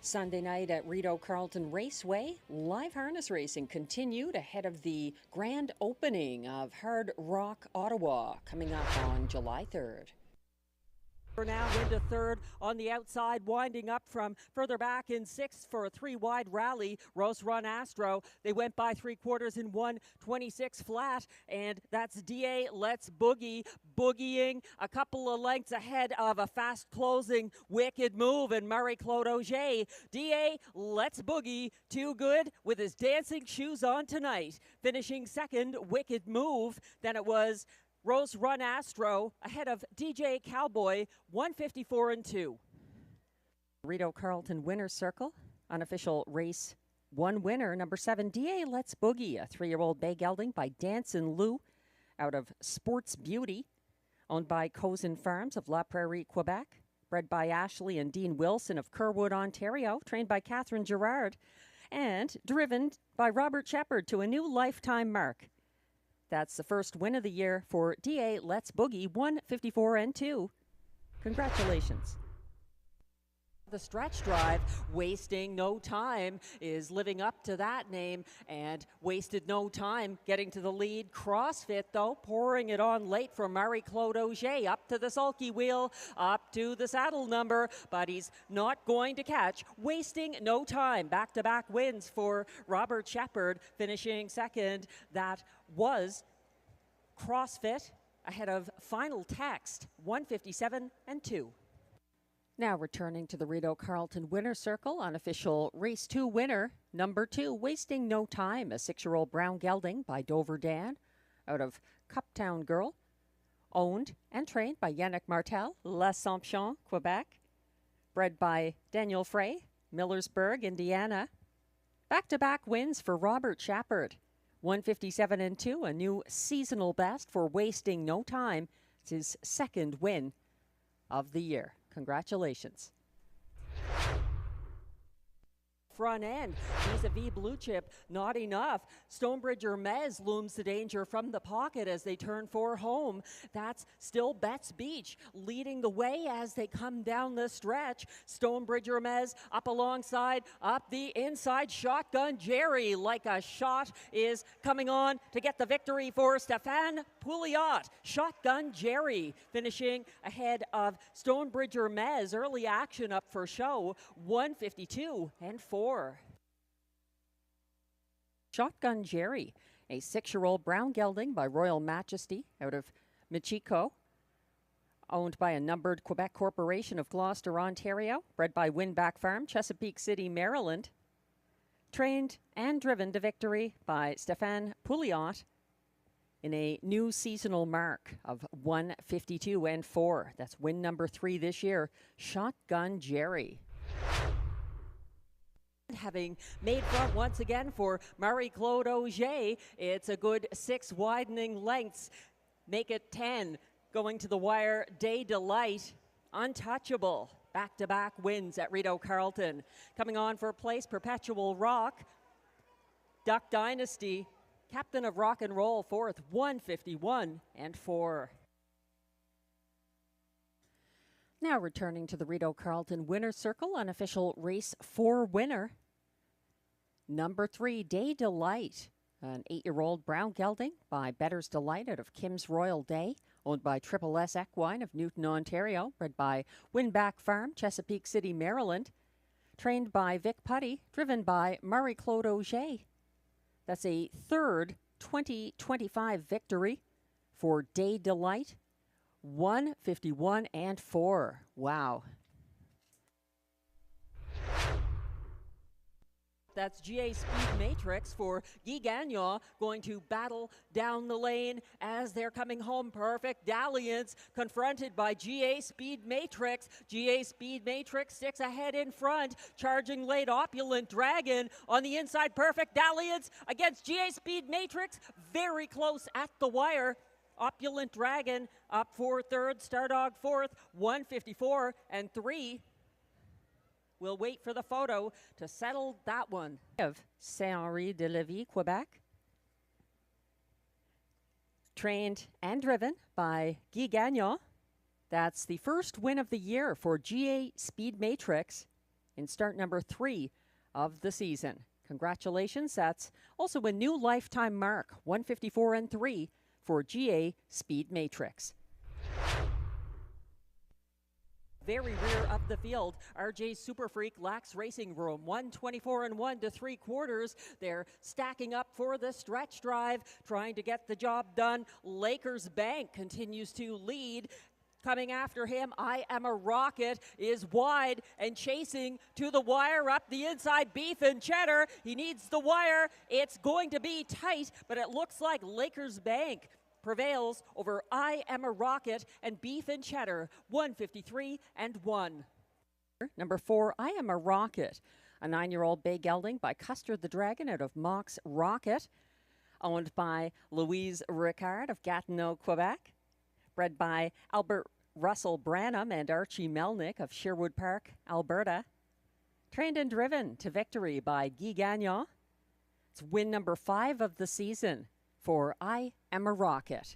Sunday night at Rideau Carleton Raceway, live harness racing continued ahead of the grand opening of Hard Rock Ottawa coming up on July 3rd. Now into third on the outside, winding up from further back in sixth for a three-wide rally. Rose Run Astro, they went by 3/4 in 1:26 flat, and that's DA Let's Boogie, boogieing a couple of lengths ahead of a fast-closing Wicked Move and Marie-Claude Auger. DA Let's Boogie, too good with his dancing shoes on tonight. Finishing second, Wicked Move. Then it was Rose Run Astro ahead of DJ Cowboy, 1:54 and 2. Rideau Carleton Winner's Circle, unofficial race 1 winner, number 7, DA Let's Boogie, a 3-year-old bay gelding by Dancin' Lou out of Sports Beauty, owned by Cozen Farms of La Prairie, Quebec, bred by Ashley and Dean Wilson of Kerwood, Ontario, trained by Catherine Gerard, and driven by Robert Shepard to a new lifetime mark. That's the first win of the year for DA Let's Boogie, 1:54 and 2. Congratulations. The stretch drive, Wasting No Time, is living up to that name and wasted no time getting to the lead. CrossFit, though, pouring it on late for Marie-Claude Auger. Up to the sulky wheel, up to the saddle number, but he's not going to catch. Wasting No Time. Back-to-back wins for Robert Shepard, finishing second. That was CrossFit ahead of Final Text, 1:57 and 2. Now returning to the Rideau Carleton Winner's Circle, unofficial race 2 winner, number 2, Wasting No Time, a 6-year-old brown gelding by Dover Dan out of Cuptown Girl, owned and trained by Yannick Martel, L'Assomption, Quebec, bred by Daniel Frey, Millersburg, Indiana. Back-to-back wins for Robert Shepard, 1:57 and 2, a new seasonal best for Wasting No Time. It's his second win of the year. Congratulations. Front end, vis-a-vis Blue Chip, not enough. Stonebridge Hermes looms the danger from the pocket as they turn 4 home. That's still Betts Beach leading the way as they come down the stretch. Stonebridge Hermes up alongside, up the inside. Shotgun Jerry, like a shot, is coming on to get the victory for Stéphane Pouliot. Shotgun Jerry finishing ahead of Stonebridge Hermes. Early action up for show, 1:52 and 4. Shotgun Jerry, a 6-year-old brown gelding by Royal Majesty out of Michiko, owned by a numbered Quebec Corporation of Gloucester, Ontario, bred by Winback Farm, Chesapeake City, Maryland, trained and driven to victory by Stéphane Pouliot in a new seasonal mark of 1:52 and 4. That's win number 3 this year. Shotgun Jerry. Having made front once again for Marie-Claude Auger, it's a good 6 widening lengths. Make it 10. Going to the wire, Day Delight, untouchable. Back-to-back wins at Rideau Carleton. Coming on for place, Perpetual Rock, Duck Dynasty, Captain of Rock and Roll, 4th, 1:51 and 4. Now returning to the Rideau Carleton Winner's Circle, unofficial race 4 winner, number 3, Day Delight, an 8-year-old brown gelding by Better's Delight out of Kim's Royal Day, owned by Triple S Equine of Newton, Ontario, bred by Winback Farm, Chesapeake City, Maryland, trained by Vic Putty, driven by Marie-Claude Auger. That's a third 2025 victory for Day Delight. 1:51 and 4. Wow. That's GA Speed Matrix for Guy Gagnon, going to battle down the lane as they're coming home. Perfect Dalliance confronted by GA Speed Matrix. GA Speed Matrix 6 ahead in front, charging late. Opulent Dragon on the inside. Perfect Dalliance against GA Speed Matrix, very close at the wire. Opulent Dragon up for 3rd, Stardog 4th, 1:54 and 3. We'll wait for the photo to settle that one. Of Saint-Henri-de-Lévis, Quebec, trained and driven by Guy Gagnon. That's the first win of the year for GA Speed Matrix. in start number 3 of the season. Congratulations, that's also a new lifetime mark, 154-3 for GA Speed Matrix. Very rear of the field, RJ Super Freak lacks racing room, 124-1 to 3/4. They're stacking up for the stretch drive, trying to get the job done. Lakers Bank continues to lead. Coming after him, I Am a Rocket is wide and chasing to the wire up the inside. Beef and Cheddar, he needs the wire. It's going to be tight, but it looks like Lakers Bank prevails over I Am a Rocket and Beef and Cheddar, 153-1. Number 4, I Am a Rocket, a 9-year-old bay gelding by Custer the Dragon out of Mox Rocket, owned by Louise Ricard of Gatineau, Quebec, bred by Albert Russell Branham and Archie Melnick of Sherwood Park, Alberta, trained and driven to victory by Guy Gagnon. It's win number 5 of the season for I Am a Rocket.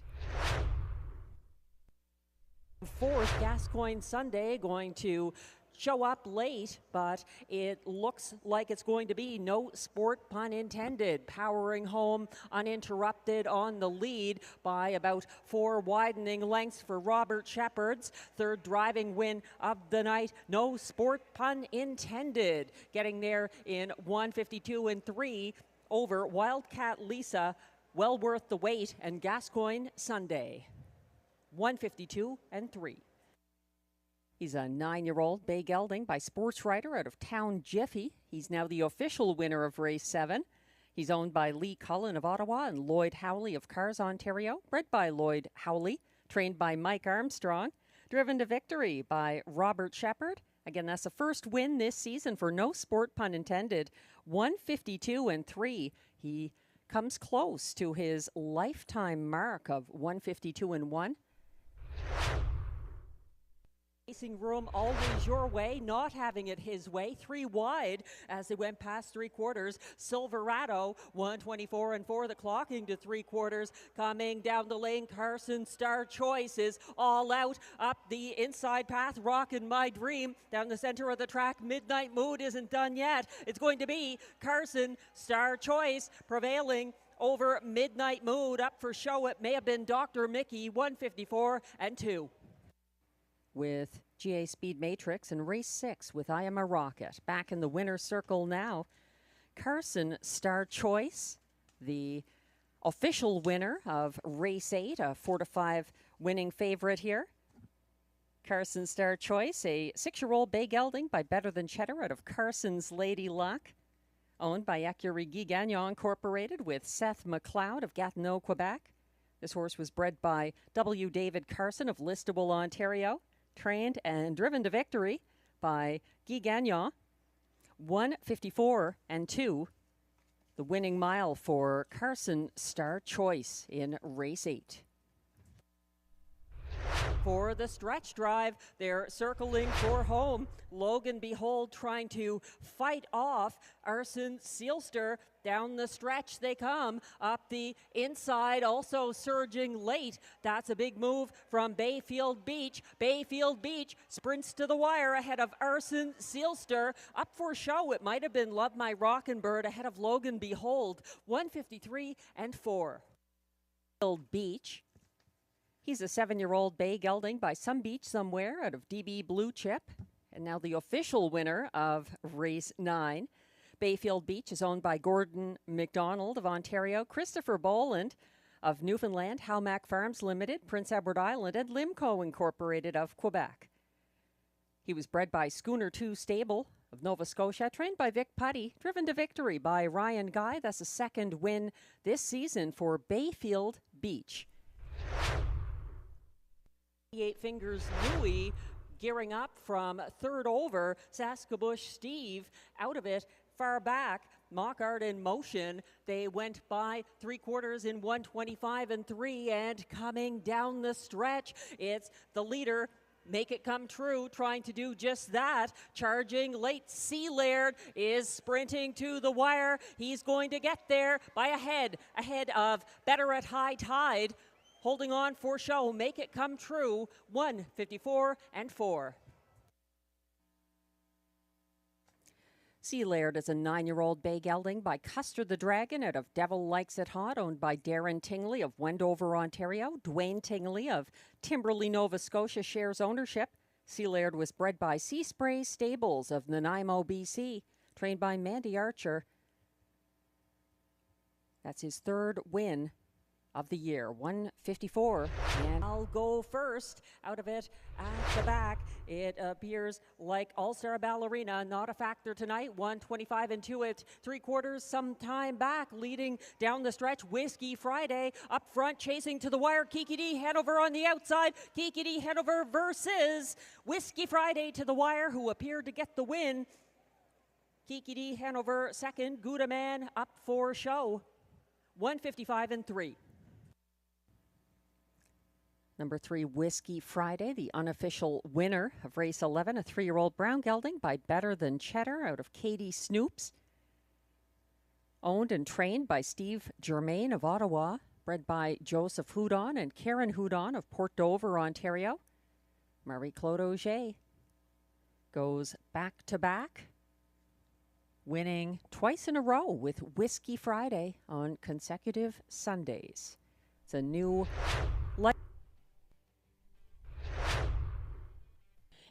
4th, Gascoigne Sunday going to show up late, but it looks like it's going to be no sport, pun intended, powering home uninterrupted on the lead by about 4 widening lengths for Robert Shepherd's 3rd driving win of the night. No sport, pun intended, getting there in 152-3 over Wildcat Lisa. Well worth the wait, and Gascoigne Sunday, 152-3. He's a 9-year-old bay gelding by Sports Rider out of Town Jiffy. He's now the official winner of race 7. He's owned by Lee Cullen of Ottawa and Lloyd Howley of Cars, Ontario. Bred by Lloyd Howley, trained by Mike Armstrong. Driven to victory by Robert Shepherd. Again, that's the first win this season for no sport, pun intended, 152-3. He comes close to his lifetime mark of 152-1. Racing room always your way, not having it his way. 3 wide as they went past 3/4. Silverado, 124-4, the clocking to 3/4. Coming down the lane, Carson Star Choice is all out up the inside path. Rockin' My Dream down the center of the track. Midnight Mood isn't done yet. It's going to be Carson Star Choice prevailing over Midnight Mood. Up for show, it may have been Dr. Mickey, 154-2. With GA Speed Matrix and race 6 with I Am a Rocket. Back in the winner's circle now, Carson Star Choice, the official winner of race 8, a 4-5 winning favorite here. Carson Star Choice, a 6-year-old bay gelding by Better Than Cheddar out of Carson's Lady Luck, owned by Ecurie Guy Gagnon Incorporated with Seth McLeod of Gatineau, Quebec. This horse was bred by W. David Carson of Listowel, Ontario. Trained and driven to victory by Guy Gagnon, 154-2, the winning mile for Carson Star Choice in race 8. For the stretch drive, they're circling for home. Logan Behold trying to fight off Arson Sealster. Down the stretch they come, up the inside, also surging late. That's a big move from Bayfield Beach. Bayfield Beach sprints to the wire ahead of Arson Sealster. Up for show, it might have been Love My Rockin' Bird ahead of Logan Behold, 153-4. Bayfield Beach. He's a 7-year-old bay gelding by Some Beach Somewhere out of DB Blue Chip. And now the official winner of race 9. Bayfield Beach is owned by Gordon McDonald of Ontario, Christopher Boland of Newfoundland, Howmack Farms Limited, Prince Edward Island, and Limco Incorporated of Quebec. He was bred by Schooner 2 Stable of Nova Scotia, trained by Vic Putty, driven to victory by Ryan Guy. That's a 2nd win this season for Bayfield Beach. 8 Fingers Louie gearing up from 3rd over. Saskabush Steve out of it. Far back, Mockart in motion. They went by 3/4 in 125-3, and coming down the stretch, it's the leader, Make It Come True, trying to do just that. Charging late, Sea Laird is sprinting to the wire. He's going to get there by ahead of Better at High Tide. Holding on for show, Make It Come True, 154-4. Sea Laird is a 9-year-old bay gelding by Custer the Dragon out of Devil Likes It Hot, owned by Darren Tingley of Wendover, Ontario. Dwayne Tingley of Timberley, Nova Scotia shares ownership. Sea Laird was bred by Sea Spray Stables of Nanaimo, BC, trained by Mandy Archer. That's his third win of the year, 154. And I'll go first out of it at the back. It appears like All-Star Ballerina, not a factor tonight. 125 and 2 at 3/4, some time back, leading down the stretch. Whiskey Friday up front, chasing to the wire. Kiki D Hanover on the outside. Kiki D Hanover versus Whiskey Friday to the wire, who appeared to get the win. Kiki D Hanover second, Gouda Man up for show. 155 and 3. Number 3, Whiskey Friday, the unofficial winner of race 11, a 3-year-old brown gelding by Better Than Cheddar out of Katie Snoops. Owned and trained by Steve Germain of Ottawa, bred by Joseph Houdon and Karen Houdon of Port Dover, Ontario. Marie-Claude Auger goes back-to-back, winning twice in a row with Whiskey Friday on consecutive Sundays. It's a new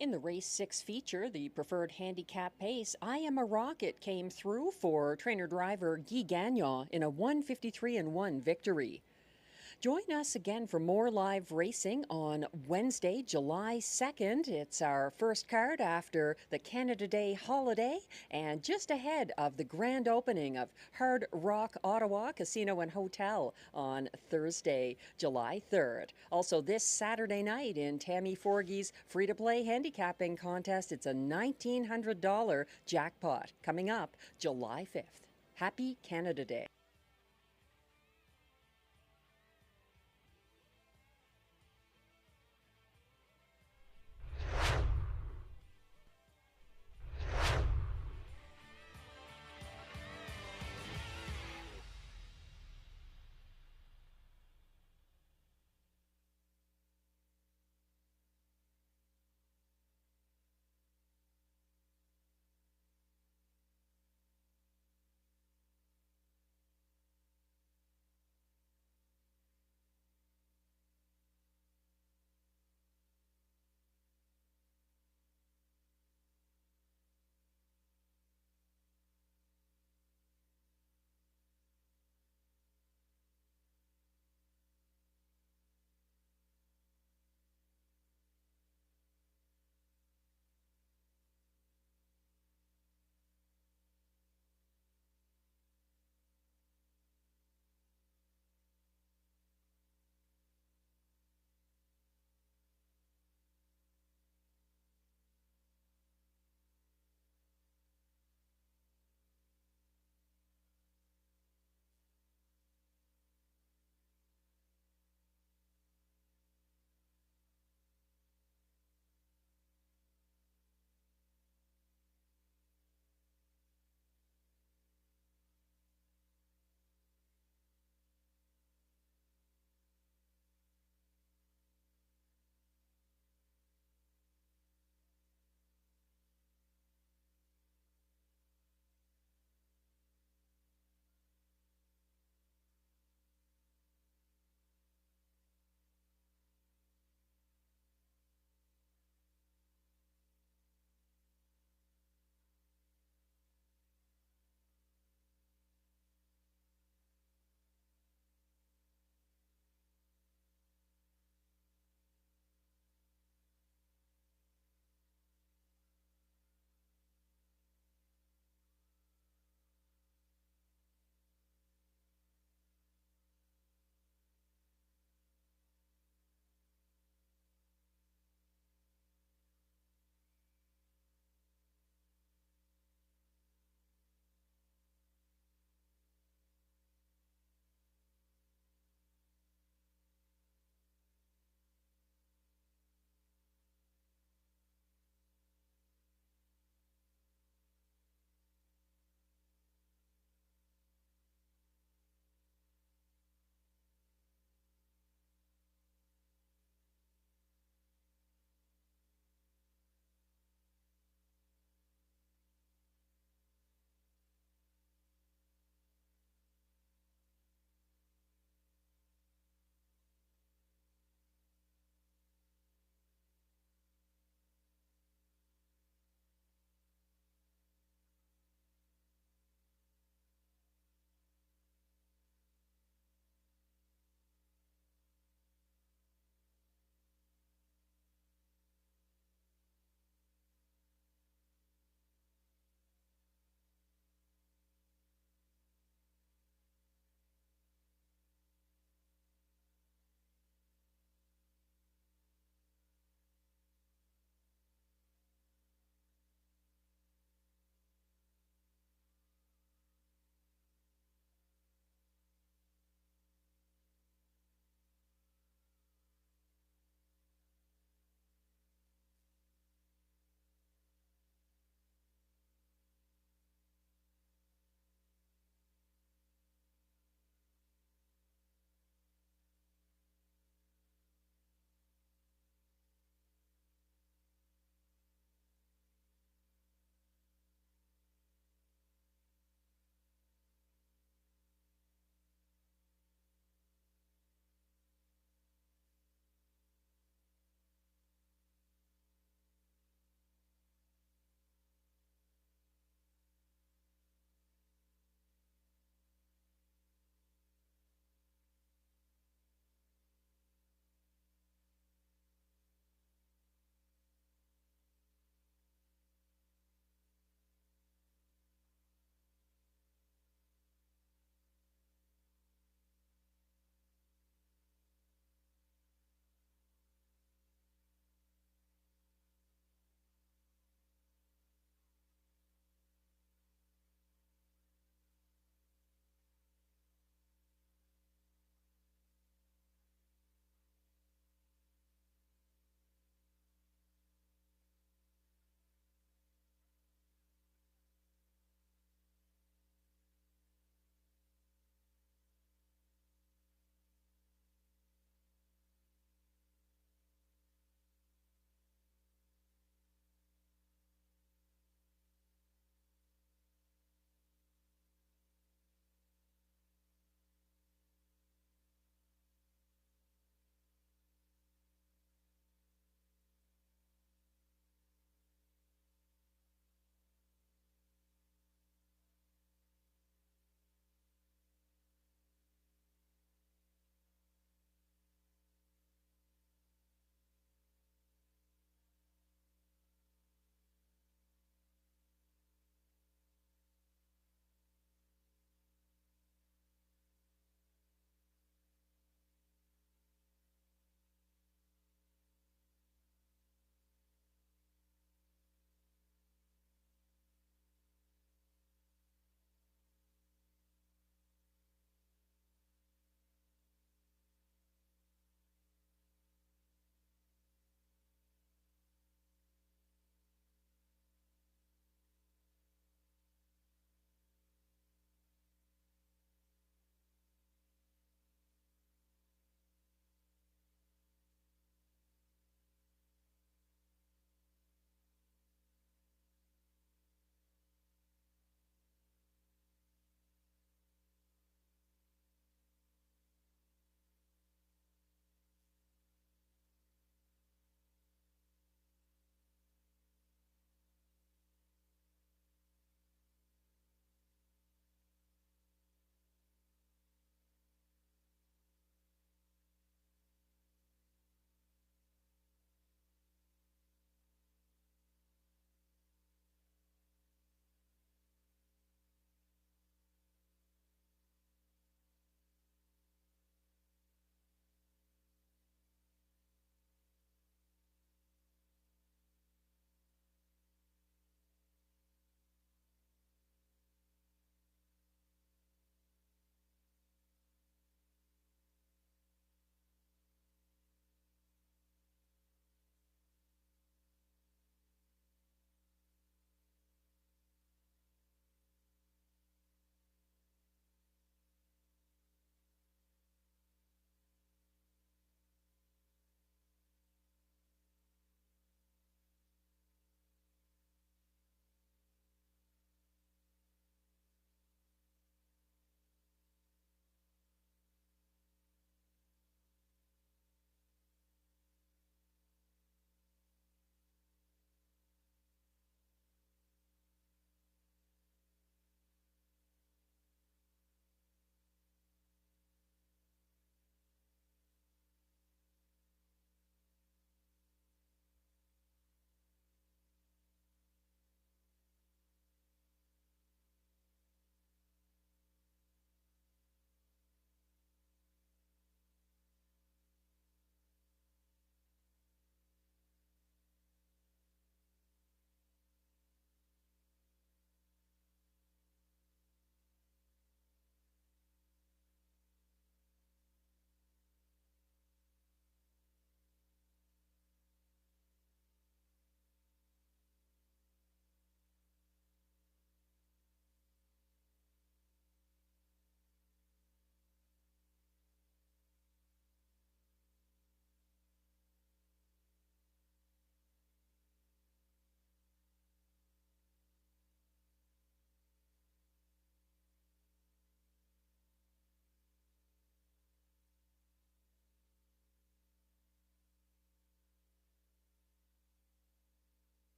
In the race 6 feature, the preferred handicap pace, I Am a Rocket came through for trainer-driver Guy Gagnon in a 153-1 victory. Join us again for more live racing on Wednesday, July 2nd. It's our first card after the Canada Day holiday and just ahead of the grand opening of Hard Rock Ottawa Casino and Hotel on Thursday, July 3rd. Also this Saturday night in Tammy Forgey's free-to-play handicapping contest, it's a $1,900 jackpot coming up July 5th. Happy Canada Day.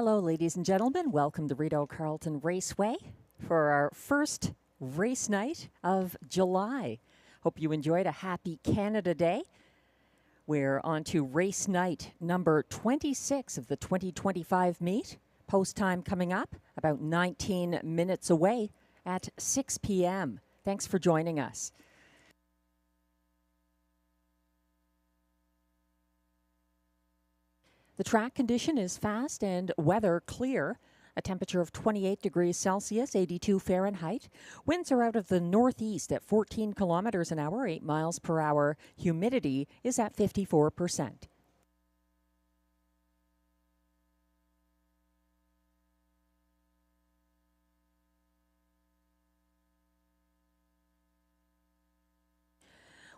Hello, ladies and gentlemen. Welcome to Rideau Carleton Raceway for our first race night of July. Hope you enjoyed a happy Canada Day. We're on to race night number 26 of the 2025 meet. Post time coming up about 19 minutes away at 6 p.m. Thanks for joining us. The track condition is fast and weather clear. A temperature of 28 degrees Celsius, 82 Fahrenheit. Winds are out of the northeast at 14 kilometers an hour, 8 miles per hour. Humidity is at 54%.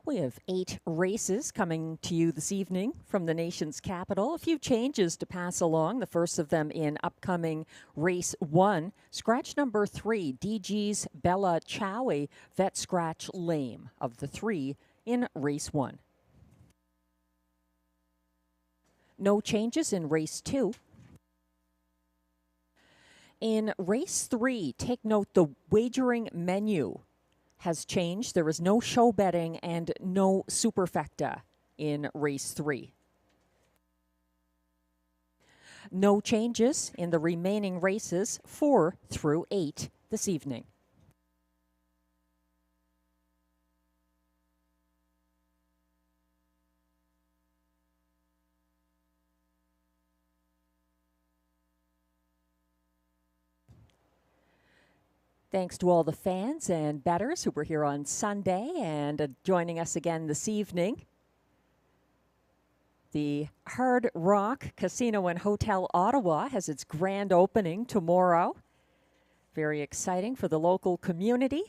We have 8 races coming to you this evening from the nation's capital. A few changes to pass along. The first of them in upcoming race 1. Scratch number 3, DG's Bella Chow, a vet scratch lame of the 3 in race 1. No changes in race 2. In race 3, take note the wagering menu has changed. There is no show betting and no superfecta in race 3. No changes in the remaining races 4 through 8 this evening. Thanks to all the fans and bettors who were here on Sunday and joining us again this evening. The Hard Rock Casino and Hotel Ottawa has its grand opening tomorrow. Very exciting for the local community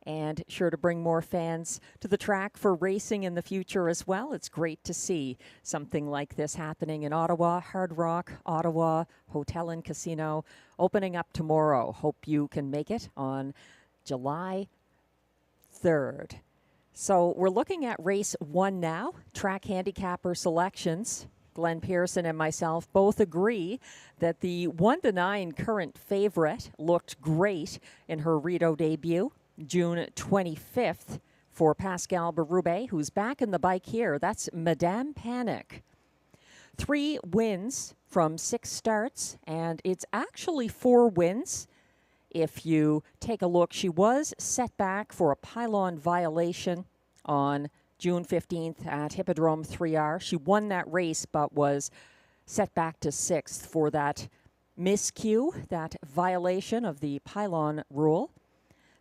and sure to bring more fans to the track for racing in the future as well. It's great to see something like this happening in Ottawa. Hard Rock, Ottawa, Hotel and Casino opening up tomorrow. Hope you can make it on July 3rd. So we're looking at race 1 now, track handicapper selections. Glenn Pearson and myself both agree that the 1-9 current favorite looked great in her Rideau debut. June 25th for Pascal Berube, who's back in the bike here. That's Madame Panic. 3 wins from 6 starts, and it's actually 4 wins. If you take a look, she was set back for a pylon violation on June 15th at Hippodrome 3R. She won that race, but was set back to 6th for that miscue, that violation of the pylon rule.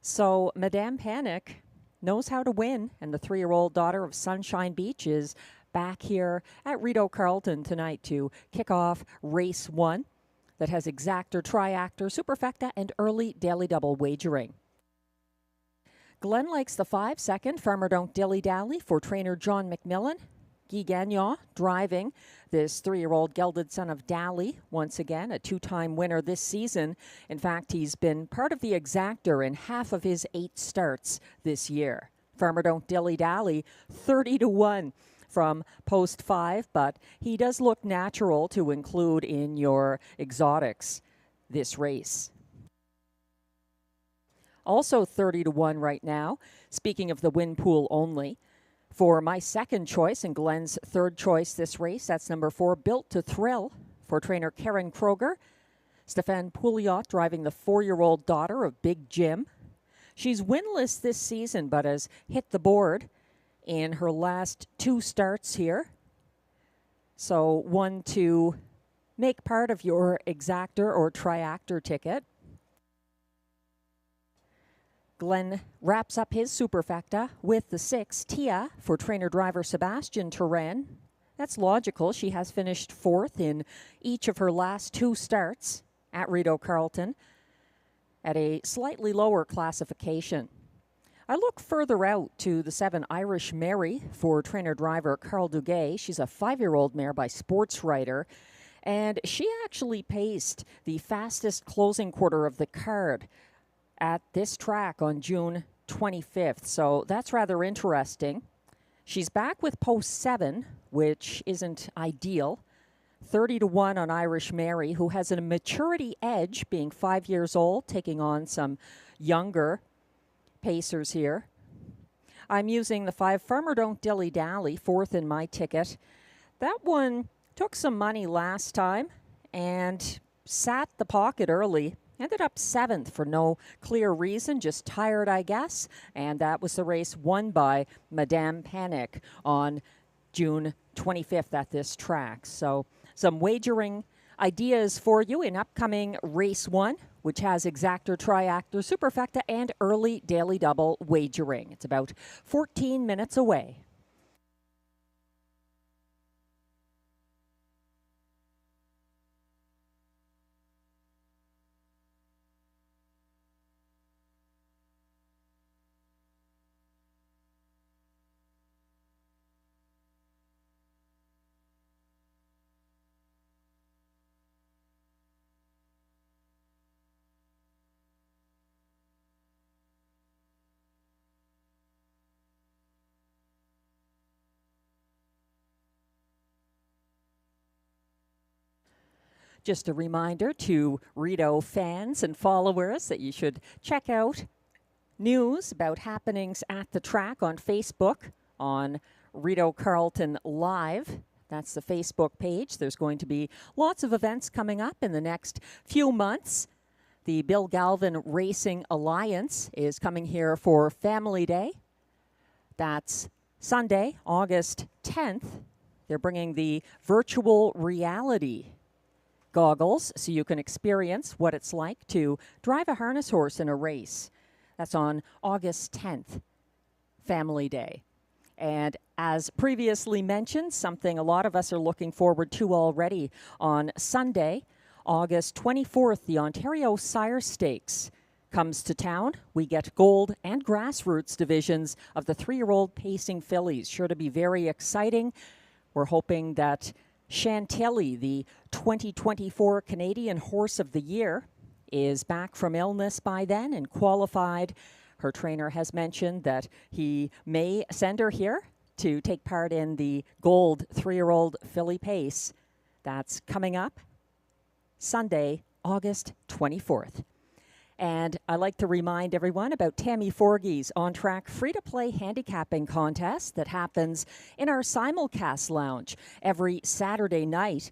So Madame Panic knows how to win, and the 3-year-old daughter of Sunshine Beach is back here at Rideau Carleton tonight to kick off race 1 that has exactor, triactor, superfecta, and early daily double wagering. Glenn likes the 5-second Farmer Don't Dilly Dally for trainer John McMillan. Guy Gagnon driving this 3-year-old gelded son of Dally, once again a 2-time winner this season. In fact, he's been part of the exactor in half of his 8 starts this year. Farmer Don't Dilly Dally, 30-1 from post 5, but he does look natural to include in your exotics this race. Also 30-1 right now, speaking of the win pool only. For my second choice and Glenn's third choice this race, that's number 4, Built to Thrill for trainer Karen Kroger. Stéphane Pouliot driving the 4-year-old daughter of Big Jim. She's winless this season, but has hit the board in her last 2 starts here. So one to make part of your exactor or triactor ticket. Glenn wraps up his superfecta with the 6, Tia, for trainer-driver Sebastian Turan. That's logical. She has finished 4th in each of her last 2 starts at Rideau Carleton at a slightly lower classification. I look further out to the 7, Irish Mary, for trainer-driver Carl Duguay. She's a 5-year-old mare by Sports Writer, and she actually paced the fastest closing quarter of the card at this track on June 25th. So that's rather interesting. She's back with post 7, which isn't ideal. 30-1 on Irish Mary, who has a maturity edge, being 5 years old, taking on some younger pacers here. I'm using the 5 Farmer Don't Dilly Dally, 4th in my ticket. That one took some money last time and sat the pocket early. Ended up 7th for no clear reason, just tired, I guess. And that was the race won by Madame Panic on June 25th at this track. So some wagering ideas for you in upcoming race 1, which has exactor, triactor, superfecta, and early daily double wagering. It's about 14 minutes away. Just a reminder to Rideau fans and followers that you should check out news about happenings at the track on Facebook on Rideau Carleton Live. That's the Facebook page. There's going to be lots of events coming up in the next few months. The Bill Galvin Racing Alliance is coming here for Family Day. That's Sunday, August 10th. They're bringing the virtual reality goggles so you can experience what it's like to drive a harness horse in a race. That's on August 10th, Family Day. And as previously mentioned, something a lot of us are looking forward to already on Sunday, August 24th, the Ontario Sire Stakes comes to town. We get gold and grassroots divisions of the 3-year-old pacing fillies. Sure to be very exciting. We're hoping that Chantilly, the 2024 Canadian Horse of the Year, is back from illness by then and qualified. Her trainer has mentioned that he may send her here to take part in the gold 3-year-old filly pace. That's coming up Sunday, August 24th. And I'd like to remind everyone about Tammy Forgey's on-track free-to-play handicapping contest that happens in our simulcast lounge every Saturday night.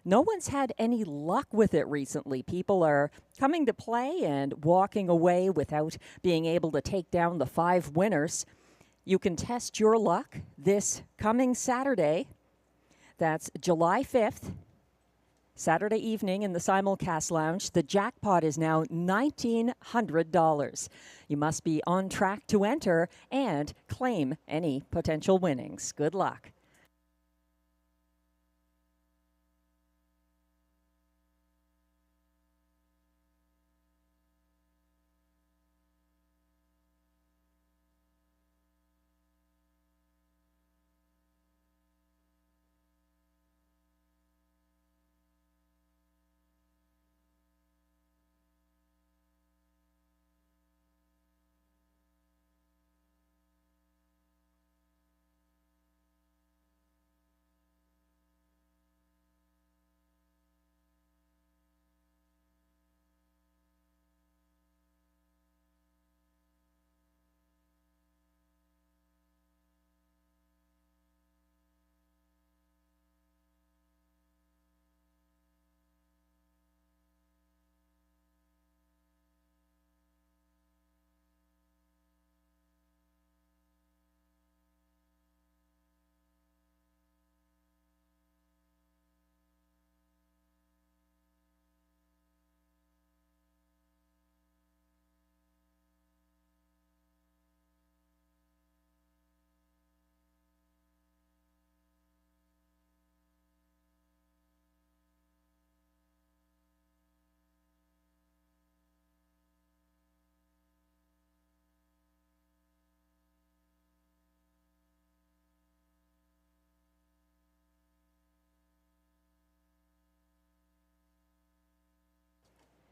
No one's had any luck with it recently. People are coming to play and walking away without being able to take down the 5 winners. You can test your luck this coming Saturday. That's July 5th. Saturday evening in the simulcast lounge. The jackpot is now $1,900. You must be on track to enter and claim any potential winnings. Good luck.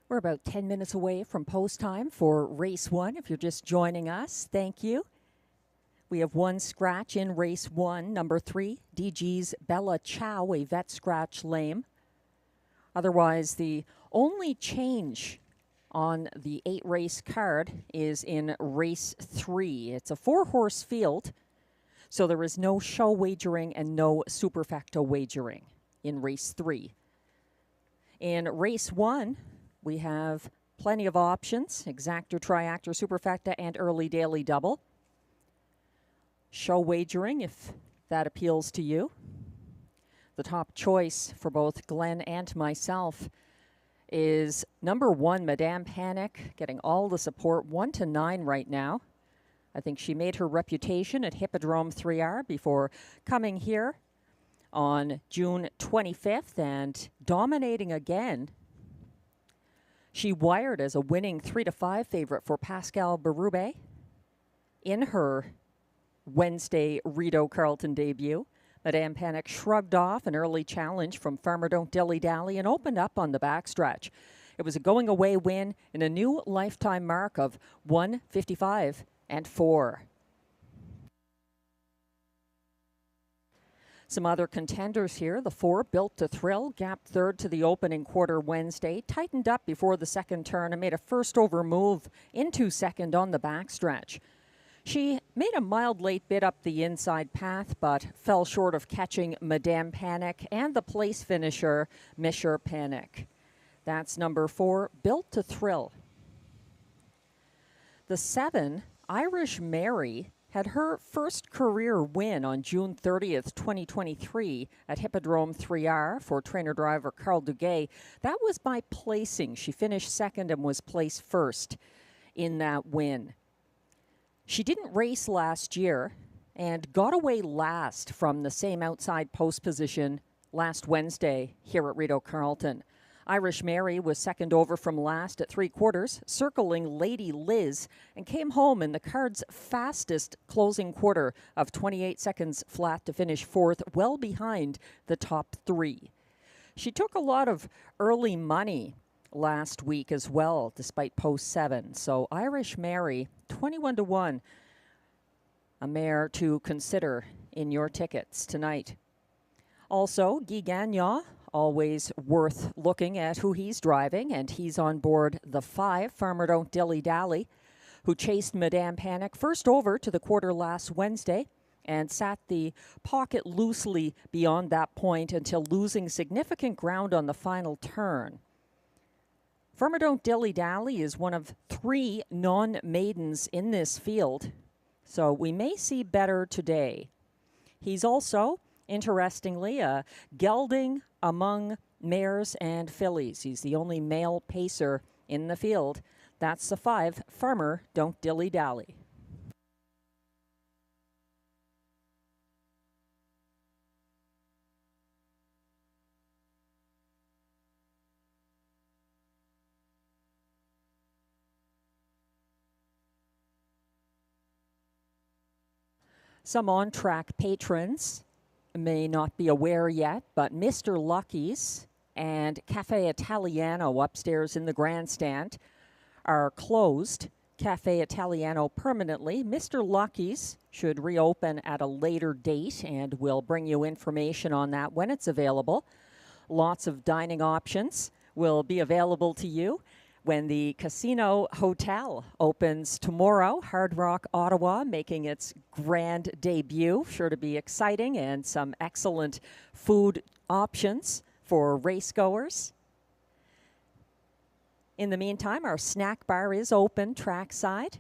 We're about 10 minutes away from post time for race 1. If you're just joining us, thank you. We have one scratch in race 1, number 3, DG's Bella Chow, a vet scratch lame. Otherwise, the only change on the 8-race card is in race 3. It's a 4-horse field, so there is no show wagering and no superfecta wagering in race 3. In race 1, we have plenty of options: exactor, triactor, superfecta, and early daily double. Show wagering, if that appeals to you. The top choice for both Glenn and myself is number 1, Madame Panic, getting all the support, 1-9 right now. I think she made her reputation at Hippodrome 3R before coming here on June 25th and dominating again. She wired as a winning 3-5 favorite for Pascal Berube in her Wednesday Rideau Carleton debut. Madame Panic shrugged off an early challenge from Farmer Don't Dilly Dally and opened up on the backstretch. It was a going away win in a new lifetime mark of 1:55.4. Some other contenders here. The 4, Built to Thrill, gapped third to the opening quarter Wednesday, tightened up before the second turn and made a first over move into second on the backstretch. She made a mild late bit up the inside path, but fell short of catching Madame Panic and the place finisher, Misher Panic. That's number 4, Built to Thrill. The 7, Irish Mary, had her first career win on June 30th, 2023 at Hippodrome 3R for trainer-driver Carl Duguay. That was by placing. She finished second and was placed first in that win. She didn't race last year and got away last from the same outside post position last Wednesday here at Rideau Carleton. Irish Mary was second over from last at 3/4, circling Lady Liz, and came home in the card's fastest closing quarter of 28 seconds flat to finish 4th, well behind the top 3. She took a lot of early money last week as well, despite post 7. So Irish Mary, 21-1, a mare to consider in your tickets tonight. Also, Guy Gagnon, always worth looking at who he's driving, and he's on board the 5, Farmer Don't Dilly Dally, who chased Madame Panic first over to the quarter last Wednesday and sat the pocket loosely beyond that point until losing significant ground on the final turn. Farmer Don't Dilly Dally is one of 3 non-maidens in this field, so we may see better today. He's also, interestingly, a gelding among mares and fillies. He's the only male pacer in the field. That's the 5, Farmer Don't Dilly Dally. Some on-track patrons may not be aware yet, but Mr. Lucky's and Cafe Italiano upstairs in the grandstand are closed. Cafe Italiano permanently. Mr. Lucky's should reopen at a later date, and we'll bring you information on that when it's available. Lots of dining options will be available to you when the Casino Hotel opens tomorrow. Hard Rock Ottawa making its grand debut. Sure to be exciting, and some excellent food options for racegoers. In the meantime, our snack bar is open trackside.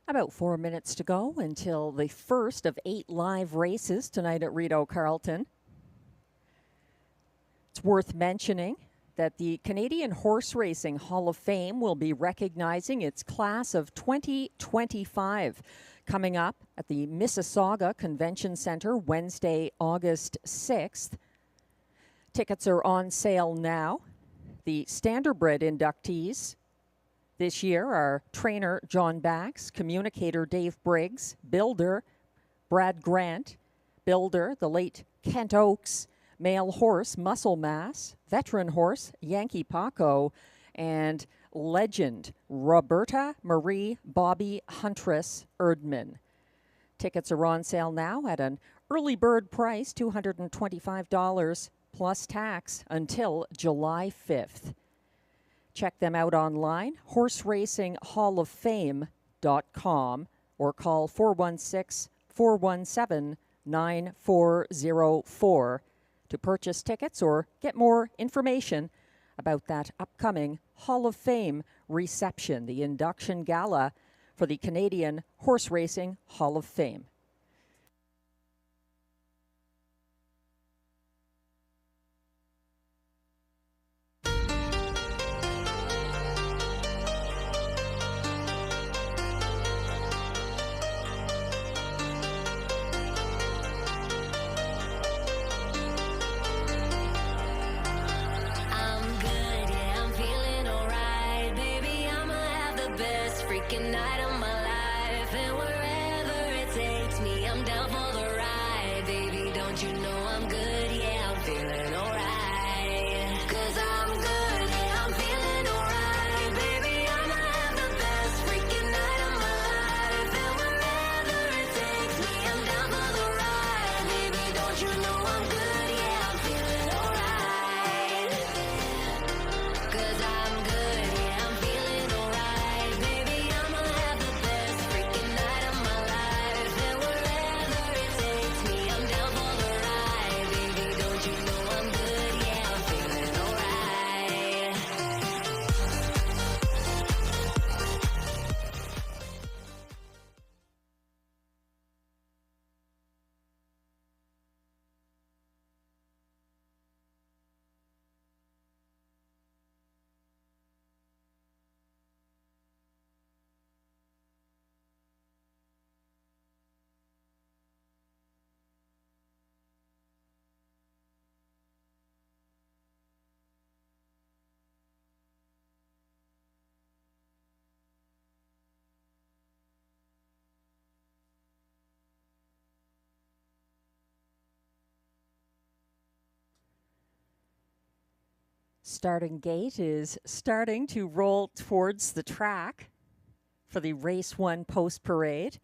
About 4 minutes to go until the first of 8 live races tonight at Rideau Carleton. It's worth mentioning that the Canadian Horse Racing Hall of Fame will be recognizing its class of 2025 coming up at the Mississauga Convention Centre Wednesday, August 6th. Tickets are on sale now. The Standardbred inductees this year are trainer John Bax, communicator Dave Briggs, builder Brad Grant, builder the late Kent Oakes, male horse Muscle Mass, veteran horse Yankee Paco, and legend Roberta Marie Bobby Huntress Erdman. Tickets are on sale now at an early bird price, $225 plus tax until July 5th. Check them out online, horseracinghall-of-fame.com, or call 416-417-9404 to purchase tickets or get more information about that upcoming Hall of Fame reception, the induction gala for the Canadian Horse Racing Hall of Fame. Night of my life, and wherever it takes me, I'm down for the ride, baby. Don't you know I'm good? Yeah, I'm feeling alright. 'Cause I'm good, yeah, I'm feeling alright, baby. I'ma have the best freaking night of my life, and wherever it takes me, I'm down for the ride, baby. Don't you know I'm good? Yeah, I'm feeling alright. 'Cause I'm good, yeah, I'm feeling alright, baby. Starting gate is starting to roll towards the track for the Race 1 Post Parade.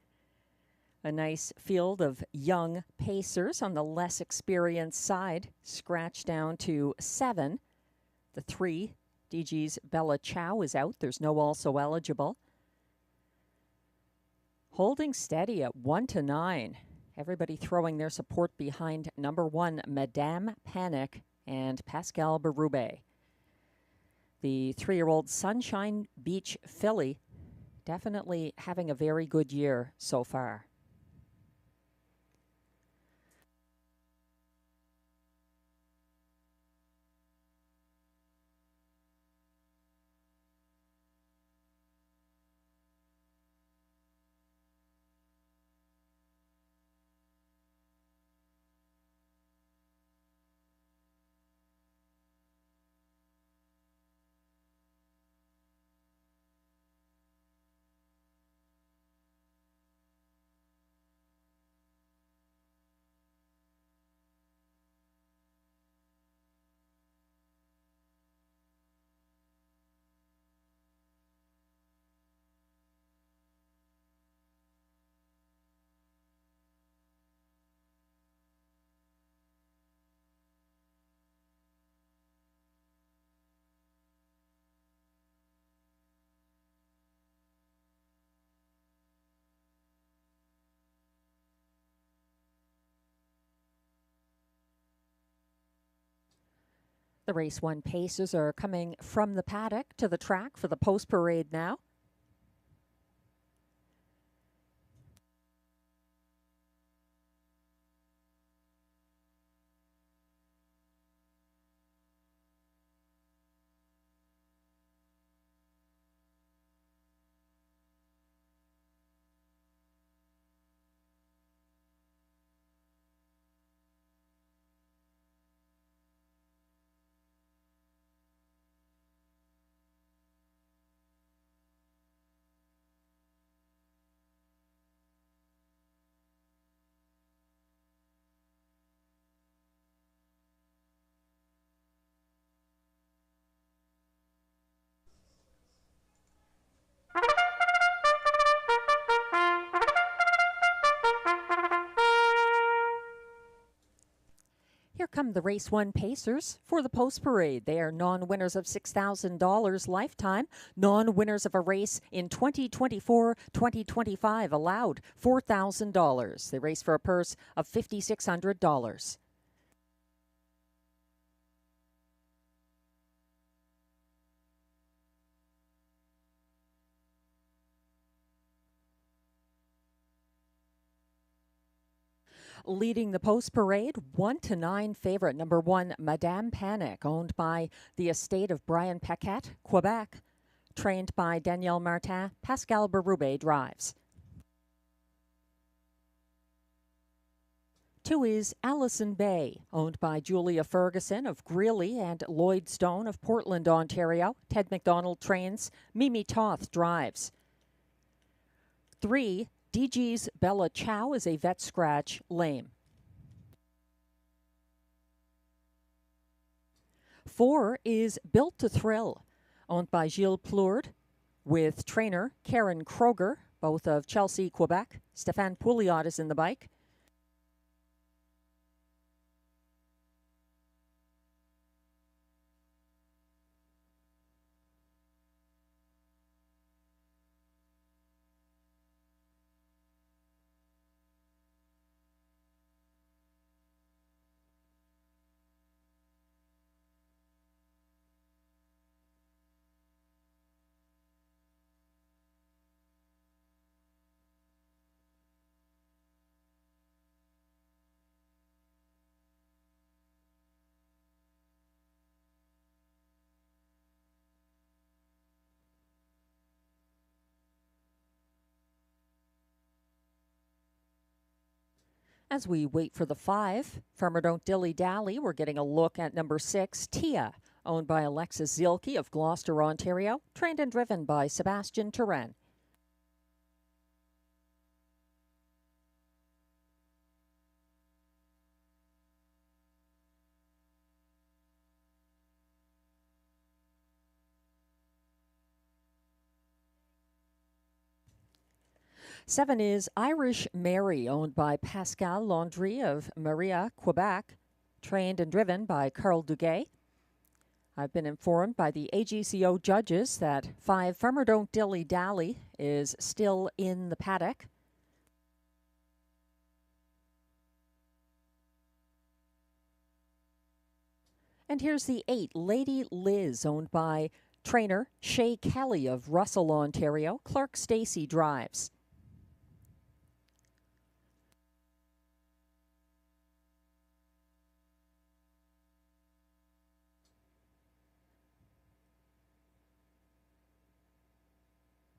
A nice field of young pacers on the less experienced side, scratched down to 7. The 3, DG's Bella Chow, is out. There's no also eligible. Holding steady at 1-9. Everybody throwing their support behind number 1, Madame Panic, and Pascal Berube. The 3-year-old Sunshine Beach filly definitely having a very good year so far. The Race 1 Pacers are coming from the paddock to the track for the post parade now. come the Race 1 Pacers for the post parade. They are non-winners of $6,000 lifetime, non-winners of a race in 2024-2025 allowed $4,000. They race for a purse of $5,600. Leading the post parade, 1-9 favorite, number 1, Madame Panic, owned by the estate of Brian Paquette, Quebec. Trained by Danielle Martin, Pascal Berube drives. 2 is Allison Bay, owned by Julia Ferguson of Greeley and Lloyd Stone of Portland, Ontario. Ted McDonald trains, Mimi Toth drives. 3, DG's Bella Chow is a vet scratch lame. 4 is Built to Thrill, owned by Gilles Plourde, with trainer Karen Kroger, both of Chelsea, Quebec. Stéphane Pouliot is in the bike. As we wait for the 5, Farmer Don't Dilly Dally, we're getting a look at number 6, Tia, owned by Alexis Zielke of Gloucester, Ontario, trained and driven by Sebastian Turan. Seven is Irish Mary, owned by Pascal Landry of Maria, Quebec, trained and driven by Carl Duguay. I've been informed by the AGCO judges that 5 Farmer Don't Dilly Dally is still in the paddock. And here's the 8, Lady Liz, owned by trainer Shay Kelly of Russell, Ontario. Clark Stacey drives.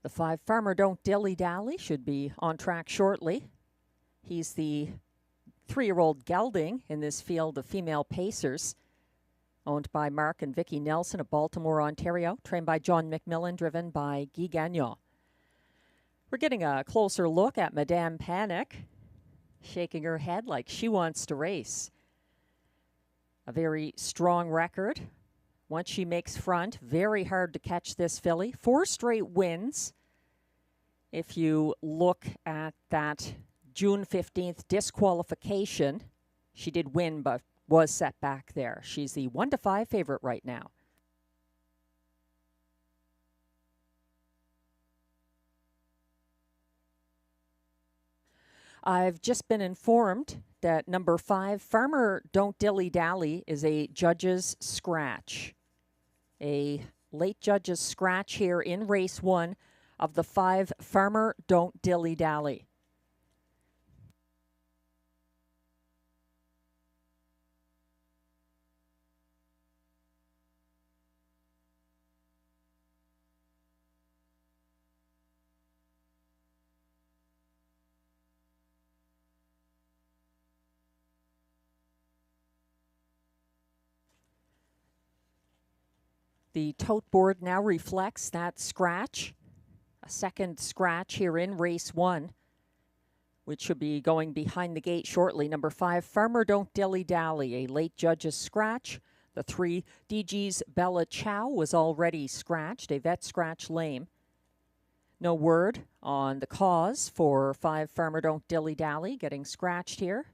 The 5 Farmer Don't Dilly Dally should be on track shortly. He's the 3-year-old gelding in this field of female pacers, owned by Mark and Vicki Nelson of Baltimore, Ontario, trained by John McMillan, driven by Guy Gagnon. We're getting a closer look at Madame Panic, shaking her head like she wants to race. A very strong record. Once she makes front, very hard to catch this filly. 4 straight wins. If you look at that June 15th disqualification, she did win but was set back there. She's the 1-5 favorite right now. I've just been informed that number 5, Farmer Don't Dilly Dally, is a judge's scratch. A late judge's scratch here in race 1 of the 5 Farmer Don't Dilly Dally. The tote board now reflects that scratch, a second scratch here in race 1, which should be going behind the gate shortly. Number 5, Farmer Don't Dilly Dally, a late judge's scratch. The 3, DG's Bella Chow was already scratched, a vet scratch lame. No word on the cause for 5 Farmer Don't Dilly Dally getting scratched here.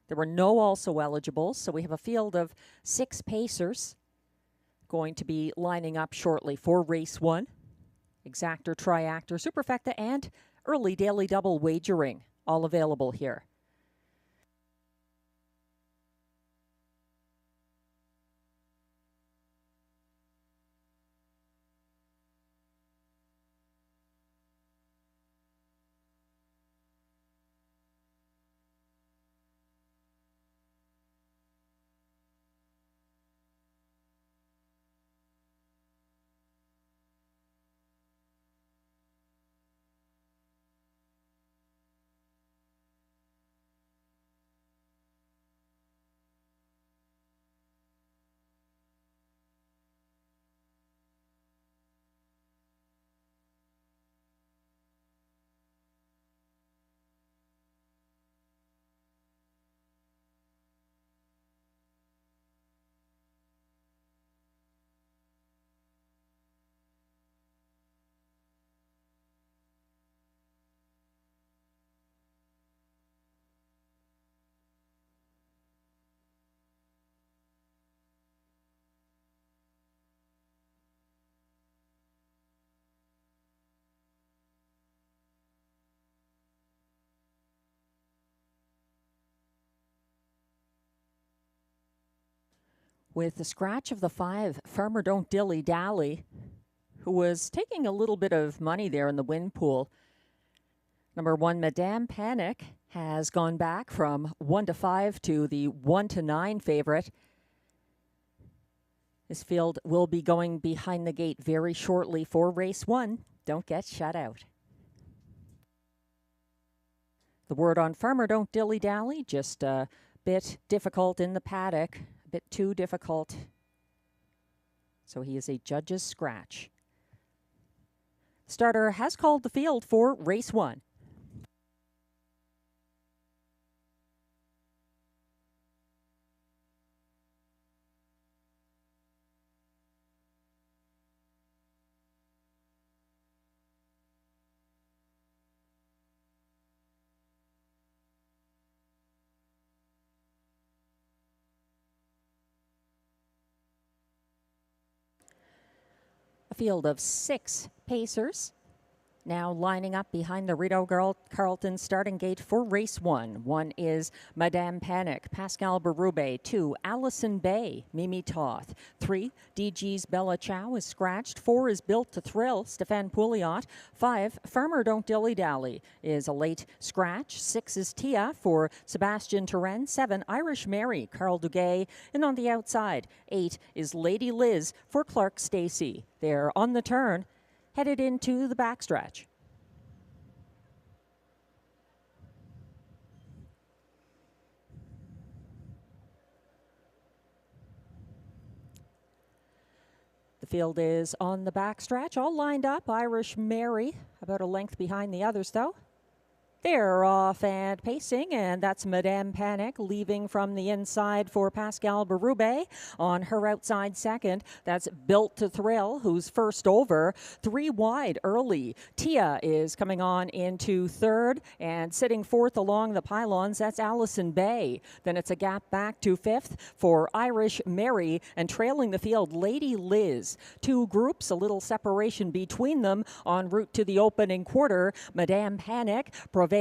There were no also eligibles, so we have a field of 6 pacers going to be lining up shortly for race 1. Exactor, triactor, superfecta, and early daily double wagering, all available here. With the scratch of the 5, Farmer Don't Dilly Dally, who was taking a little bit of money there in the win pool. Number 1, Madame Panic, has gone back from 1 to 5 to the 1 to 9 favorite. This field will be going behind the gate very shortly for race 1. Don't get shut out. The word on Farmer Don't Dilly Dally, just a bit difficult in the paddock. Bit too difficult. So he is a judge's scratch. Starter has called the field for race 1. A field of 6 pacers now lining up behind the Rideau Carleton starting gate for race 1. 1 is Madame Panic, Pascal Berube. 2, Allison Bay, Mimi Toth. 3, DG's Bella Chow is scratched. 4 is Built to Thrill, Stéphane Pouliot. 5, Farmer Don't Dilly Dally is a late scratch. 6 is Tia for Sebastian Turenne. 7, Irish Mary, Carl Duguay. And on the outside, 8 is Lady Liz for Clark Stacy. They're on the turn, headed into the backstretch. The field is on the backstretch, all lined up. Irish Mary, about a length behind the others, though. They're off and pacing, and that's Madame Panic leaving from the inside for Pascal Berube. On her outside second, that's Built to Thrill, who's first over. 3 wide early. Tia is coming on into third, and sitting fourth along the pylons, that's Allison Bay. Then it's a gap back to fifth for Irish Mary, and trailing the field, Lady Liz. 2 groups, a little separation between them en route to the opening quarter. Madame Panic prevailing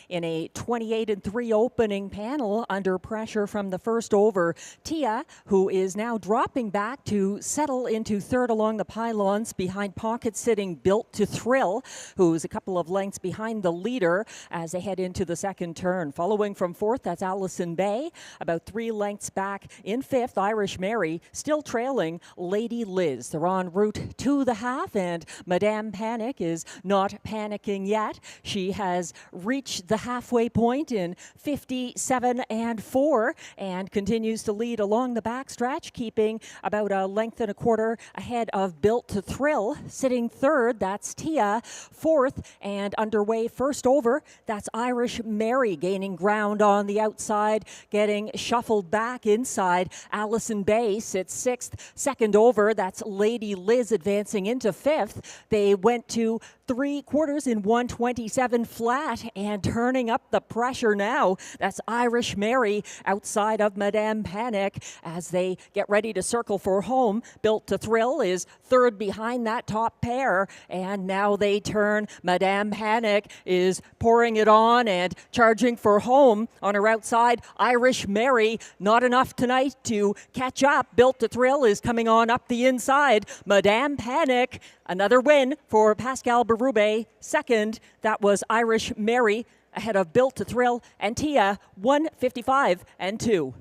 in a 28-3 opening panel under pressure from the first over. Tia, who is now dropping back to settle into third along the pylons behind pocket sitting Built to Thrill, who's a couple of lengths behind the leader as they head into the second turn. Following from fourth, that's Allison Bay, about 3 lengths back in fifth. Irish Mary still trailing Lady Liz. They're en route to the half, and Madame Panic is not panicking yet. She has reached the halfway point in 57-4 and continues to lead along the backstretch, keeping about a length and a quarter ahead of Built to Thrill. Sitting third, that's Tia. Fourth and underway first over, that's Irish Mary gaining ground on the outside, getting shuffled back inside. Allison Bay sits sixth. Second over, that's Lady Liz advancing into fifth. They went to 3 quarters in 127 flat, and turning up the pressure now. That's Irish Mary outside of Madame Panic as they get ready to circle for home. Built to Thrill is third behind that top pair, and now they turn. Madame Panic is pouring it on and charging for home on her outside. Irish Mary, not enough tonight to catch up. Built to Thrill is coming on up the inside. Madame Panic, another win for Pascal Berube. Second, that was Irish Mary ahead of Built to Thrill and Tia, 155 and 2.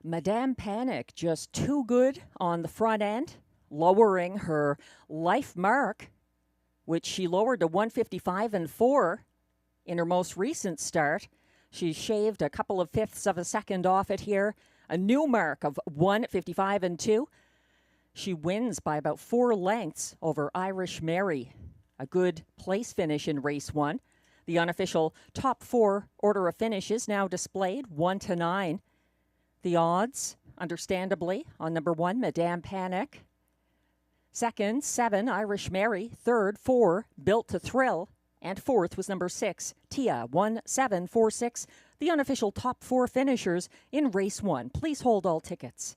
Madame Panic just too good on the front end, lowering her life mark, which she lowered to 155 and 4 in her most recent start. She shaved a couple of fifths of a second off it here. A new mark of 155 and 2. She wins by about 4 lengths over Irish Mary. A good place finish in race 1. The unofficial top 4 order of finishes now displayed 1 to 9. The odds, understandably, on number 1, Madame Panic. Second, 7, Irish Mary. Third, 4, Built to Thrill. And fourth was number 6, Tia, 1746. The unofficial top 4 finishers in race 1. Please hold all tickets.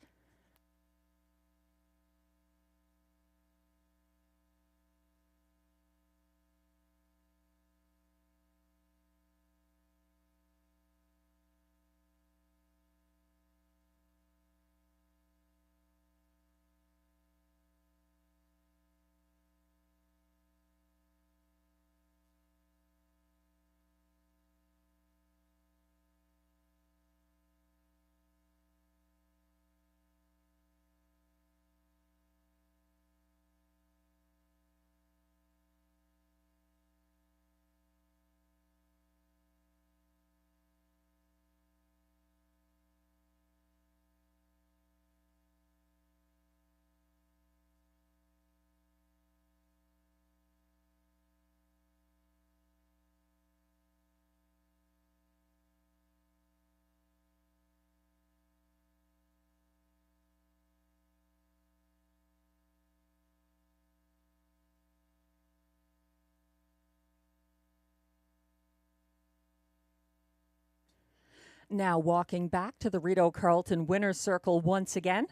Now walking back to the Rideau Carleton Winner's Circle once again.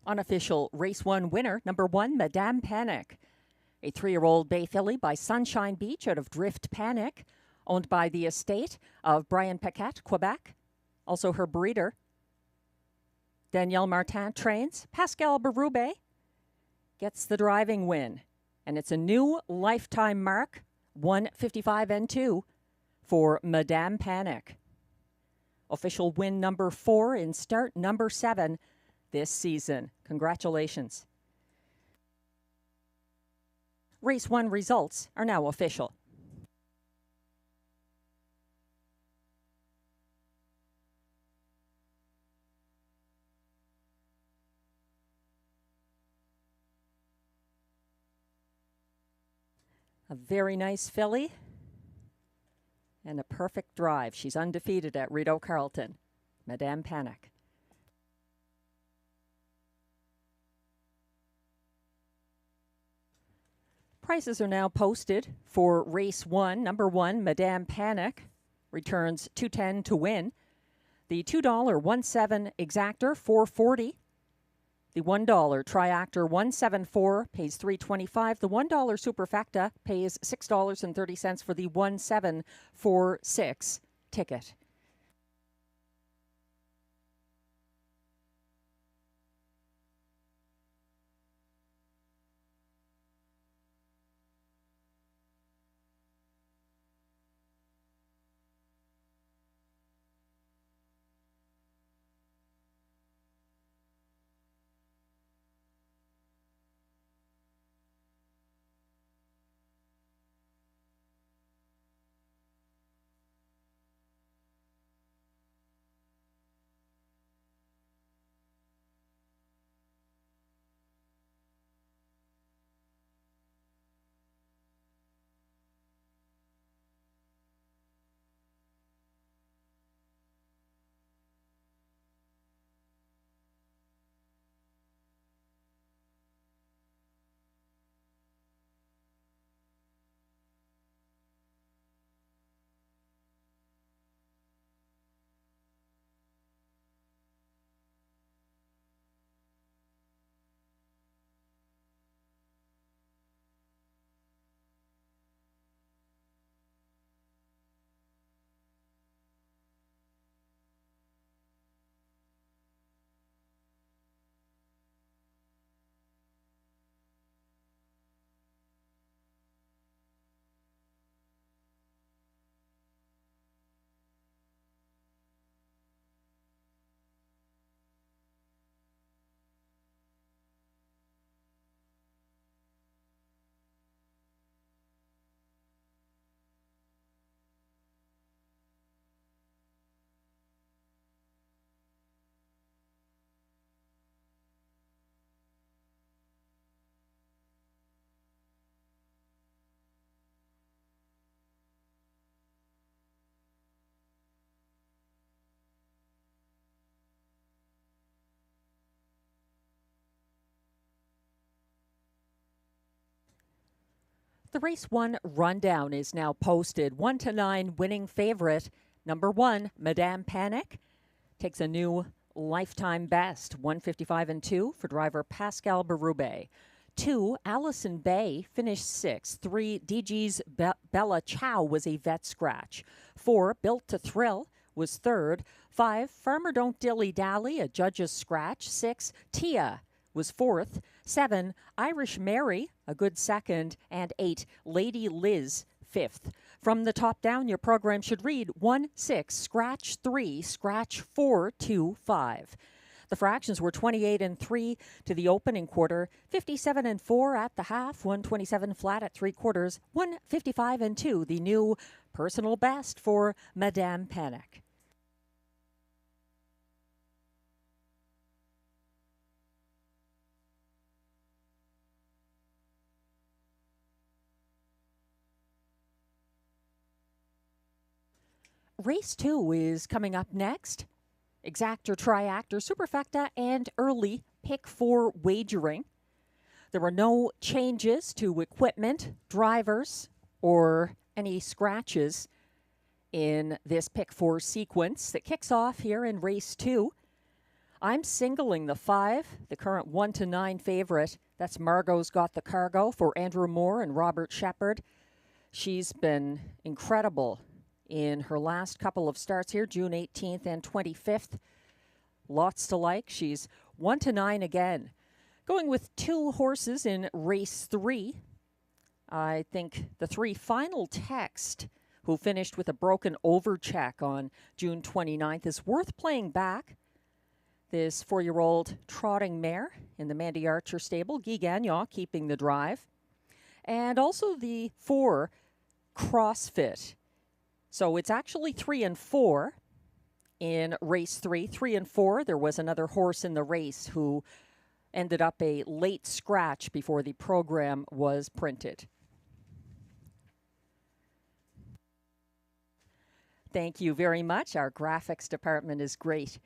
Unofficial race 1 winner, number 1, Madame Panic. A 3-year-old bay filly by Sunshine Beach out of Drift Panic, owned by the estate of Brian Paquette, Quebec. Also her breeder. Danielle Martin trains. Pascal Berube gets the driving win. And it's a new lifetime mark, 155 and 2 for Madame Panic. Official win number 4 in start number 7 this season. Congratulations. Race 1 results are now official. A very nice filly. And a perfect drive. She's undefeated at Rideau Carleton. Madame Panic. Prices are now posted for race 1. Number 1, Madame Panic, returns $2.10 to win. The $2 1.7 exactor, $4.40. The $1 triactor 174 pays $3.25. The $1 superfecta pays $6.30 for the 1746 ticket. The race 1 rundown is now posted. 1 to 9 winning favorite. Number 1, Madame Panic, takes a new lifetime best, 155 and 2 for driver Pascal Berube. 2, Allison Bay finished 6th. 3, DG's Bella Chow was a vet scratch. 4, Built to Thrill was 3rd. 5, Farmer Don't Dilly Dally, a judge's scratch. 6, Tia was 4th. 7, Irish Mary, a good 2nd. And 8, Lady Liz, 5th. From the top down, your program should read 1, 6, scratch 3, scratch 4, 2, 5. The fractions were 28 and 3 to the opening quarter, 57 and 4 at the half, 127 flat at 3/4, 155 and 2, the new personal best for Madame Panic. Race 2 is coming up next. Exactor, Triactor, Superfecta, and early Pick 4 wagering. There were no changes to equipment, drivers, or any scratches in this Pick 4 sequence that kicks off here in Race 2. I'm singling the 5, the current 1 to 9 favorite. That's Margot's Got the Cargo for Andrew Moore and Robert Shepard. She's been incredible in her last couple of starts here, June 18th and 25th. Lots to like. She's 1 to 9 again. Going with 2 horses in race 3. I think the 3 Final Text, who finished with a broken overcheck on June 29th, is worth playing back. This 4-year-old trotting mare in the Mandy Archer stable, Guy Gagnon keeping the drive. And also the 4 CrossFit. So it's actually 3 and 4 in race 3. 3 and 4, there was another horse in the race who ended up a late scratch before the program was printed. Thank you very much. Our graphics department is great.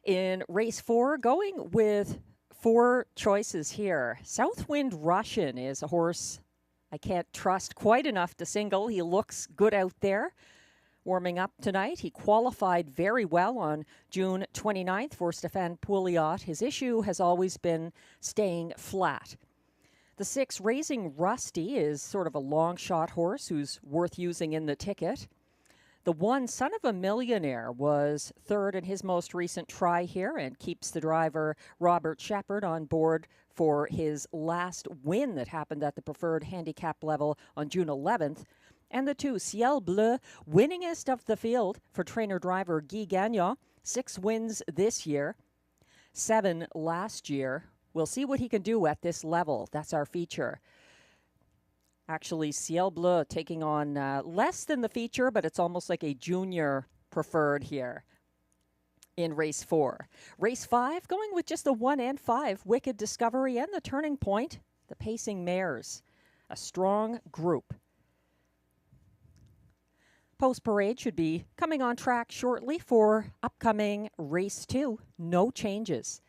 In race 4, going with 4 choices here. Southwind Russian is a horse I can't trust quite enough to single. He looks good out there. Warming up tonight, he qualified very well on June 29th for Stéphane Pouliot. His issue has always been staying flat. The 6 Raising Rusty is sort of a long shot horse who's worth using in the ticket. The 1 Son of a Millionaire was 3rd in his most recent try here and keeps the driver Robert Shepard on board for his last win that happened at the preferred handicap level on June 11th. And the 2 Ciel Bleu, winningest of the field for trainer-driver Guy Gagnon. 6 wins this year, 7 last year. We'll see what he can do at this level. That's our feature. Actually, Ciel Bleu taking on less than the feature, but it's almost like a junior preferred here in race 4. Race 5, going with just the 1 and 5, Wicked Discovery and the Turning Point, the Pacing Mares. A strong group. Post Parade should be coming on track shortly for upcoming race 2. No changes.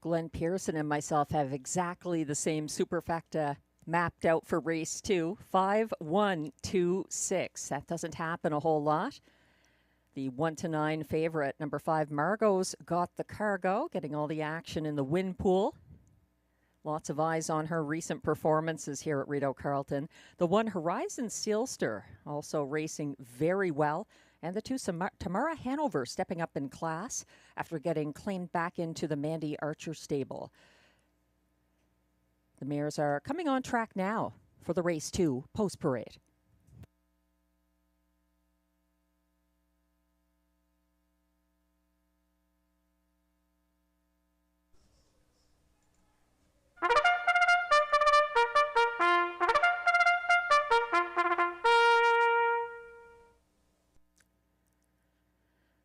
Glenn Pearson and myself have exactly the same superfecta mapped out for race 2. 5, 1, 2, 6. That doesn't happen a whole lot. The 1 to 9 favorite, number 5, Margot's Got the Cargo, getting all the action in the win pool. Lots of eyes on her recent performances here at Rideau Carleton. The one Horizon Sealster also racing very well. And the two Tamara Hanover stepping up in class after getting claimed back into the Mandy Archer stable. The mares are coming on track now for the race 2 post parade.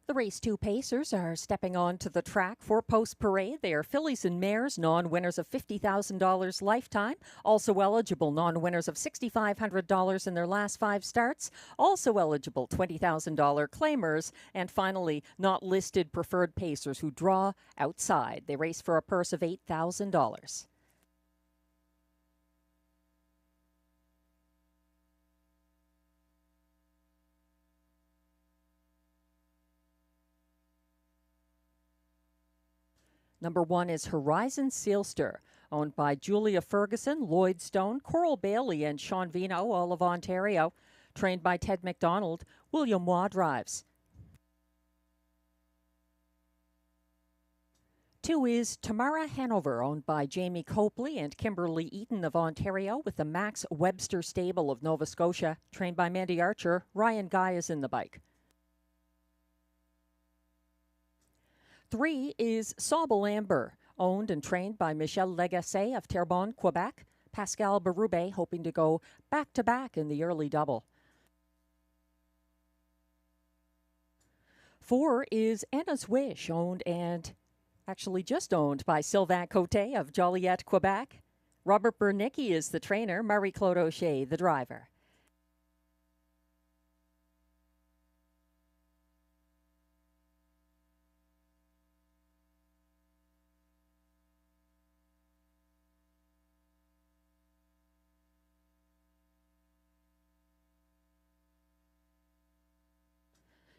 The race 2 pacers are stepping onto the track for post parade. They are fillies and mares, non-winners of $50,000 lifetime. Also eligible non-winners of $6,500 in their last 5 starts. Also eligible $20,000 claimers. And finally, not listed preferred pacers who draw outside. They race for a purse of $8,000. Number 1 is Horizon Sealster, owned by Julia Ferguson, Lloyd Stone, Coral Bailey, and Sean Vino, all of Ontario. Trained by Ted McDonald, William Waugh drives. 2 is Tamara Hanover, owned by Jamie Copley and Kimberly Eaton of Ontario, with the Max Webster stable of Nova Scotia. Trained by Mandy Archer, Ryan Guy is in the bike. 3 is Sauble Amber, owned and trained by Michel Legasse of Terrebonne, Quebec. Pascal Berube hoping to go back-to-back in the early double. 4 is Anna's Wish, owned and actually just owned by Sylvain Cote of Joliette, Quebec. Robert Bernicki is the trainer, Marie-Claude O'Shea the driver.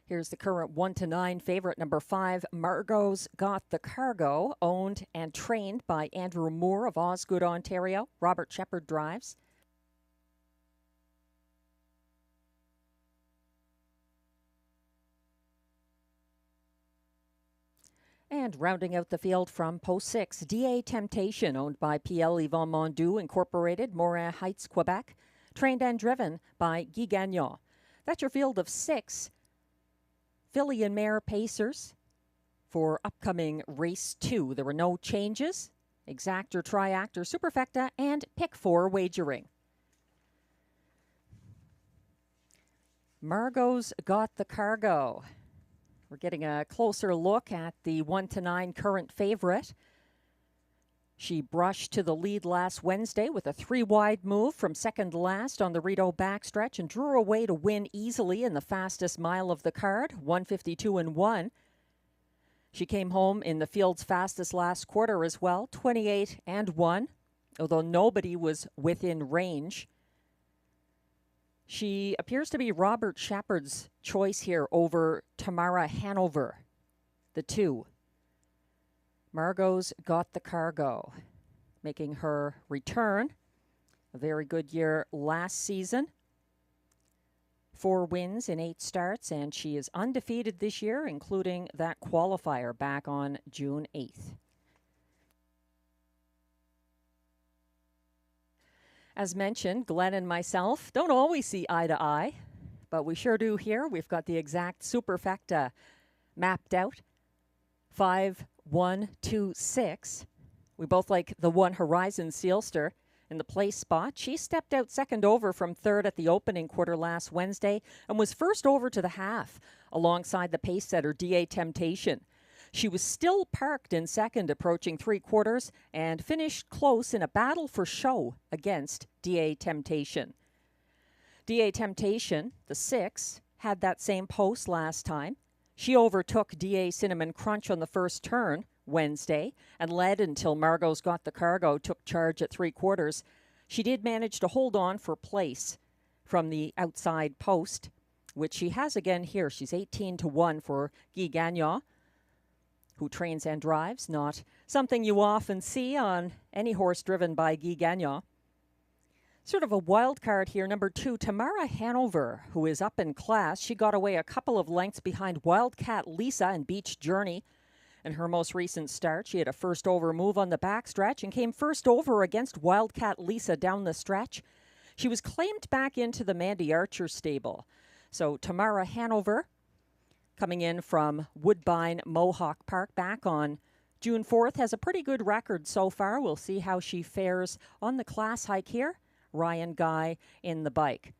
Here's the current 1-9 favorite, number 5, Margot's Got the Cargo, owned and trained by Andrew Moore of Osgood, Ontario. Robert Shepard drives. And rounding out the field from post 6, DA Temptation, owned by PL Yvon Mondoux Incorporated, Morin Heights, Quebec. Trained and driven by Guy Gagnon. That's your field of 6. Filly and mare pacers for upcoming race 2. There were no changes. Exact or triact or superfecta and pick 4 wagering. Margot's Got the Cargo. We're getting a closer look at the 1-9 current favorite. She brushed to the lead last Wednesday with a 3-wide move from second to last on the Rideau backstretch and drew away to win easily in the fastest mile of the card, 1:52.1. She came home in the field's fastest last quarter as well, 28.1, although nobody was within range. She appears to be Robert Shepard's choice here over Tamara Hanover, the 2. Margot's Got the Cargo, making her return. A very good year last season. 4 wins in 8 starts, and she is undefeated this year, including that qualifier back on June 8th. As mentioned, Glenn and myself don't always see eye to eye, but we sure do here. We've got the exact superfecta mapped out. 5, 1, 2, 6. We both like the 1 Horizon Sealster in the place spot. She stepped out second over from third at the opening quarter last Wednesday and was first over to the half alongside the pace setter DA Temptation. She was still parked in second, approaching 3/4, and finished close in a battle for show against DA Temptation. DA Temptation, the 6, had that same post last time. She overtook DA Cinnamon Crunch on the first turn Wednesday and led until Margot's Got the Cargo took charge at 3/4. She did manage to hold on for place from the outside post, which she has again here. She's 18-1 for Guy Gagnon. who trains and drives, not something you often see on any horse driven by Guy Gagnon. Sort of a wild card here, number 2, Tamara Hanover, who is up in class. She got away a couple of lengths behind Wildcat Lisa and Beach Journey. In her most recent start, she had a first over move on the backstretch and came first over against Wildcat Lisa down the stretch. She was claimed back into the Mandy Archer stable. So Tamara Hanover, coming in from Woodbine Mohawk Park back on June 4th, has a pretty good record so far. We'll see how she fares on the class hike here. Ryan Guy in the bike.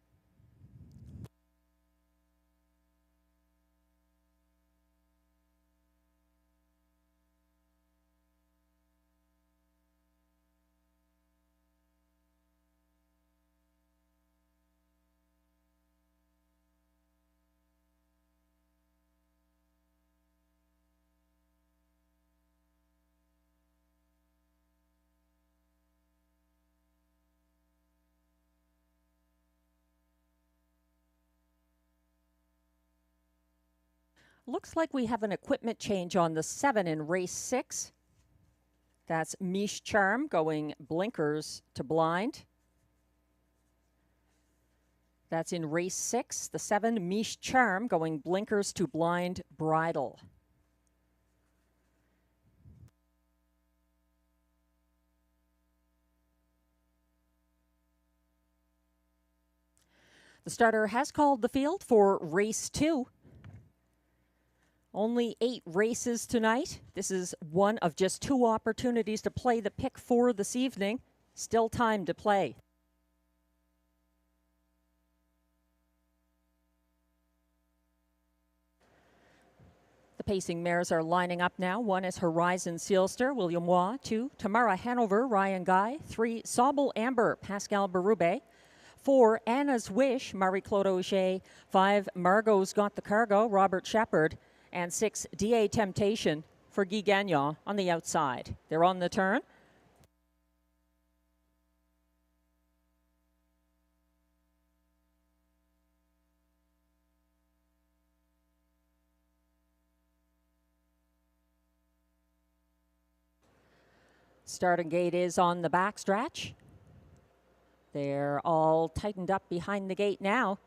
Looks like we have an equipment change on the 7 in race 6. That's Mish Charm going blinkers to blind. That's in race 6. The 7, Mish Charm, going blinkers to blind bridle. The starter has called the field for race 2. Only 8 races tonight. This is one of just 2 opportunities to play the pick 4 this evening. Still time to play. The pacing mares are lining up now. 1 is Horizon Sealster, William Waugh. 2, Tamara Hanover, Ryan Guy. 3, Sobel Amber, Pascal Berube. 4, Anna's Wish, Marie-Claude Auger. 5, Margot's Got the Cargo, Robert Shepard. And 6, DA Temptation for Guy Gagnon on the outside. They're on the turn. Starting gate is on the backstretch. They're all tightened up behind the gate now.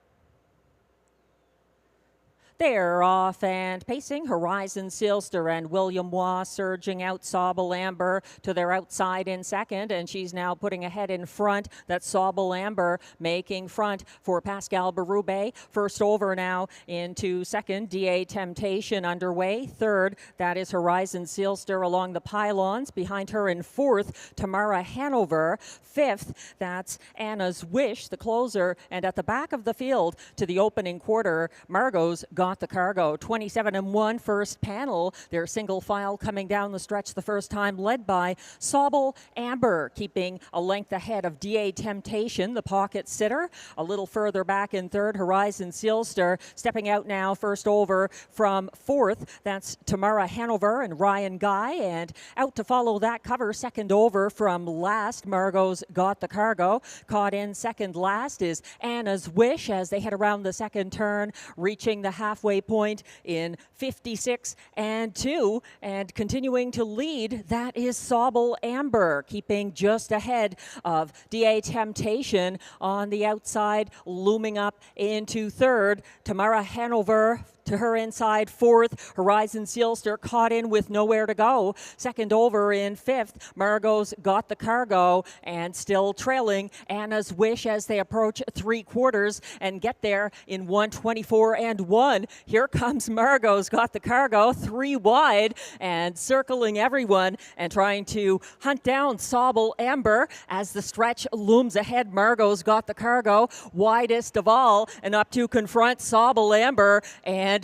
They're off and pacing. Horizon Sealster and William Waugh surging out. Sobel Amber to their outside in second, and she's now putting ahead in front. That's Sobel Amber making front for Pascal Berube. First over now into second. DA Temptation underway. Third, that is Horizon Sealster along the pylons. Behind her in fourth, Tamara Hanover. Fifth, that's Anna's Wish, the closer. And at the back of the field to the opening quarter, Margot's Got the Cargo. 27-1 first panel. Their single file coming down the stretch the first time, led by Sobel Amber, keeping a length ahead of DA Temptation, the pocket sitter. A little further back in third, Horizon Sealster. Stepping out now, first over from fourth. That's Tamara Hanover and Ryan Guy. And out to follow that cover, second over from last, Margot's Got the Cargo. Caught in second last is Anna's Wish as they head around the second turn, reaching the halfway point in 56-2, and continuing to lead, that is Sobel Amber, keeping just ahead of DA Temptation on the outside, looming up into third. Tamara Hanover to her inside fourth. Horizon Sealster caught in with nowhere to go. Second over in fifth. Margot's Got the Cargo, and still trailing Anna's Wish as they approach three quarters and get there in 1:24-1. Here comes Margot's Got the Cargo, 3 wide and circling everyone and trying to hunt down Sobel Amber as the stretch looms ahead. Margot's Got the Cargo, widest of all, and up to confront Sobel Amber, and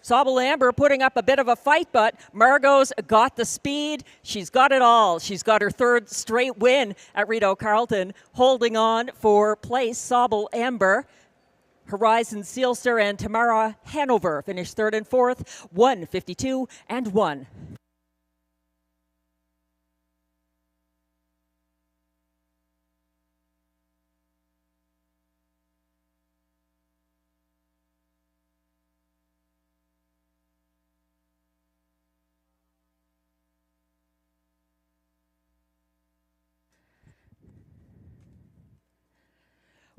Sobel Amber putting up a bit of a fight, but Margot's got the speed. She's got it all. She's got her third straight win at Rideau Carleton, holding on for place. Sobel Amber, Horizon Sealster, and Tamara Hanover finished third and fourth, 1:52-1.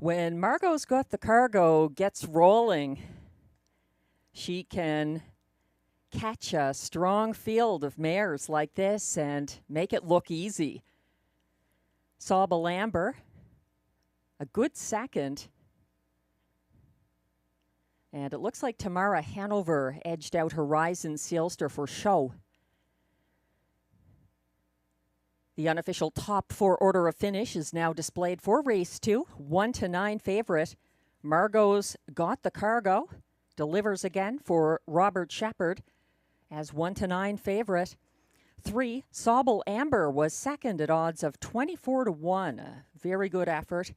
When Margot's Got the Cargo gets rolling, she can catch a strong field of mares like this and make it look easy. Sauble Amber, a good second. And it looks like Tamara Hanover edged out Horizon Sealster for show. The unofficial top 4 order of finish is now displayed for race 2. 1-9 favorite. Margot's Got the Cargo delivers again for Robert Shepard as 1-9 favorite. 3, Sauble Amber was second at odds of 24-1. A very good effort.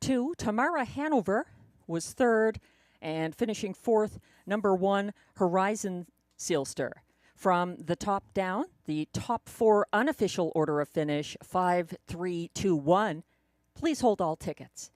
2, Tamara Hanover was third, and finishing fourth, number 1, Horizon Sealster. From the top down, the top 4 unofficial order of finish, 5, 3, 2, 1. Please hold all tickets.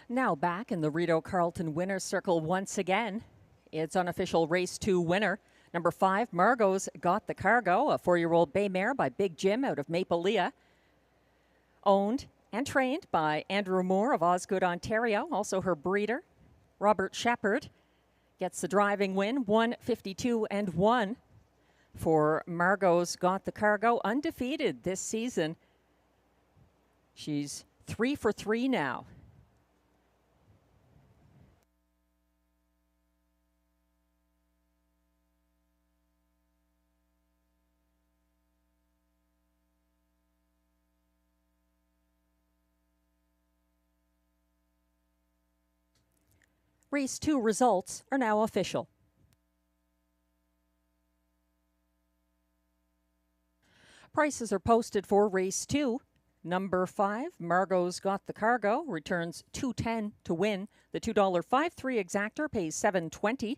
Now back in the Rideau Carleton Winner's Circle once again. It's unofficial race 2 winner. Number 5, Margot's Got the Cargo, a 4-year-old bay mare by Big Jim out of Maple Leah. Owned and trained by Andrew Moore of Osgood, Ontario. Also her breeder, Robert Shepard, gets the driving win, 152-1 for Margot's Got the Cargo. Undefeated this season. She's 3 for 3 now. Race 2 results are now official. Prices are posted for race 2. Number 5, Margot's Got the Cargo, returns $2.10 to win. The $2.53 exactor pays $7.20.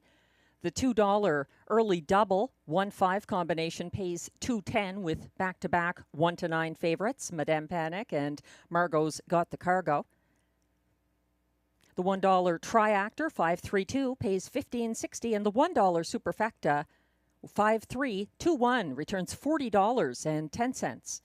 The $2 early double 1-5 combination pays $2.10 with back-to-back 1-9 favorites, Madame Panic and Margot's Got the Cargo. The $1 Triactor 532 pays $15.60, and the $1 Superfecta 5321 returns $40.10.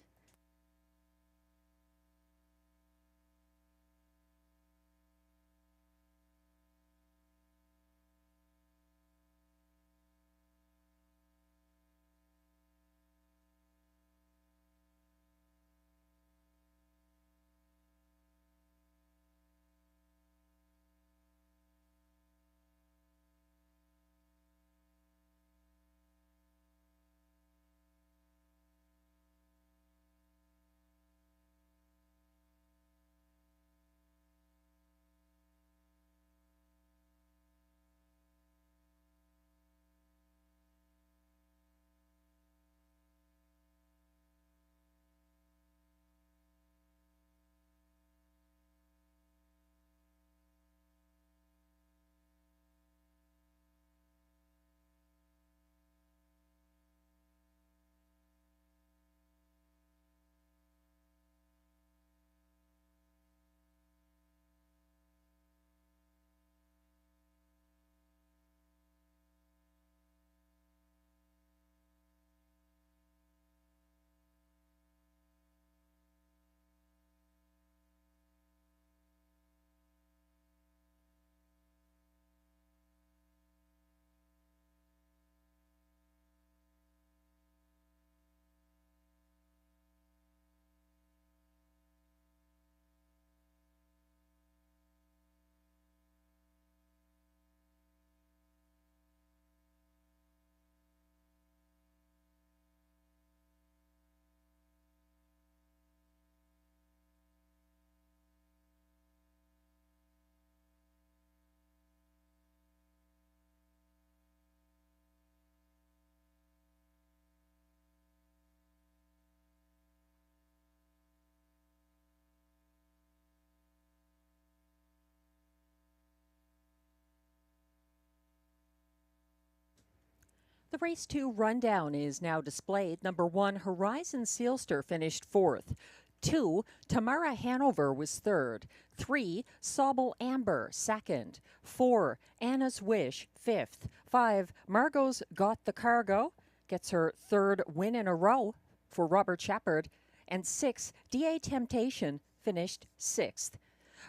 The race 2 rundown is now displayed. Number 1, Horizon Sealster finished 4th. 2, Tamara Hanover was 3rd. 3, Sobel Amber 2nd. 4, Anna's Wish 5th. 5, Margot's Got the Cargo gets her 3rd win in a row for Robert Shepard. And 6, DA Temptation finished 6th.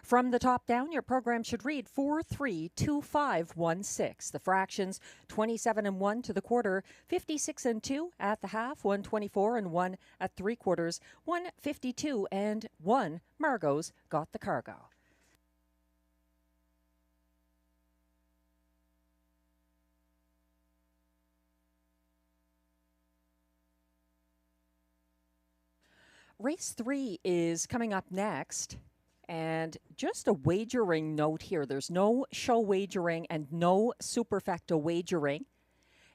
From the top down, your program should read 4-3-2-5-1-6. The fractions 27 and 1 to the quarter, 56 and 2 at the half, 124 and 1 at 3/4, 152 and 1. Margot's Got the Cargo. Race 3 is coming up next. And just a wagering note here. There's no show wagering and no superfecta wagering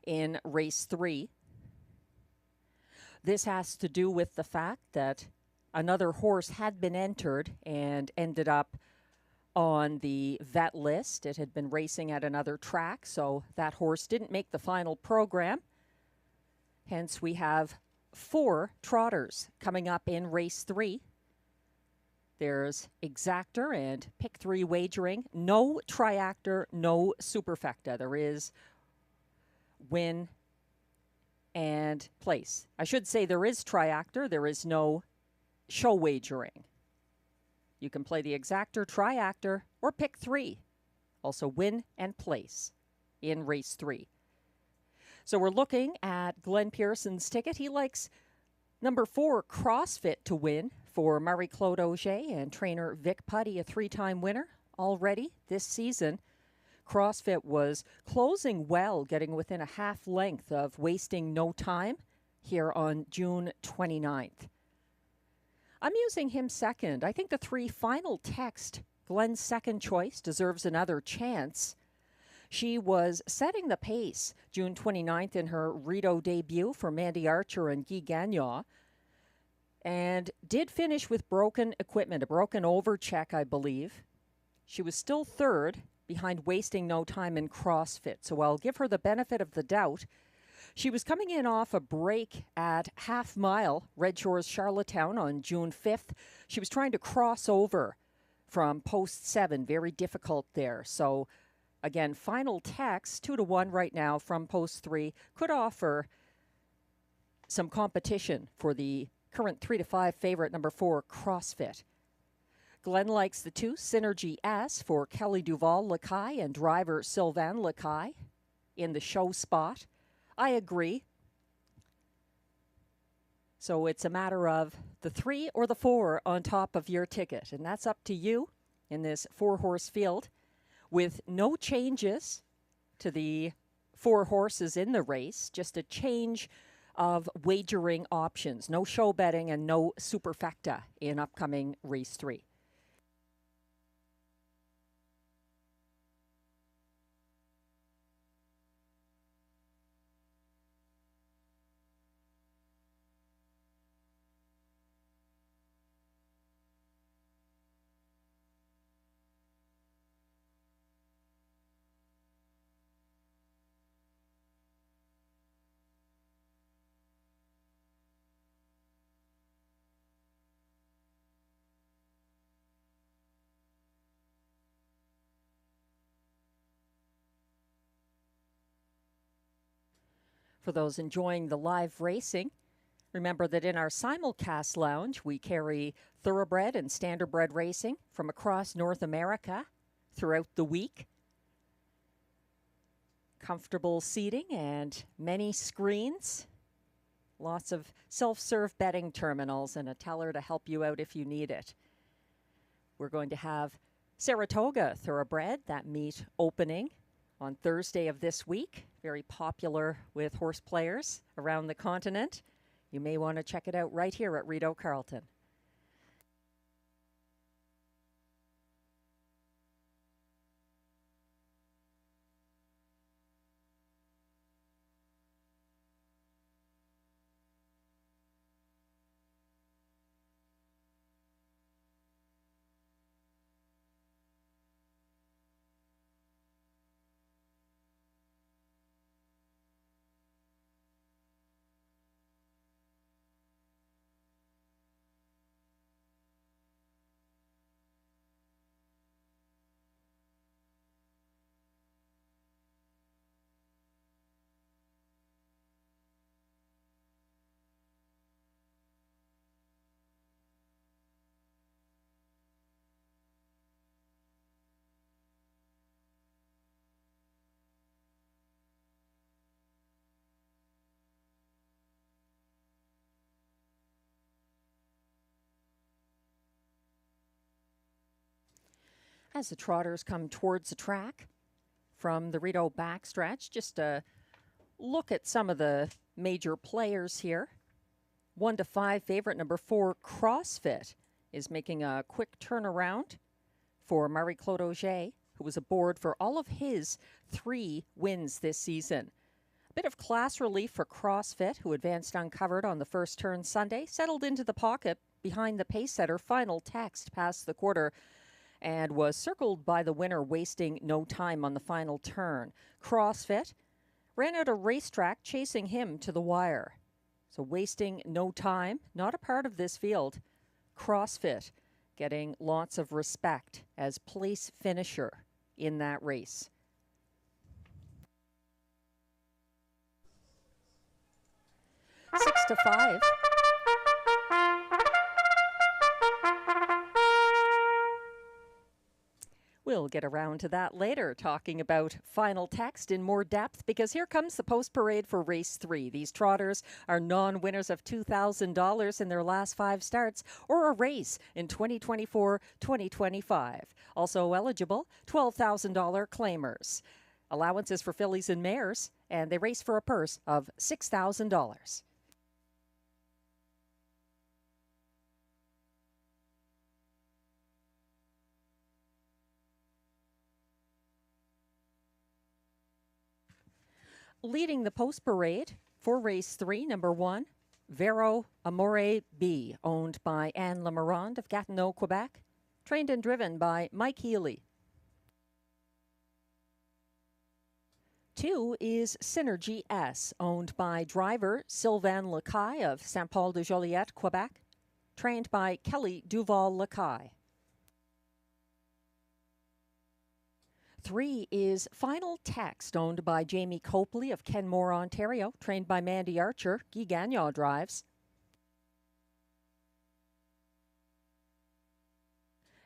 in race 3. This has to do with the fact that another horse had been entered and ended up on the vet list. It had been racing at another track, so that horse didn't make the final program. Hence, we have 4 trotters coming up in race 3. There's exactor and pick 3 wagering. No triactor, no superfecta. There is win and place. I should say there is triactor. There is no show wagering. You can play the exactor, triactor, or pick 3. Also win and place in race 3. So we're looking at Glenn Pearson's ticket. He likes number 4, CrossFit, to win for Marie-Claude Auger and trainer Vic Putty, a 3-time winner already this season. CrossFit was closing well, getting within a half length of Wasting No Time here on June 29th. I'm using him second. I think the 3 Final Text, Glenn's second choice, deserves another chance. She was setting the pace June 29th in her Rideau debut for Mandy Archer and Guy Gagnon, and did finish with broken equipment, a broken overcheck, I believe. She was still 3rd behind Wasting No Time in CrossFit, so I'll give her the benefit of the doubt. She was coming in off a break at Half Mile, Red Shores, Charlottetown on June 5th. She was trying to cross over from post 7, very difficult there. So again, Final Text, 2-1 right now from post 3, could offer some competition for the current 3-5 favorite, number 4, CrossFit. Glenn likes the 2, Synergy S, for Kelly Duval Lacaille and driver Sylvain Lacaille in the show spot. I agree. So it's a matter of the 3 or the 4 on top of your ticket, and that's up to you in this 4-horse field with no changes to the 4 horses in the race, just a change of wagering options. No show betting and no superfecta in upcoming race 3. For those enjoying the live racing, remember that in our simulcast lounge, we carry thoroughbred and standardbred racing from across North America throughout the week. Comfortable seating and many screens. Lots of self-serve betting terminals and a teller to help you out if you need it. We're going to have Saratoga Thoroughbred, that meet opening on Thursday of this week. Very popular with horse players around the continent. You may want to check it out right here at Rideau Carleton. As the trotters come towards the track from the Rideau backstretch, just a look at some of the major players here. 1 to 5 favorite number 4, CrossFit, is making a quick turnaround for Marie-Claude Auger, who was aboard for all of his 3 wins this season. A bit of class relief for CrossFit, who advanced uncovered on the first turn Sunday, settled into the pocket behind the pace setter. Final text past the quarter and was circled by the winner, wasting no time on the final turn. CrossFit ran out a racetrack chasing him to the wire. So wasting no time, not a part of this field. CrossFit getting lots of respect as place finisher in that race. Six to 5. We'll get around to that later, talking about final text in more depth, because here comes the post parade for race 3. These trotters are non-winners of $2,000 in their last 5 starts or a race in 2024-2025. Also eligible, $12,000 claimers. Allowances for fillies and mares, and they race for a purse of $6,000. Leading the post parade for race 3, number 1, Vero Amore B, owned by Anne Lemarand of Gatineau, Quebec, trained and driven by Mike Healy. 2 is Synergy S, owned by driver Sylvain Lacaille of Saint-Paul-de-Joliette, Quebec, trained by Kelly Duval-Lacaille. 3 is Final Text, owned by Jamie Copley of Kenmore, Ontario, trained by Mandy Archer. Guy Gagnon drives.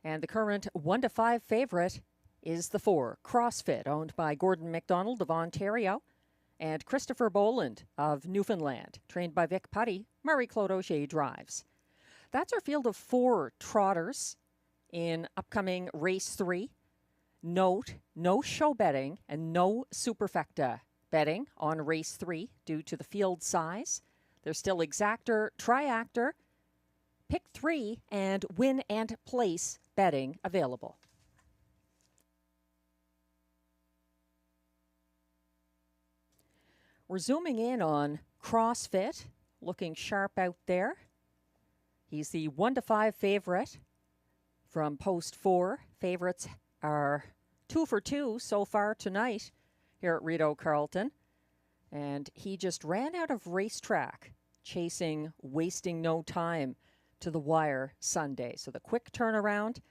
And the current 1 to 5 favorite is the 4, CrossFit, owned by Gordon MacDonald of Ontario and Christopher Boland of Newfoundland, trained by Vic Putty. Marie-Claude Auger drives. That's our field of 4 trotters in upcoming race 3. Note, no show betting and no superfecta betting on race 3 due to the field size. There's still exactor, triactor, pick 3, and win and place betting available. We're zooming in on CrossFit, looking sharp out there. He's the 1 to 5 favorite from post 4. Favorites are 2 for 2 so far tonight here at Rideau Carleton. And he just ran out of racetrack, chasing, wasting no time to the wire Sunday. So the quick turnaround.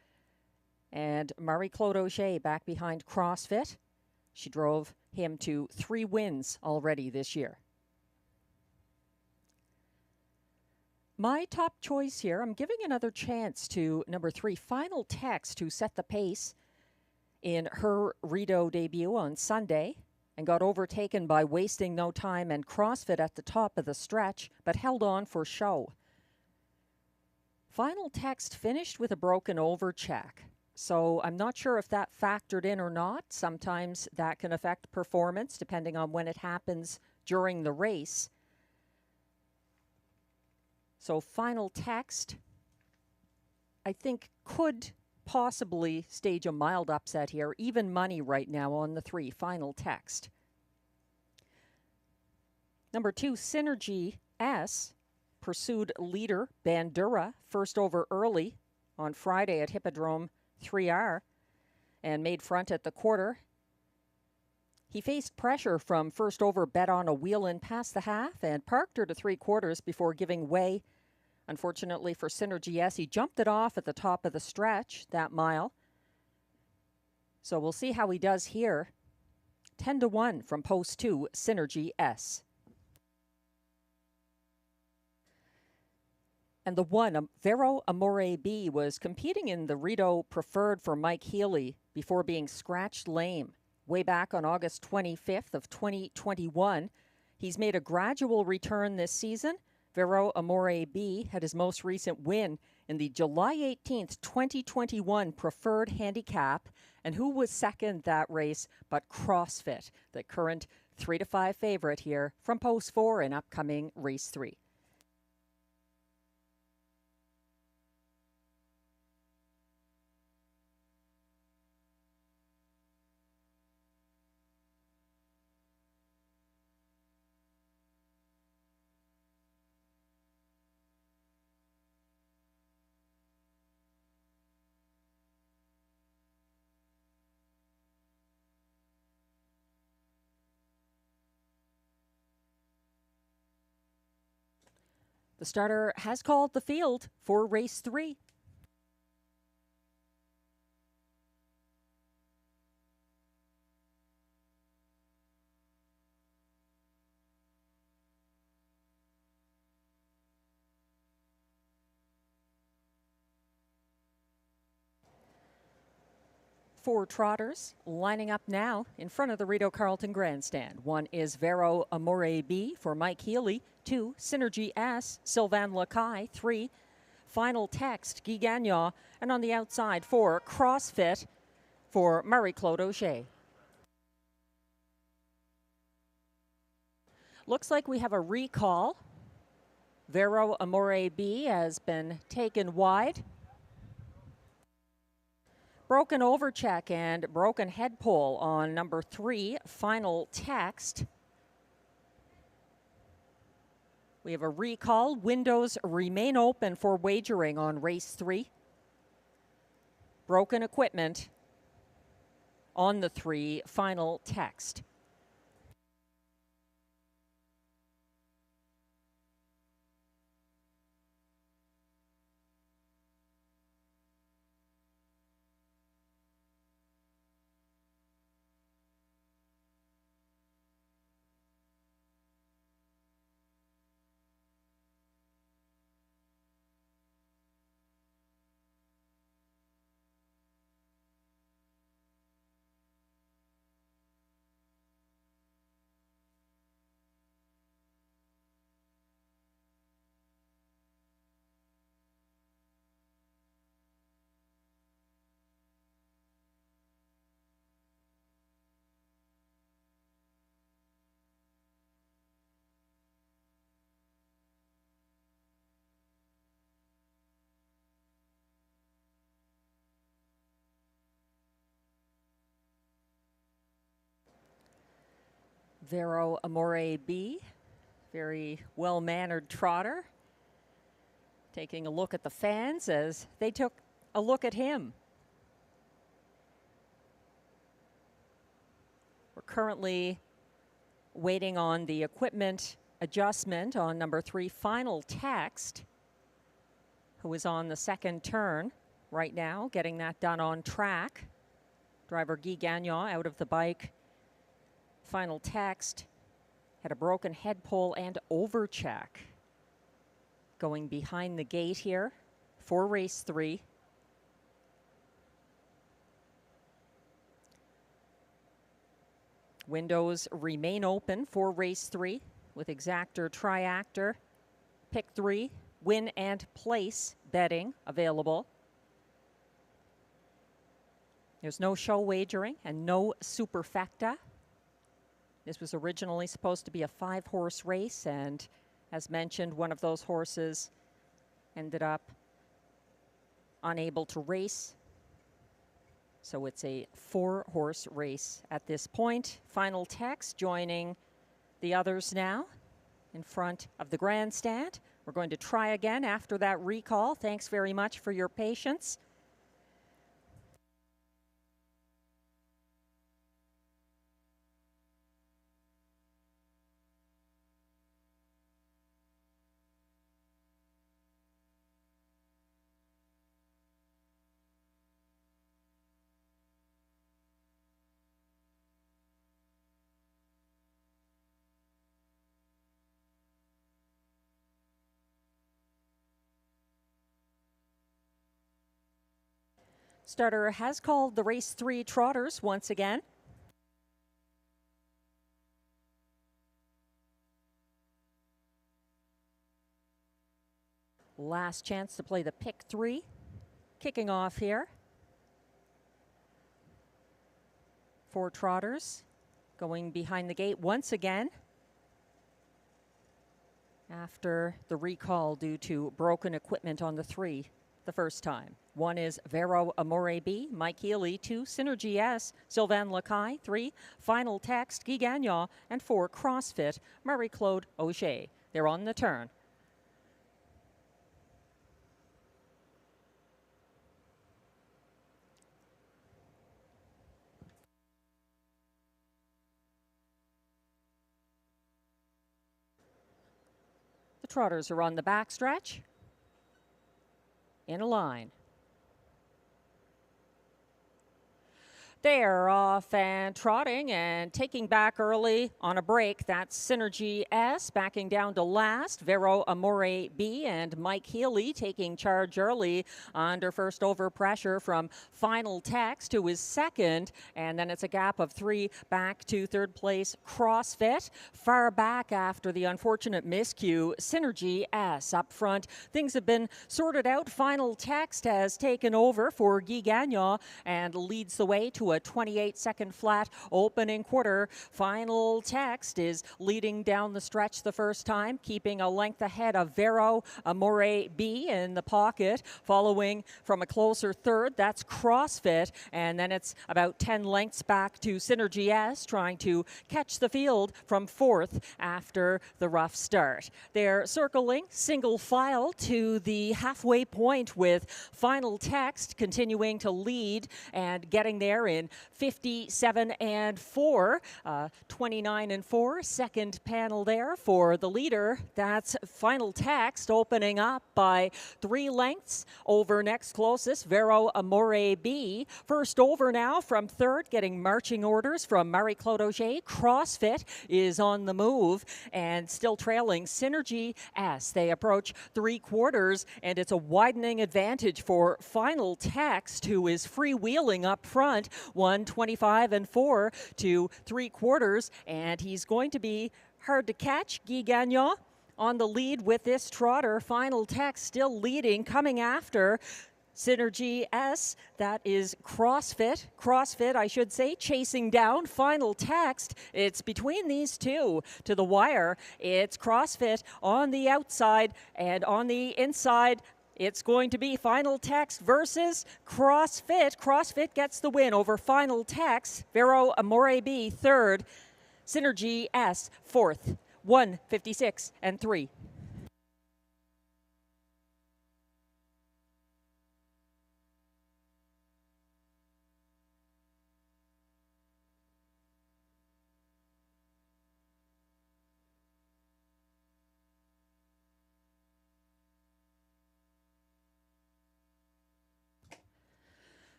And Marie-Claude Auger back behind CrossFit. She drove him to 3 wins already this year. My top choice here, I'm giving another chance to number 3, Final Text, who set the pace in her Rideau debut on Sunday and got overtaken by Wasting No Time and CrossFit at the top of the stretch, but held on for show. Final Text finished with a broken overcheck, so I'm not sure if that factored in or not. Sometimes that can affect performance depending on when it happens during the race. So Final Text, I think, could possibly stage a mild upset here. Even money right now on the 3, Final Text. Number 2, Synergy S, pursued leader Bandura, first over early on Friday at Hippodrome 3R and made front at the quarter. He faced pressure from first over Bet on a Wheel in past the half and parked her to 3/4 before giving way. Unfortunately for Synergy S, he jumped it off at the top of the stretch that mile. So we'll see how he does here. 10 to 1 from post 2, Synergy S. And the 1, Vero Amore B, was competing in the Rideau Preferred for Mike Healy before being scratched lame way back on August 25th of 2021. He's made a gradual return this season. Vero Amore B had his most recent win in the July 18th, 2021 Preferred Handicap. And who was second that race but CrossFit, the current 3-5 favorite here from Post 4 in upcoming Race 3. The starter has called the field for Race 3. Four trotters lining up now in front of the Rideau Carleton grandstand. One is Vero Amore B for Mike Healy. 2, Synergy S, Sylvain Lacaille. 3, Final Text, Guy Gagnon. And on the outside, 4, CrossFit for Marie-Claude Auger. Looks like we have a recall. Vero Amore B has been taken wide. Broken overcheck and broken head pole on number 3, Final Text. We have a recall. Windows remain open for wagering on Race 3. Broken equipment on the 3, Final Text. Vero Amore B, very well-mannered trotter, taking a look at the fans as they took a look at him. We're currently waiting on the equipment adjustment on number 3, Final Text, who is on the second turn right now, getting that done on track. Driver Guy Gagnon out of the bike. Final Text had a broken head pole and overcheck. Going behind the gate here for Race 3. Windows remain open for Race 3 with Exactor, Triactor, Pick 3, Win and Place betting available. There's no show wagering and no superfecta. This was originally supposed to be a 5-horse race, and as mentioned, one of those horses ended up unable to race. So it's a 4-horse race at this point. Final Text joining the others now in front of the grandstand. We're going to try again after that recall. Thanks very much for your patience. Starter has called the Race 3 trotters once again. Last chance to play the pick 3. Kicking off here. 4 trotters going behind the gate once again after the recall due to broken equipment on the 3 the first time. 1 is Vero Amore B, Mike Healy. 2, Synergy S, Sylvain Lacaille. 3, Final Text, Guy Gagnon. And 4, CrossFit, Marie-Claude Auger. They're on the turn. The trotters are on the backstretch in a line. They're off and trotting and taking back early on a break. That's Synergy S backing down to last. Vero Amore B and Mike Healy taking charge early under first over pressure from Final Text, who is second. And then it's a gap of 3 back to third place CrossFit. Far back after the unfortunate miscue, Synergy S up front. Things have been sorted out. Final Text has taken over for Guy Gagnon and leads the way to a 28-second flat opening quarter. Final Text is leading down the stretch the first time, keeping a length ahead of Vero Amore B in the pocket. Following from a closer third, that's CrossFit. And then it's about 10 lengths back to Synergy S, trying to catch the field from fourth after the rough start. They're circling single file to the halfway point with Final Text continuing to lead and getting there in 57 and 4, 29 and 4. Second panel there for the leader. That's Final Text opening up by 3 lengths over next closest, Vero Amore B. First over now from third, getting marching orders from Marie-Claude Auger. CrossFit is on the move and still trailing Synergy S. They approach 3/4, and it's a widening advantage for Final Text, who is freewheeling up front. 125 and 4 to 3/4, and he's going to be hard to catch. Guy Gagnon on the lead with this trotter. Final Text still leading, coming after Synergy S. That is CrossFit, I should say, chasing down Final Text. It's between these two to the wire. It's CrossFit on the outside, and on the inside, it's going to be Final Text versus CrossFit. CrossFit gets the win over Final Text. Vero Amore B third. Synergy S fourth. 1:56 and 3.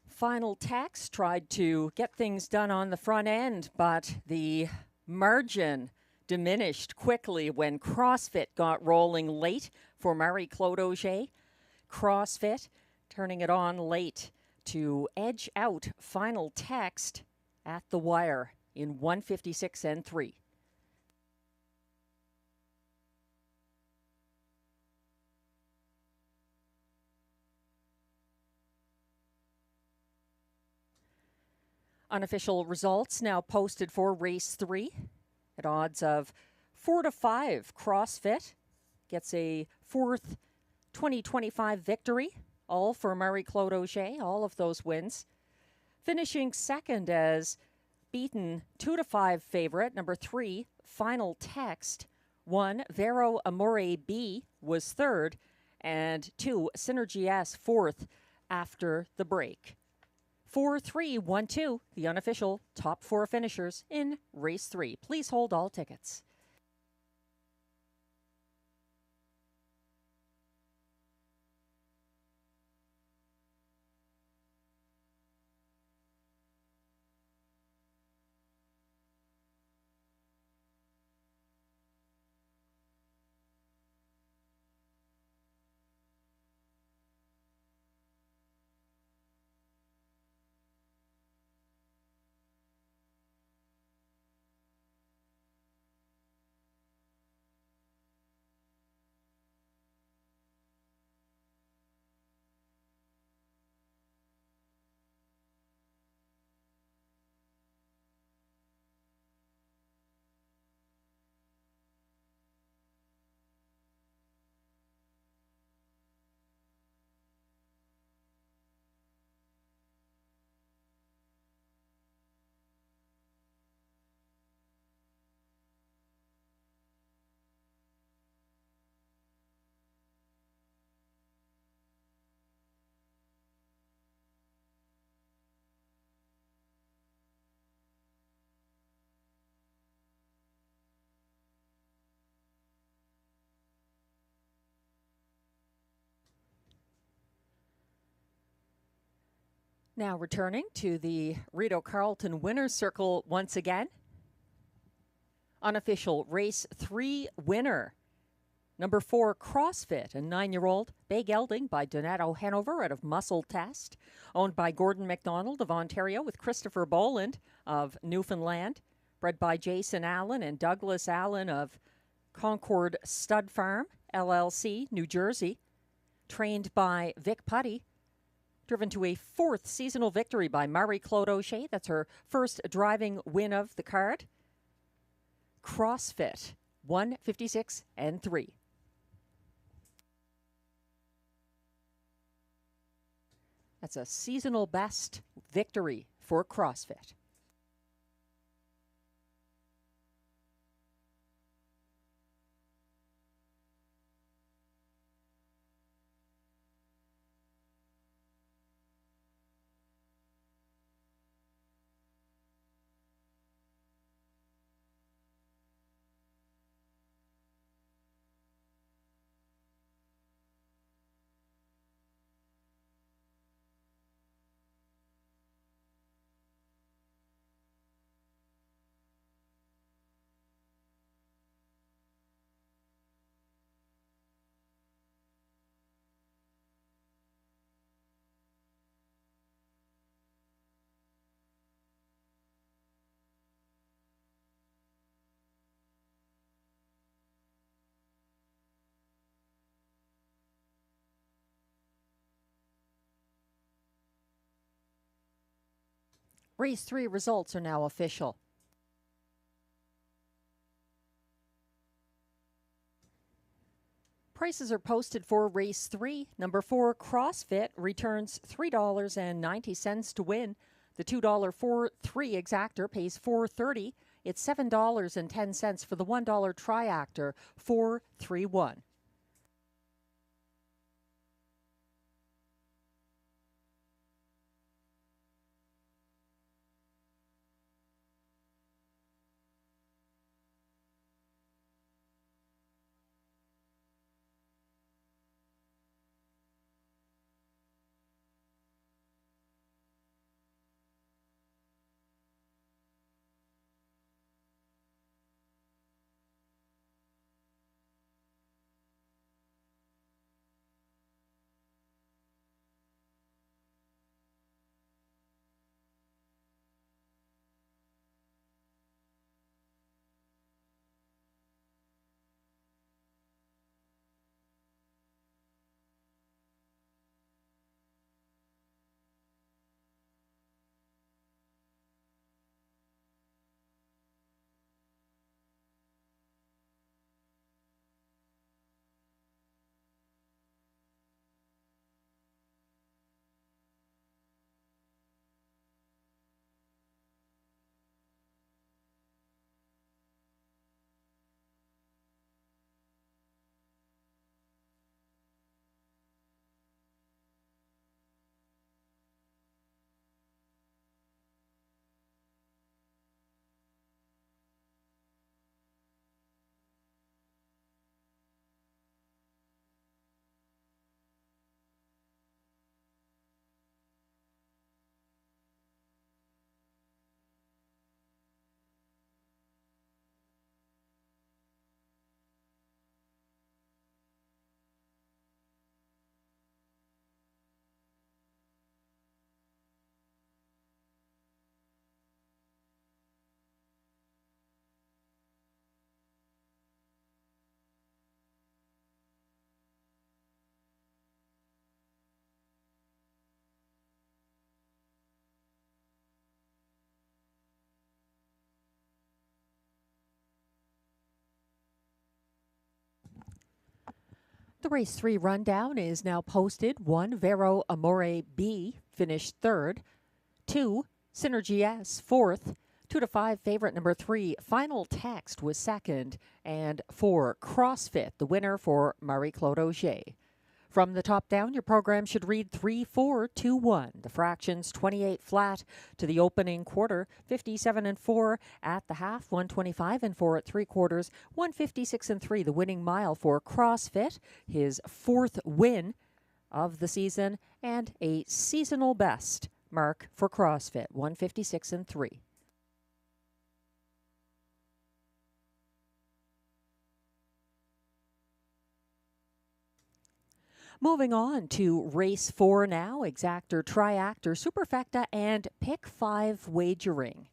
Final Text tried to get things done on the front end, but the margin diminished quickly when CrossFit got rolling late for Marie-Claude Auger. CrossFit turning it on late to edge out Final Text at the wire in 1:56 and 3. Unofficial results now posted for race 3 at odds of 4-5. CrossFit gets a 4th 2025 victory, all for Marie-Claude Auger, all of those wins. Finishing second as beaten 2-5 favorite, number 3, Final Text. 1, Vero Amore B was third, and 2, Synergy S fourth after the break. 4-3-1-2, the unofficial top 4 finishers in race 3. Please hold all tickets. Now returning to the Rideau Carleton Winner's Circle once again. Unofficial race 3 winner. Number 4, CrossFit, a 9-year-old bay gelding by Donato Hanover out of Muscle Test, owned by Gordon McDonald of Ontario with Christopher Boland of Newfoundland, bred by Jason Allen and Douglas Allen of Concord Stud Farm, LLC, New Jersey, trained by Vic Putty, driven to a 4th seasonal victory by Marie-Claude O'Shea. That's her first driving win of the card. CrossFit, 1:56.3. That's a seasonal best victory for CrossFit. Race 3 results are now official. Prices are posted for race 3. Number 4, CrossFit, returns $3.90 to win. The $2 4-3 exactor pays $4.30. It's $7.10 for the $1 triactor, $4.31. The race 3 rundown is now posted. 1, Vero Amore B, finished 3rd. 2, Synergy S, 4th. 2 to 5, favorite number 3, Final Text was 2nd. And 4, CrossFit, the winner for Marie-Claude Auger. From the top down, your program should read 3-4-2-1. The fractions 28 flat to the opening quarter, 57-4 at the half, 125-4 at 3/4, 156-3. The winning mile for CrossFit, his 4th win of the season and a seasonal best mark for CrossFit, 156 and 3. Moving on to race 4 now, exactor, triactor, superfecta, and pick 5 wagering.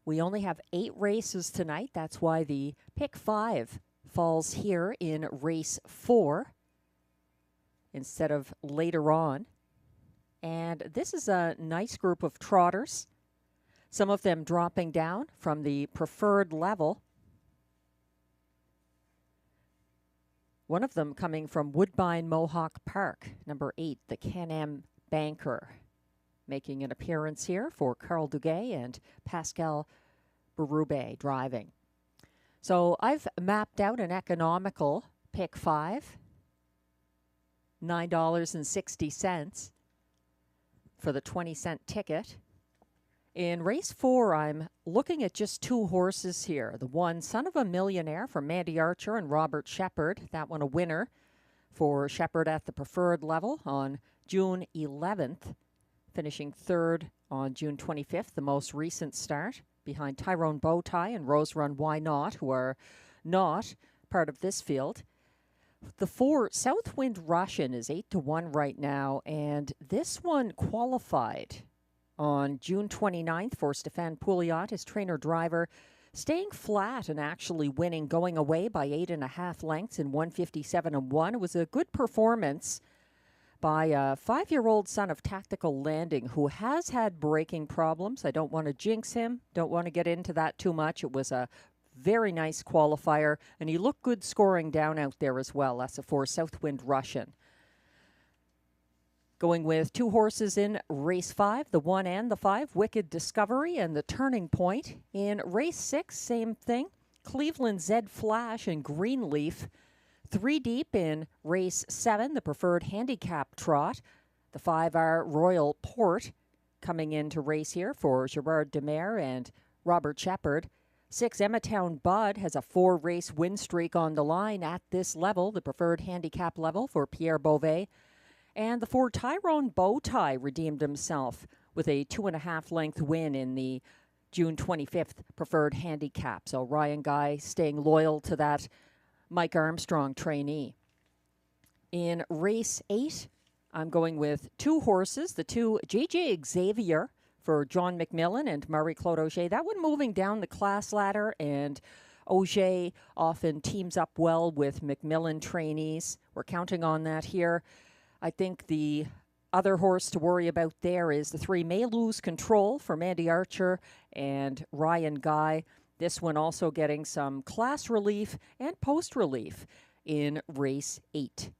We only have 8 races tonight. That's why the pick 5 falls here in race 4 instead of later on. And this is a nice group of trotters, some of them dropping down from the preferred level. One of them coming from Woodbine Mohawk Park, number 8, the Can-Am Banker, making an appearance here for Carl Duguay and Pascal Berube driving. So I've mapped out an economical pick 5, $9.60 for the 20-cent ticket. In race 4, I'm looking at just 2 horses here. The one, Son of a Millionaire, from Mandy Archer and Robert Shepard. That one a winner for Shepard at the preferred level on June 11th, finishing 3rd on June 25th, the most recent start, behind Tyrone Bowtie and Rose Run Why Not, who are not part of this field. The 4, Southwind Russian, is 8-1 right now, and this one qualified on June 29th for Stéphane Pouliot, his trainer-driver, staying flat and actually winning, going away by 8.5 lengths in 157-1. It was a good performance by a 5-year-old son of Tactical Landing, who has had braking problems. I don't want to jinx him, don't want to get into that too much. It was a very nice qualifier, and he looked good scoring down out there as well. That's a 4, Southwind Russian. Going with 2 horses in race 5, the 1 and the 5, Wicked Discovery and the Turning Point. In race 6, same thing, Cleveland Zed Flash and Greenleaf. 3 deep in race 7, the preferred handicap trot. The 5 are Royal Port coming into race here for Gerard Demare and Robert Shepard. 6, Emmatown Bud has a 4-race win streak on the line at this level, the preferred handicap level for Pierre Beauvais. And the 4, Tyrone Bowtie, redeemed himself with a 2.5-length win in the June 25th preferred handicap. So Ryan Guy staying loyal to that Mike Armstrong trainee. In race 8, I'm going with 2 horses, the 2, J.J. Xavier for John McMillan and Marie-Claude Auger. That one moving down the class ladder, and Auger often teams up well with McMillan trainees. We're counting on that here. I think the other horse to worry about there is the 3, May Lose Control for Mandy Archer and Ryan Guy. This one also getting some class relief and post relief in race 8.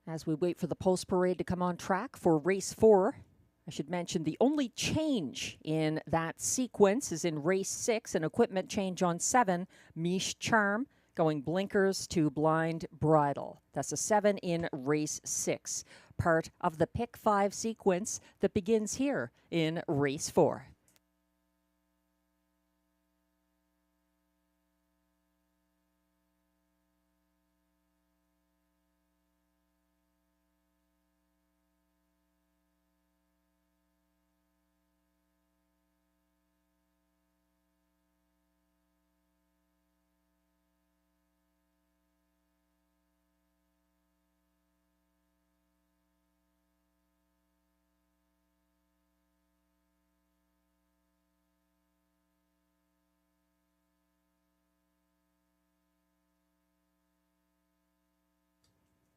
As we wait for the post parade to come on track for race 4, I should mention the only change in that sequence is in race 6, an equipment change on 7, Miche Charm, going blinkers to blind bridle. That's a 7 in race 6, part of the pick 5 sequence that begins here in race 4.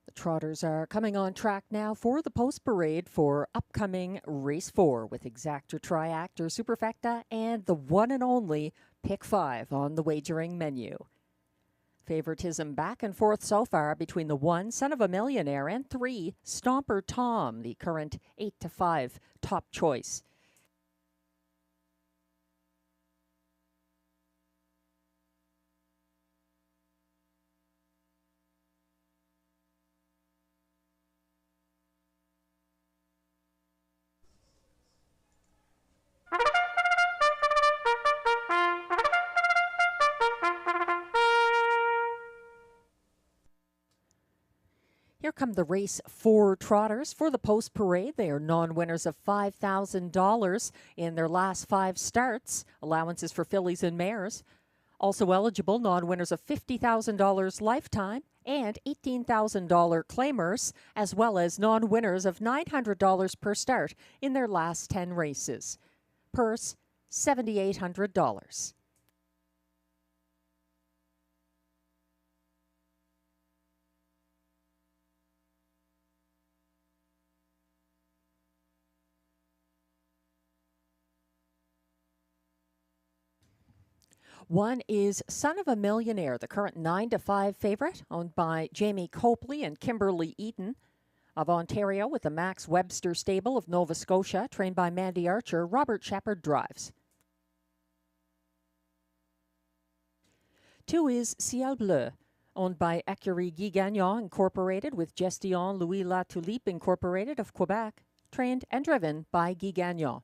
The trotters are coming on track now for the post parade for upcoming race 4 with exactor, triactor, superfecta, and the one and only pick 5 on the wagering menu. Favoritism back and forth so far between the 1, Son of a Millionaire, and 3, Stomper Tom, the current 8-5 top choice. Here come the race 4 trotters for the post parade. They are non-winners of $5,000 in their last 5 starts. Allowances for fillies and mares. Also eligible non-winners of $50,000 lifetime and $18,000 claimers, as well as non-winners of $900 per start in their last 10 races. Purse, $7,800. One is Son of a Millionaire, the current 9-5 favorite, owned by Jamie Copley and Kimberly Eaton of Ontario with the Max Webster stable of Nova Scotia, trained by Mandy Archer. Robert Shepard drives. 2 is Ciel Bleu, owned by Écurie Guy Gagnon Incorporated with Gestion Louis La Tulipe Incorporated of Quebec, trained and driven by Guy Gagnon.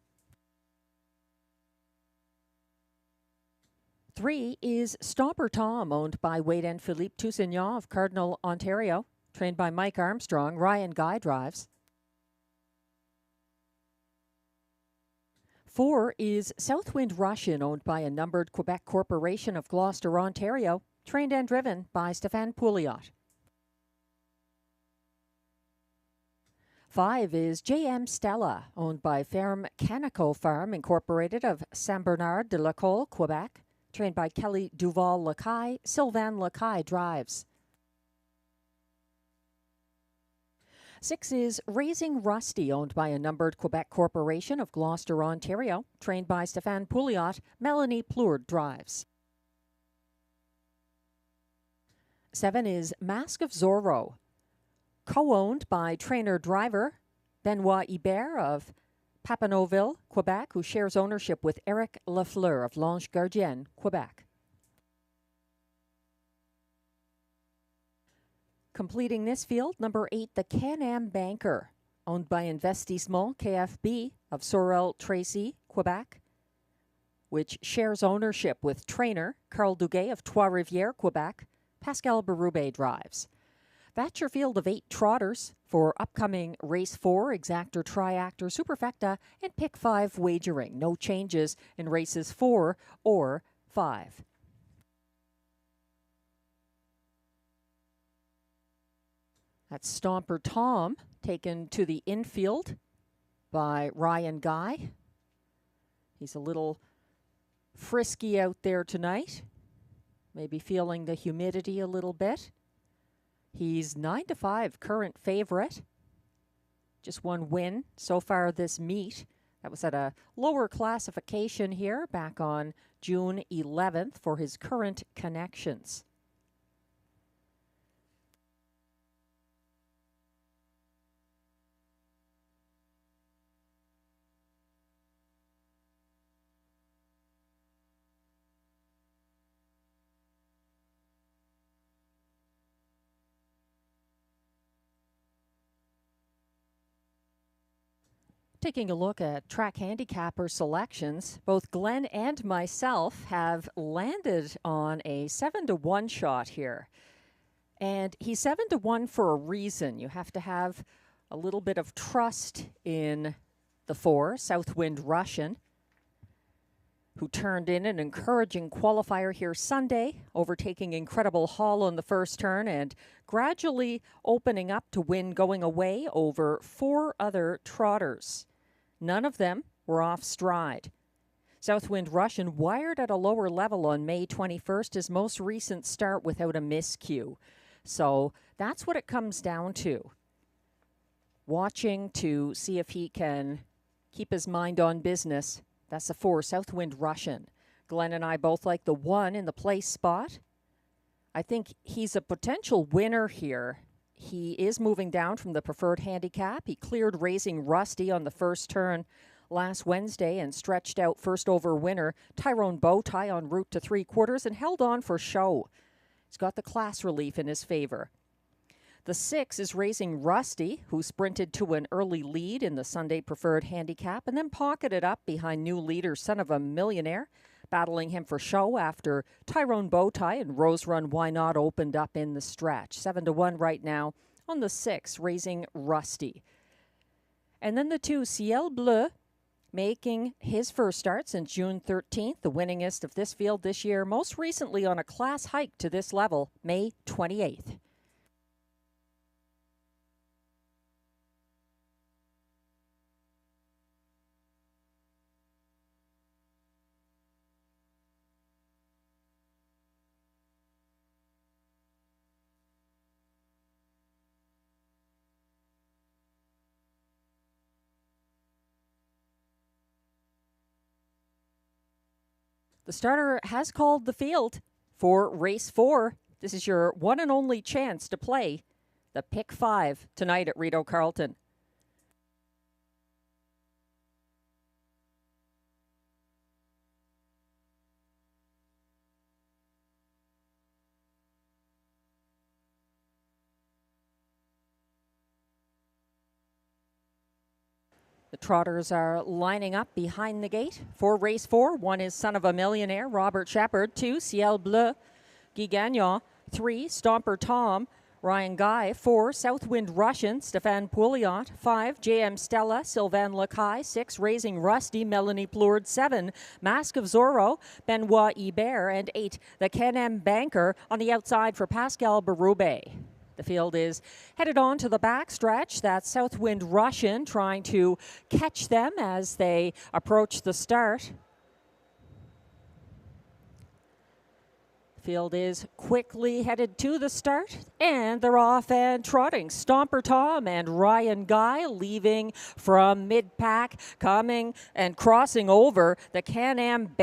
3 is Stomper Tom, owned by Wade and Philippe Toussaint of Cardinal, Ontario, trained by Mike Armstrong. Ryan Guy drives. 4 is Southwind Russian, owned by a numbered Quebec Corporation of Gloucester, Ontario, trained and driven by Stéphane Pouliot. 5 is J.M. Stella, owned by Ferme Canico Farm Incorporated of Saint-Bernard-de-la-Colle, Quebec, trained by Kelly Duval-Lacaille. Sylvain Lacaille drives. 6 is Raising Rusty, owned by a numbered Quebec Corporation of Gloucester, Ontario, trained by Stéphane Pouliot. Melanie Plourde drives. 7 is Mask of Zorro, co-owned by trainer-driver Benoit Ibert of Papineauville, Quebec, who shares ownership with Eric Lafleur of L'Ange Gardienne, Quebec. Completing this field, number 8, the Can-Am Banker, owned by Investissement KFB of Sorel-Tracy, Quebec, which shares ownership with trainer Carl Duguay of Trois-Rivières, Quebec. Pascal Berube drives. That's your field of 8 trotters for upcoming Race 4, Exactor, Triactor, Superfecta, and Pick 5 wagering. No changes in races 4 or 5. That's Stomper Tom, taken to the infield by Ryan Guy. He's a little frisky out there tonight. Maybe feeling the humidity a little bit. He's 9-5 current favorite. Just one win so far this meet. That was at a lower classification here back on June 11th for his current connections. Taking a look at track handicapper selections, both Glenn and myself have landed on a 7-1 shot here. And he's 7-1 for a reason. You have to have a little bit of trust in the 4, Southwind Russian, who turned in an encouraging qualifier here Sunday, overtaking Incredible Hall on the first turn and gradually opening up to win going away over 4 other trotters. None of them were off stride. Southwind Russian wired at a lower level on May 21st, his most recent start without a miscue. So that's what it comes down to. Watching to see if he can keep his mind on business. That's the 4, Southwind Russian. Glenn and I both like the 1 in the place spot. I think he's a potential winner here. He is moving down from the preferred handicap. He cleared Raising Rusty on the first turn last Wednesday and stretched out first over winner Tyrone Bowtie en route to 3/4 and held on for show. He's got the class relief in his favor. The 6 is Raising Rusty, who sprinted to an early lead in the Sunday preferred handicap and then pocketed up behind new leader Son of a Millionaire, battling him for show after Tyrone Bowtie and Rose Run Why Not opened up in the stretch. 7-1 right now on the 6, Raising Rusty. And then the 2, Ciel Bleu, making his first start since June 13th, the winningest of this field this year, most recently on a class hike to this level, May 28th. The starter has called the field for race 4. This is your one and only chance to play the pick 5 tonight at Rideau Carleton. The trotters are lining up behind the gate for race 4. 1 is Son of a Millionaire, Robert Shepard. 2, Ciel Bleu, Guy Gagnon. 3, Stomper Tom, Ryan Guy. 4, Southwind Russian, Stéphane Pouliot. 5, JM Stella, Sylvain Lacaille. 6, Raising Rusty, Melanie Plourde. 7, Mask of Zorro, Benoit Hebert. And 8, the Can-Am Banker on the outside for Pascal Berube. The field is headed on to the backstretch. That's Southwind Russian trying to catch them as they approach the start. Field is quickly headed to the start, and they're off and trotting. Stomper Tom and Ryan Guy leaving from mid-pack, coming and crossing over. The Can-Am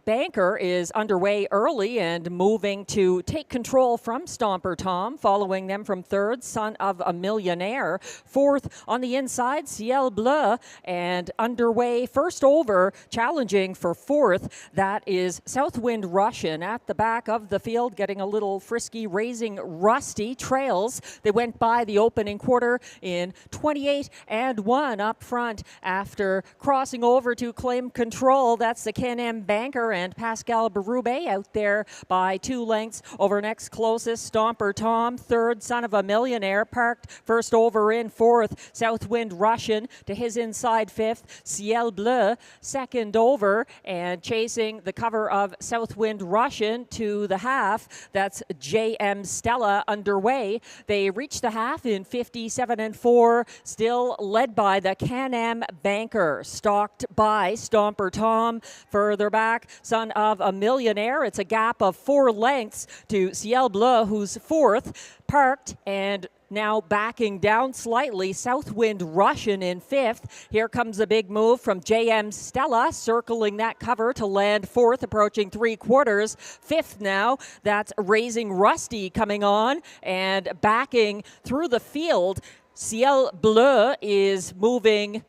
Banker is underway early and moving to take control from Stomper Tom, following them from 3rd, Son of a Millionaire. 4th on the inside, Ciel Bleu, and underway first over, challenging for 4th. That is Southwind Russian at the back of the field, getting a little frisky. Raising Rusty trails. They went by the opening quarter in 28 and 1 up front after crossing over to claim control. That's the Can-Am Banker and Pascal Berube out there by 2 lengths over next closest. Stomper Tom, 3rd, Son of a Millionaire, parked first over in 4th. Southwind Russian to his inside 5th. Ciel Bleu, 2nd over, and chasing the cover of Southwind Russian to the half. That's JM Stella underway. They reached the half in 57 and 4, still led by the Can-Am Banker, stalked by Stomper Tom. Further back, Son of a Millionaire. It's a gap of 4 lengths to Ciel Bleu, who's 4th, parked and now backing down slightly. Southwind Russian in 5th. Here comes a big move from JM Stella, circling that cover to land 4th, approaching 3/4. 5th now, that's Raising Rusty coming on and backing through the field. Ciel Bleu is moving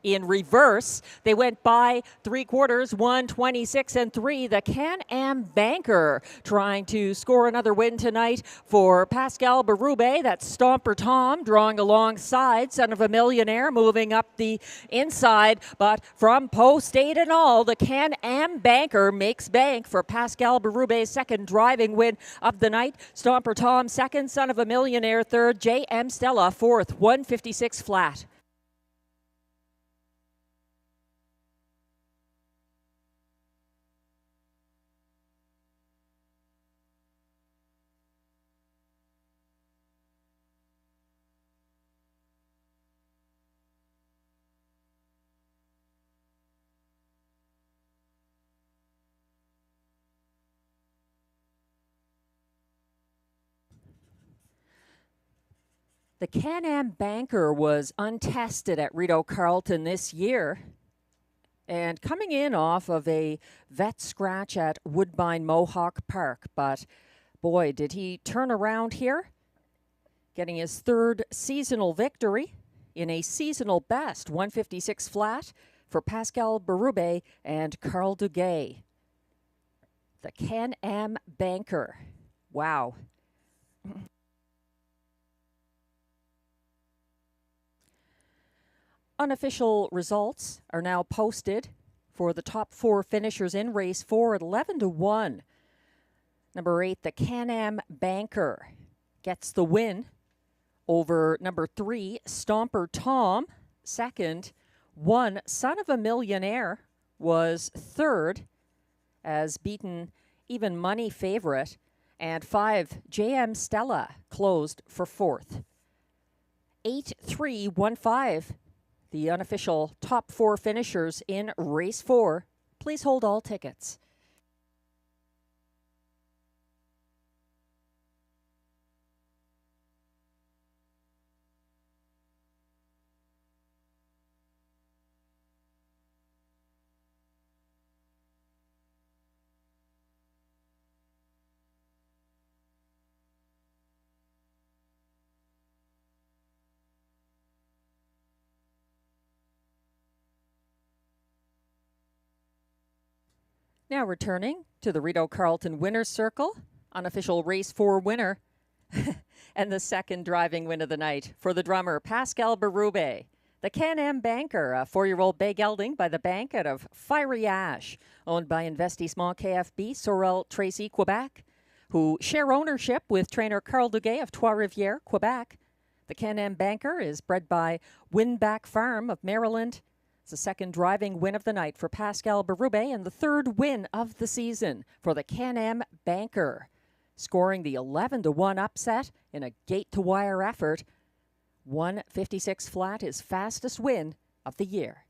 in reverse. They went by 3/4, 1:26 and 3. The Can-Am Banker trying to score another win tonight for Pascal Berube. That's Stomper Tom drawing alongside. Son of a Millionaire moving up the inside, but from post 8 and all, the Can-Am Banker makes bank for Pascal Berube's 2nd driving win of the night. Stomper Tom 2nd, Son of a Millionaire 3rd, JM Stella 4th, 156 flat. The Can-Am Banker was untested at Rideau Carleton this year, and coming in off of a vet scratch at Woodbine Mohawk Park. But boy, did he turn around here, getting his 3rd seasonal victory in a seasonal best, 156 flat for Pascal Berube and Carl Duguay. The Can-Am Banker. Wow. Unofficial results are now posted for the top 4 finishers in race 4 at 11 to 1. Number 8, the Can-Am Banker gets the win over number 3, Stomper Tom, second. 1, Son of a Millionaire, was third, as beaten Even Money favorite. And 5, JM Stella, closed for fourth. 8-3-1-5, the unofficial top 4 finishers in race 4. Please hold all tickets. Now returning to the Rideau Carleton Winner's Circle, unofficial race 4 winner, and the second driving win of the night for the drummer Pascal Berube. The Can-Am Banker, a 4-year-old bay gelding by the bank out of Fiery Ash, owned by Investissement KFB, Sorel Tracy, Quebec, who share ownership with trainer Carl Duguay of Trois-Rivières, Quebec. The Can-Am Banker is bred by Winback Farm of Maryland. It's the second driving win of the night for Pascal Berube and the third win of the season for the Can-Am Banker, scoring the 11-1 upset in a gate-to-wire effort. 156 flat, his fastest win of the year.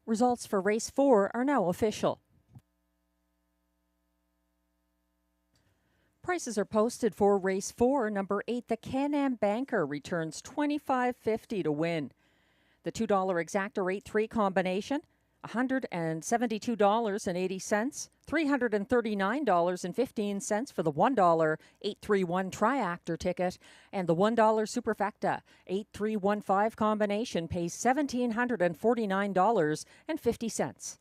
Results for race 4 are now official. Prices are posted for race 4. Number 8, the Can-Am Banker, returns $25.50 to win. The $2 exactor 8-3 combination, $172.80. $339.15 for the $1 831 Triactor ticket, and the $1 Superfecta 8315 combination pays $1,749.50.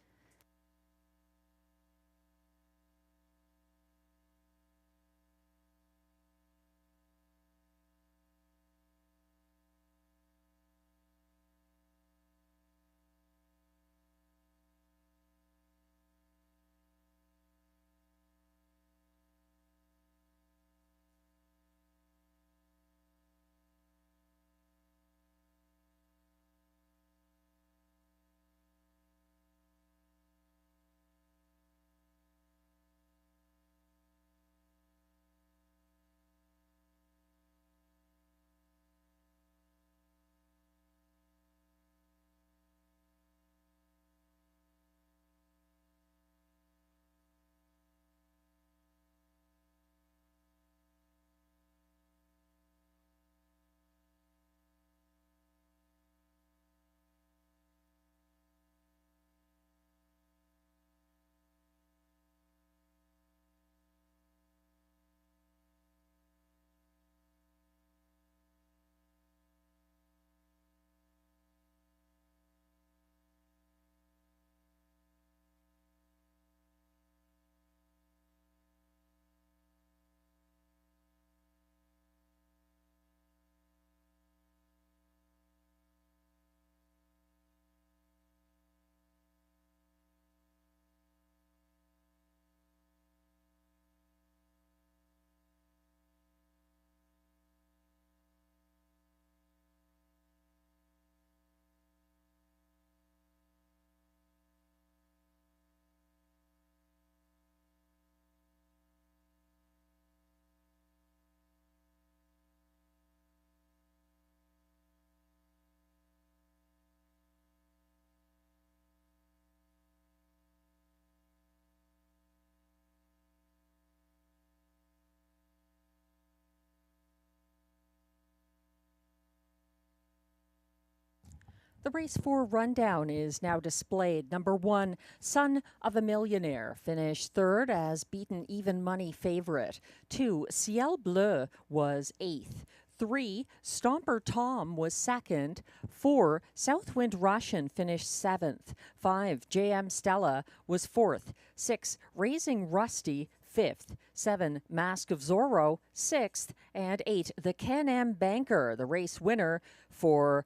The race 4 rundown is now displayed. Number 1, Son of a Millionaire, finished third as beaten even money favorite. 2, Ciel Bleu was 8th. 3, Stomper Tom was second. 4, Southwind Russian finished 7th. 5, JM Stella was 4th. 6, Raising Rusty 5th. 7, Mask of Zorro 6th. And 8, the Can-Am Banker, the race winner for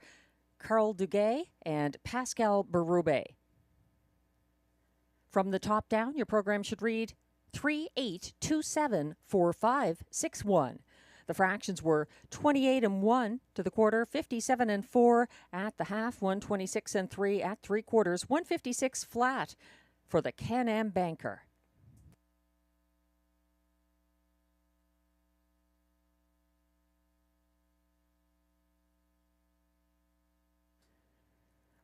Carl Duguay and Pascal Berube. From the top down, your program should read 38274561. The fractions were 28 and 1 to the quarter, 57 and 4 at the half, 126 and 3 at 3/4, 156 flat for the Can-Am Banker.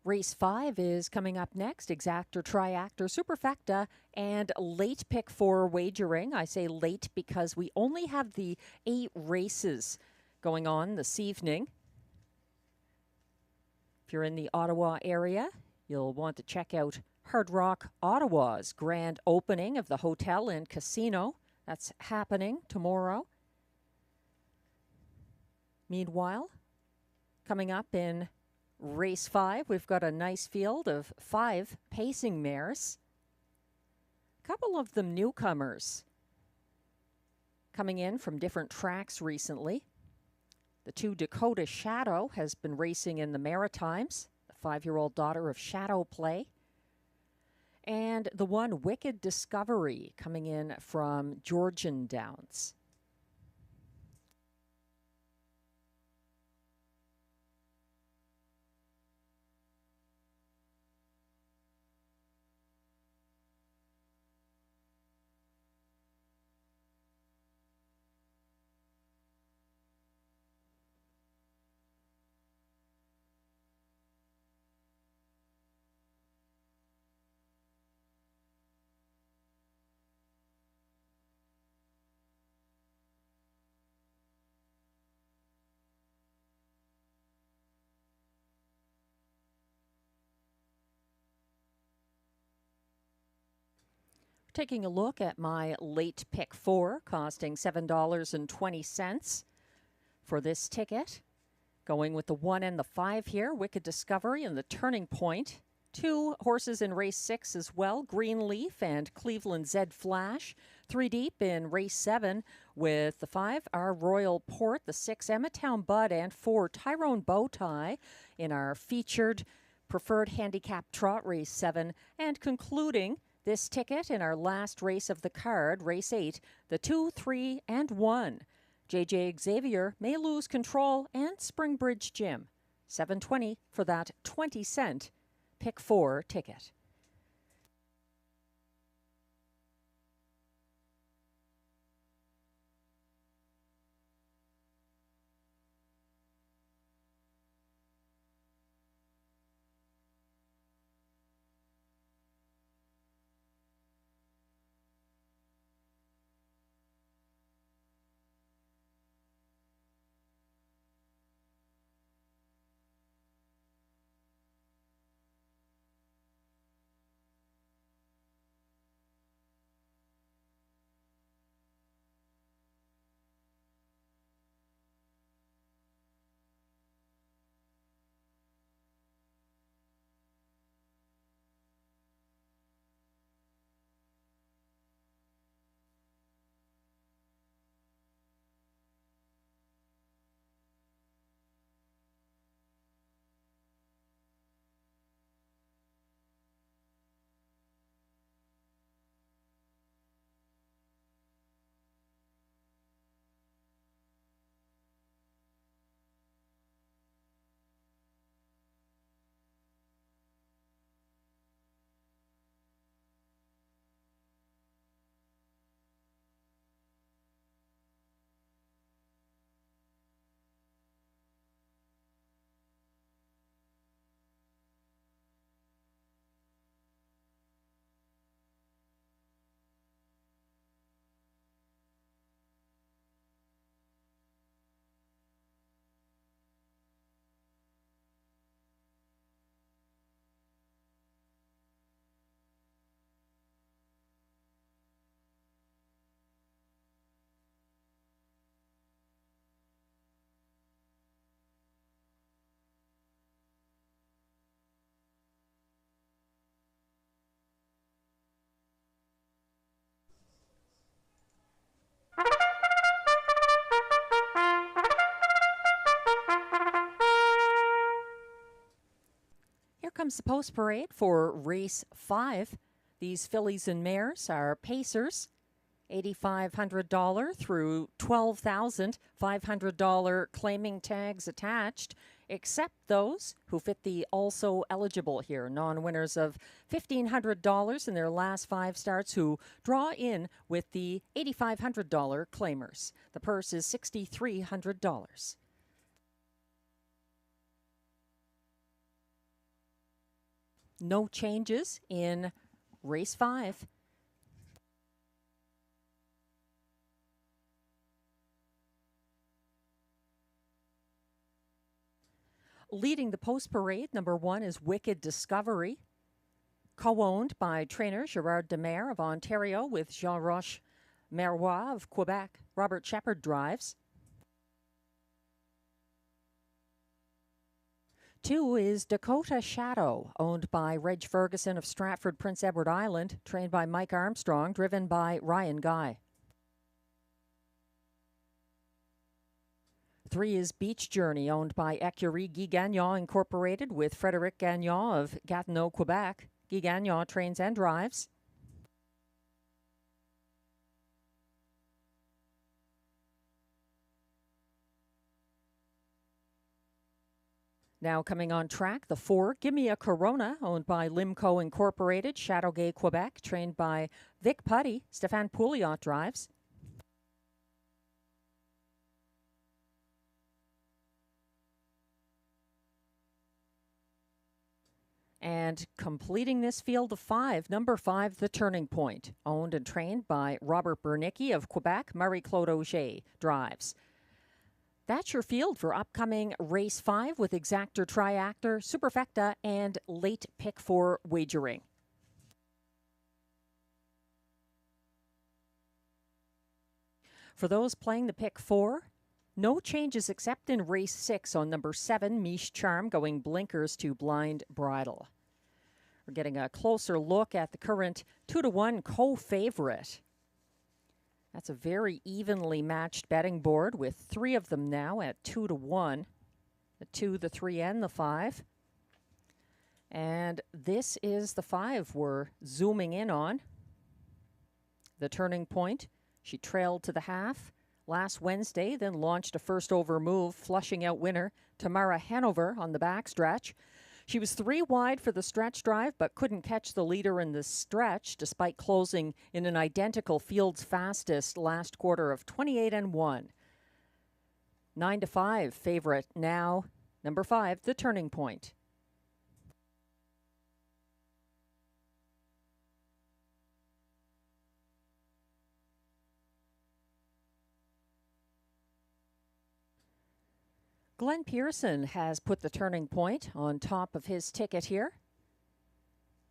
Race 5 is coming up next. Exactor, Triactor, Superfecta, and late pick 4 wagering. I say late because we only have the 8 races going on this evening. If you're in the Ottawa area, you'll want to check out Hard Rock Ottawa's grand opening of the hotel and casino. That's happening tomorrow. Meanwhile, coming up in Race 5, we've got a nice field of 5 pacing mares. A couple of them newcomers coming in from different tracks recently. The 2 Dakota Shadow has been racing in the Maritimes, the 5-year-old daughter of Shadow Play. And the 1 Wicked Discovery coming in from Georgian Downs. Taking a look at my late pick 4, costing $7.20 for this ticket. Going with the 1 and the 5 here, Wicked Discovery and the Turning Point. 2 horses in race 6 as well, Greenleaf and Cleveland Zed Flash. 3 deep in race 7 with the 5, Our Royal Port, the 6, Emmetown Bud, and 4, Tyrone Bowtie in our featured preferred handicap trot race 7. And concluding this ticket in our last race of the card, race 8, the 2, 3, and 1. JJ Xavier May Lose Control and Springbridge Gym. $7.20 for that 20-cent pick 4 ticket. comes the post parade for race 5. These fillies and mares are pacers. $8,500 through $12,500 claiming tags attached, except those who fit the also eligible here. Non-winners of $1,500 in their last 5 starts who draw in with the $8,500 claimers. The purse is $6,300. No changes in race 5. Leading the post parade, number 1 is Wicked Discovery, co-owned by trainer Gerard Demare of Ontario with Jean-Roch Marois of Quebec. Robert Shepard drives. 2 is Dakota Shadow, owned by Reg Ferguson of Stratford, Prince Edward Island, trained by Mike Armstrong, driven by Ryan Guy. 3 is Beach Journey, owned by Écurie Guy Gagnon Incorporated with Frédéric Gagnon of Gatineau, Quebec. Guy Gagnon trains and drives. Now coming on track, the 4, Gimme a Corona, owned by Limco Incorporated, Châteauguay, Quebec, trained by Vic Putty. Stéphane Pouliot drives. And completing this field of 5, number 5, The Turning Point, owned and trained by Robert Bernicki of Quebec. Marie-Claude Auger drives. That's your field for upcoming race 5 with Exactor, Triactor, Superfecta, and late pick 4 wagering. For those playing the pick 4, no changes except in race 6 on number 7, Miche Charm, going blinkers to Blind Bridle. We're getting a closer look at the current 2-1 co-favorite. That's a very evenly matched betting board with 3 of them now at 2-1. The 2, the 3, and the 5. And this is the 5 we're zooming in on. The Turning Point. She trailed to the half last Wednesday, then launched a first over move, flushing out winner Tamara Hanover on the backstretch. She was 3 wide for the stretch drive, but couldn't catch the leader in the stretch, despite closing in an identical field's fastest last quarter of 28-1. 9-5 favorite now, number 5, The Turning Point. Glenn Pearson has put The Turning Point on top of his ticket here.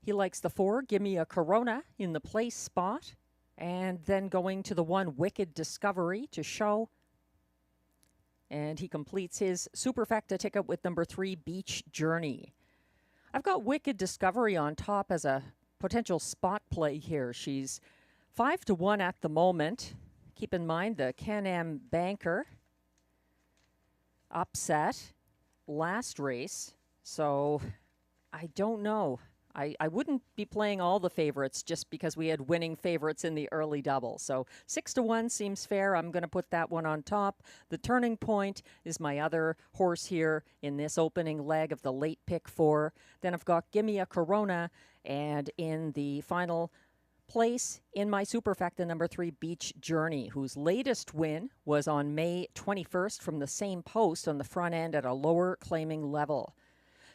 He likes the 4, Gimme a Corona, in the place spot, and then going to the 1, Wicked Discovery to show. And he completes his Superfecta ticket with number 3, Beach Journey. I've got Wicked Discovery on top as a potential spot play here. She's 5-1 at the moment. Keep in mind the Can-Am banker upset last race, so I don't know. I wouldn't be playing all the favorites just because we had winning favorites in the early double. So 6-1 seems fair. I'm going to put that one on top. The Turning Point is my other horse here in this opening leg of the late pick 4. Then I've got Gimme a Corona, and in the final place in my Superfecta, number 3, Beach Journey, whose latest win was on May 21st from the same post on the front end at a lower claiming level.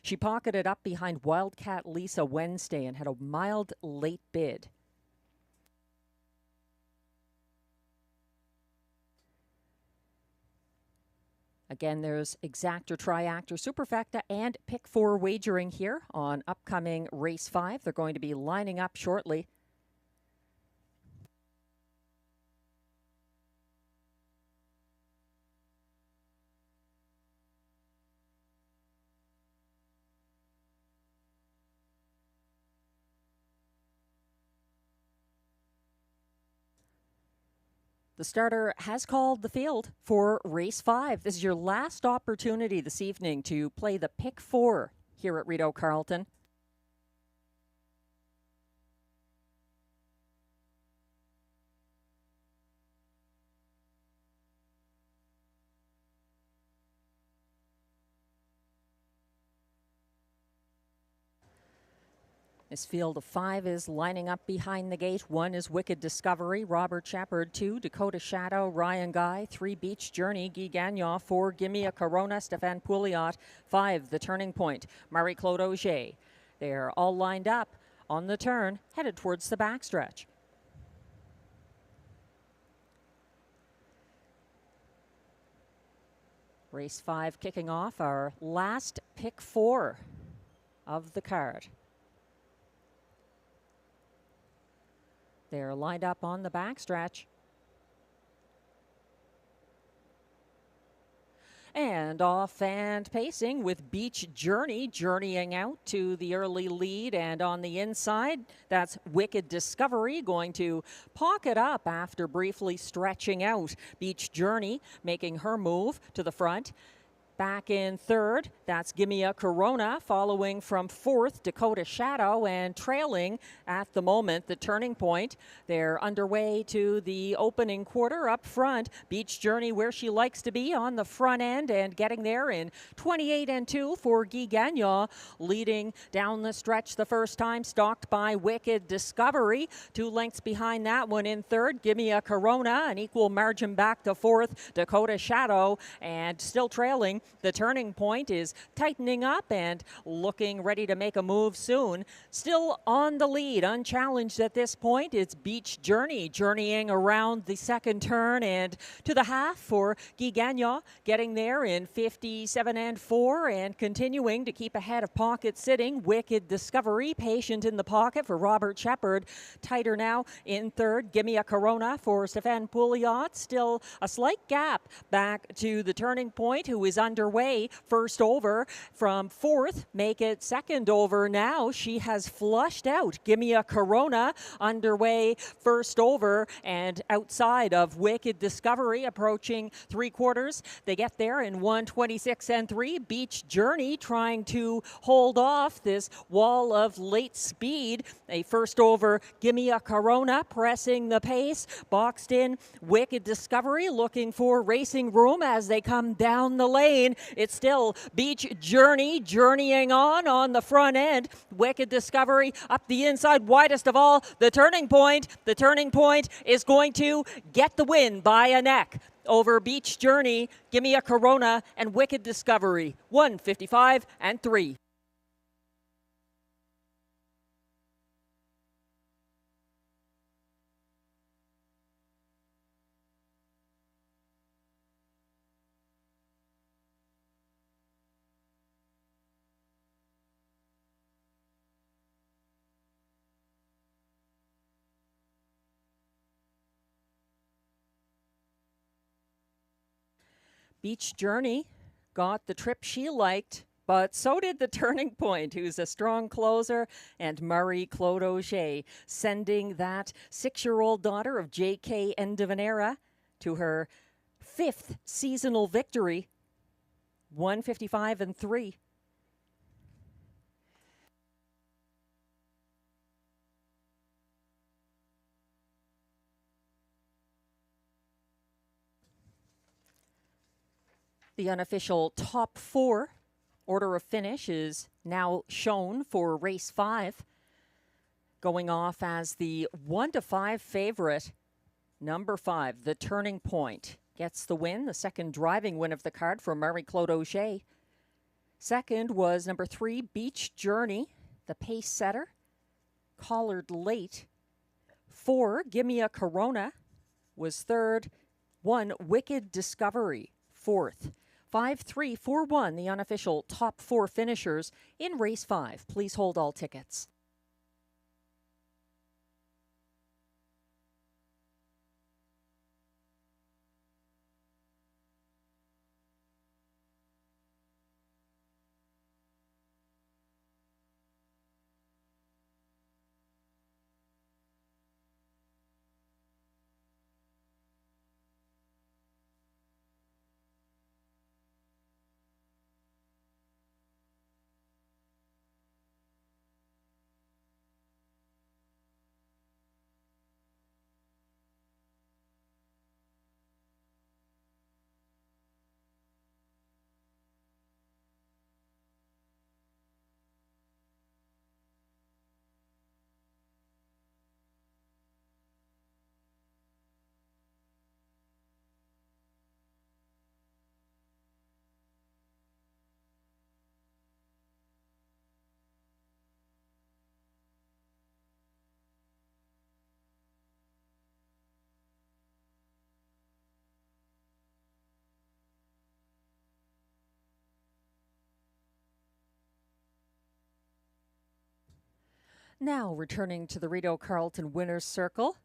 She pocketed up behind Wildcat Lisa Wednesday and had a mild late bid. Again, there's Exactor, Triactor, Superfecta, and Pick 4 wagering here on upcoming race 5. They're going to be lining up shortly. The starter has called the field for race 5. This is your last opportunity this evening to play the pick 4 here at Rideau Carleton. This field of 5 is lining up behind the gate. 1 is Wicked Discovery, Robert Shepard. 2, Dakota Shadow, Ryan Guy. 3, Beach Journey, Guy Gagnon. 4, Gimme a Corona, Stefan Pouliot. 5, The Turning Point, Marie-Claude Auger. They're all lined up on the turn, headed towards the backstretch. Race 5 kicking off, our last pick 4 of the card. They're lined up on the backstretch. And off and pacing with Beach Journey journeying out to the early lead, and on the inside, that's Wicked Discovery going to pocket up after briefly stretching out. Beach Journey making her move to the front. Back in third, that's Gimme a Corona, following from fourth, Dakota Shadow, and trailing at the moment, The Turning Point. They're underway to the opening quarter up front. Beach Journey where she likes to be on the front end, and getting there in 28-2 for Guy Gagnon, leading down the stretch the first time, stalked by Wicked Discovery. 2 lengths behind that one in third, Gimme a Corona, an equal margin back to fourth, Dakota Shadow, and still trailing. The Turning Point is tightening up and looking ready to make a move soon. Still on the lead, unchallenged at this point. It's Beach Journey journeying around the second turn and to the half for Guy Gagnon, getting there in 57-4 and continuing to keep ahead of pocket sitting. Wicked Discovery patient in the pocket for Robert Shepard. Tighter now in third, Gimme a Corona for Stefan Pouliot. Still a slight gap back to The Turning Point, who is underway first over from fourth. Make it second over now. She has flushed out. Gimme a Corona underway first over and outside of Wicked Discovery, approaching three quarters. They get there in 1:26-3. Beach Journey trying to hold off this wall of late speed. A first over, Gimme a Corona pressing the pace. Boxed in Wicked Discovery looking for racing room as they come down the lane. It's still Beach Journey journeying on the front end. Wicked Discovery up the inside, widest of all, The Turning Point. The Turning Point is going to get the win by a neck over Beach Journey, Gimme a Corona, and Wicked Discovery. 1:55-3. Beach Journey got the trip she liked, but so did The Turning Point, who's a strong closer, and Marie-Claude Auger, sending that 6-year-old daughter of J.K. Endivanera to her 5th seasonal victory. 1:55-3. The unofficial top 4 order of finish is now shown for race 5. Going off as the 1-5 favorite, number 5, The Turning Point, gets the win, the second driving win of the card for Marie-Claude Auger. Second was number 3, Beach Journey, the pace setter, collared late. 4, Gimme a Corona, was third. 1, Wicked Discovery, fourth. 5-3-4-1, the unofficial top 4 finishers in race 5. Please hold all tickets. Now returning to the Rideau Carleton Winners Circle.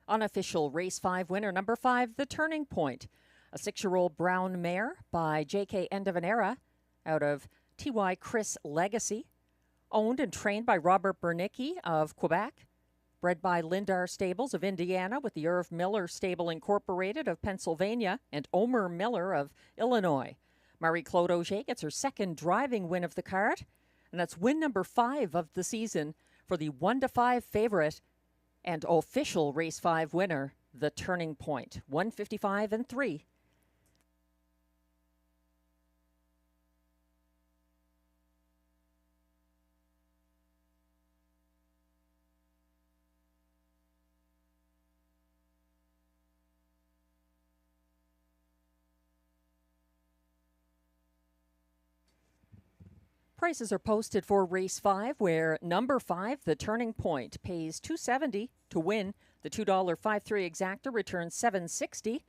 Unofficial Race 5 winner, number 5, The Turning Point. A 6-year-old brown mare by J.K. End of an Era out of T.Y. Chris Legacy. Owned and trained by Robert Bernicki of Quebec. Bred by Lindar Stables of Indiana with the Irv Miller Stable Incorporated of Pennsylvania and Omer Miller of Illinois. Marie-Claude Auger gets her second driving win of the card, and that's win number 5 of the season for the 1-5 favorite and official Race 5 winner, The Turning Point, 155-3. Prices are posted for Race 5, where number 5, The Turning Point, pays $270 to win. The $2.53 exacta returns $760.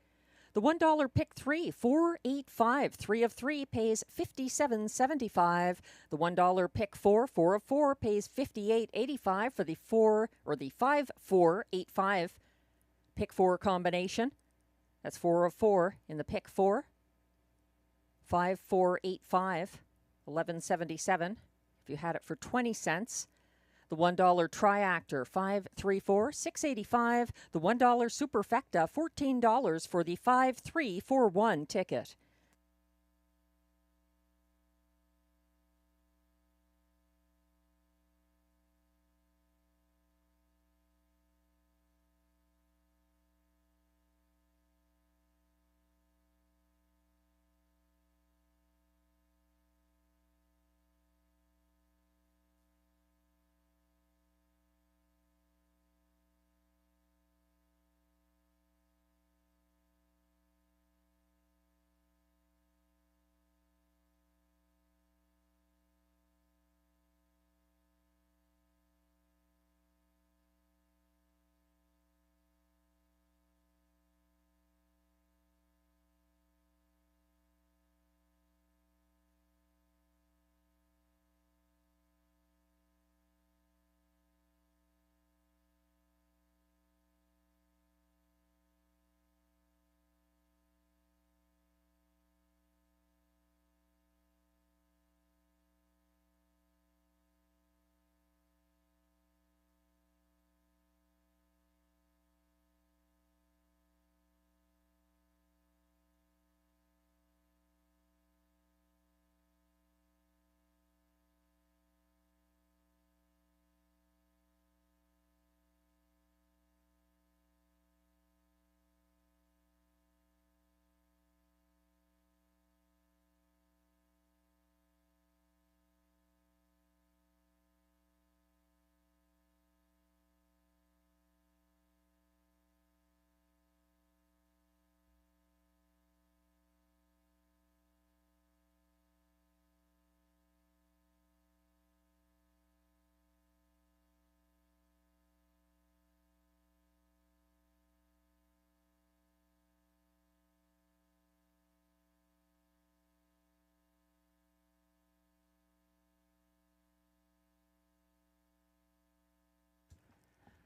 The $1 pick 3, $4.85, 3 of 3 pays $57.75. The $1 pick 4, 4 of 4 pays $58.85 for the 5-4-8-5 pick 4 combination. That's 4 of 4 in the pick 4. 5-4-8-5. $11.77 if you had it for 20 cents. The $1 Triactor, 534, $6.85. The $1 Superfecta, $14 for the 5341 ticket.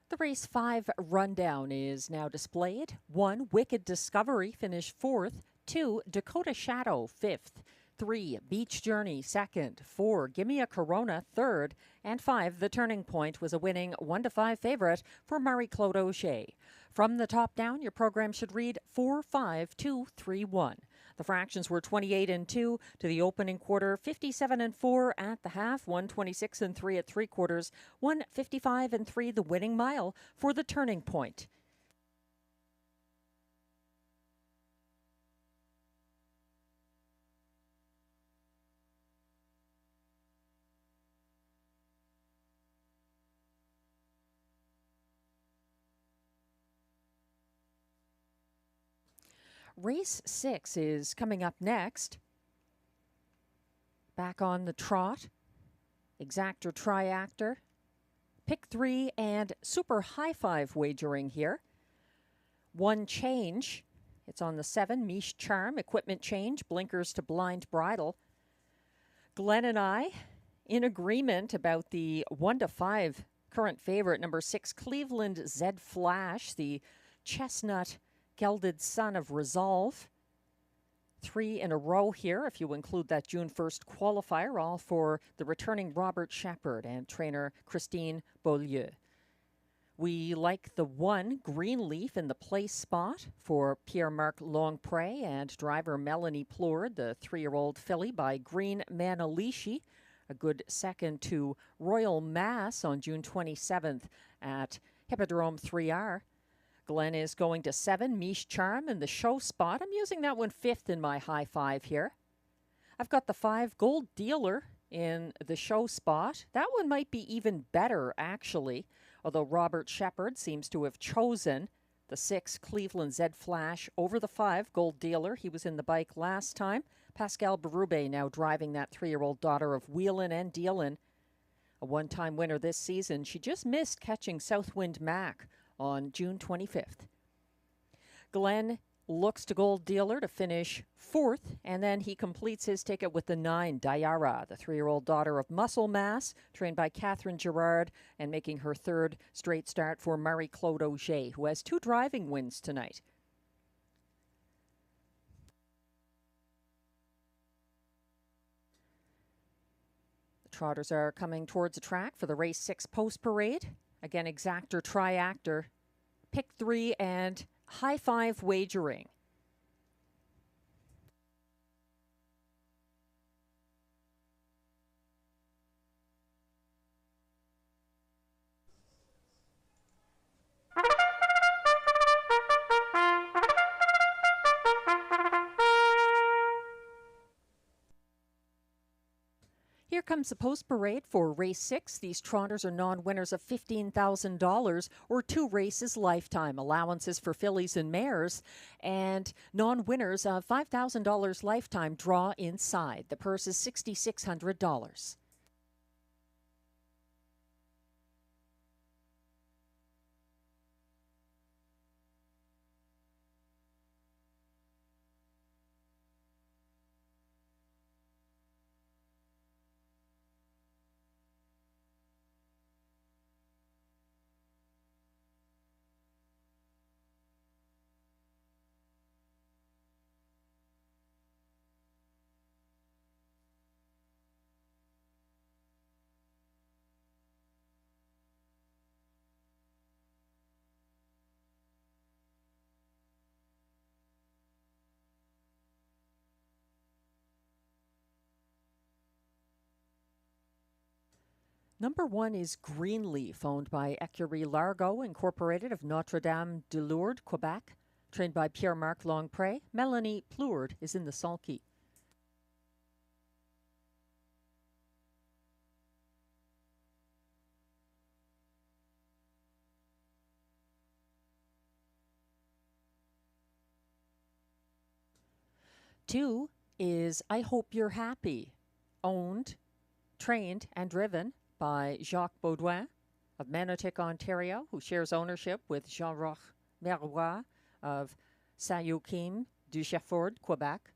The Race 5 rundown is now displayed. 1, Wicked Discovery finished 4th. 2, Dakota Shadow 5th. 3, Beach Journey 2nd. 4, Gimme a Corona 3rd. And 5, The Turning Point was a winning 1-5 favorite for Marie-Claude Auger. From the top down, your program should read 4-5-2-3-1. The fractions were 28-2 to the opening quarter, 57-4 at the half, 126-3 at 3/4, 155-3 the winning mile for The Turning Point. Race 6 is coming up next. Back on the trot, exactor, triactor, pick 3, and super high 5 wagering here. 1 change. It's on the 7, Miche Charm, equipment change, blinkers to blind bridle. Glenn and I in agreement about the 1-5 current favorite, number 6, Cleveland Zed Flash, the chestnut gelded son of Resolve. 3 in a row here, if you include that June 1st qualifier, all for the returning Robert Shepard and trainer Christine Beaulieu. We like the 1, Greenleaf, in the place spot for Pierre-Marc Longpré and driver Melanie Plourde, the 3-year-old filly by Green Manalishi. A good second to Royal Mass on June 27th at Hippodrome 3R. Glenn is going to 7, Miche Charm in the show spot. I'm using that one 5th in my high 5 here. I've got the 5, Gold Dealer, in the show spot. That one might be even better, actually, although Robert Shepard seems to have chosen the 6, Cleveland Zed Flash, over the 5, Gold Dealer. He was in the bike last time. Pascal Berube now driving that 3-year-old daughter of Wheelin' and Dealin'. A one-time winner this season. She just missed catching Southwind Mac on June 25th. Glenn looks to Gold Dealer to finish 4th, and then he completes his ticket with the 9, Dayara, the 3-year-old daughter of Muscle Mass, trained by Catherine Girard, and making her 3rd straight start for Marie-Claude Auger, who has 2 driving wins tonight. The trotters are coming towards the track for the race 6 post parade. Again, exactor, triactor, pick 3, and high 5 wagering. Here comes the post parade for race 6. These trotters are non-winners of $15,000 or 2 races lifetime. Allowances for fillies and mares, and non-winners of $5,000 lifetime draw inside. The purse is $6,600. Number 1 is Greenleaf, owned by Écurie Largo Incorporated of Notre-Dame-de-Lourdes, Quebec, trained by Pierre-Marc Longpré. Melanie Plourde is in the sulky. Two is I Hope You're Happy, owned, trained, and driven by Jacques Baudouin of Manotick, Ontario, who shares ownership with Jean-Roch Meroy of Saint-Joachim du Chefford, Quebec.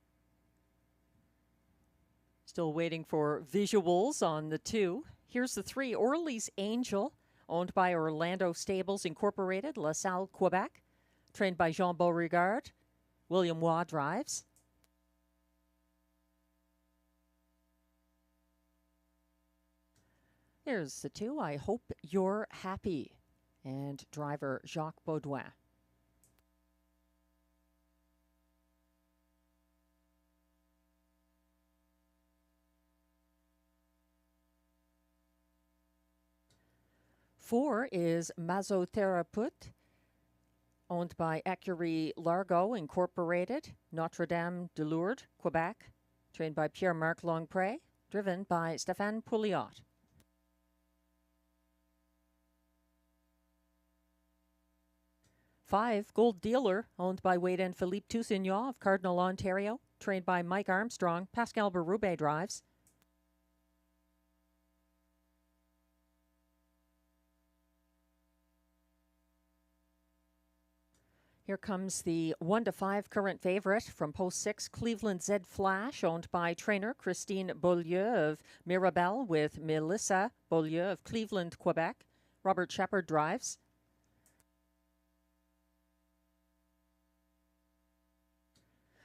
Still waiting for visuals on the 2. Here's the 3, Orly's Angel, owned by Orlando Stables Incorporated, La Salle, Quebec, trained by Jean Beauregard. William Waugh drives. Here's the 2, I Hope You're Happy, and driver Jacques Baudouin. Four is Massothérapeute, owned by Écurie Largo Incorporated, Notre-Dame-de-Lourdes, Quebec, trained by Pierre-Marc Longpré, driven by Stéphane Pouliot. 5, Gold Dealer, owned by Wade and Philippe Toussignon of Cardinal, Ontario, trained by Mike Armstrong. Pascal Berube drives. Here comes the 1-5 current favorite from post 6, Cleveland Zed Flash, owned by trainer Christine Beaulieu of Mirabel with Melissa Beaulieu of Cleveland, Quebec, Robert Shepard drives.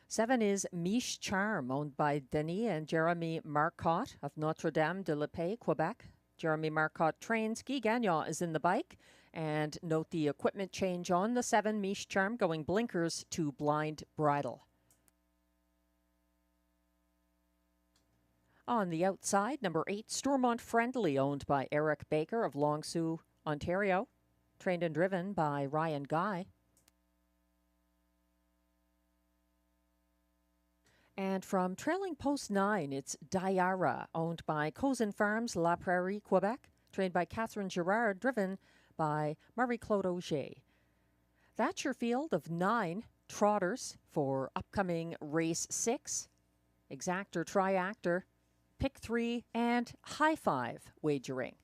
Seven is Miche Charm, owned by Denis and Jeremy Marcotte of Notre-Dame-de-la-Paix, Quebec. Jeremy Marcotte trains. Guy Gagnon is in the bike. And note the equipment change on the 7 Miche Charm, going blinkers to blind bridle. On the outside, number 8, Stormont Friendly, owned by Eric Baker of Long Sault, Ontario. Trained and driven by Ryan Guy. And from trailing post 9, it's Diara, owned by Cozen Farms, La Prairie, Quebec. Trained by Catherine Girard, driven by Marie-Claude Auger. That's your field of 9 trotters for upcoming race 6. Exactor, triactor, pick 3, and high 5 wagering.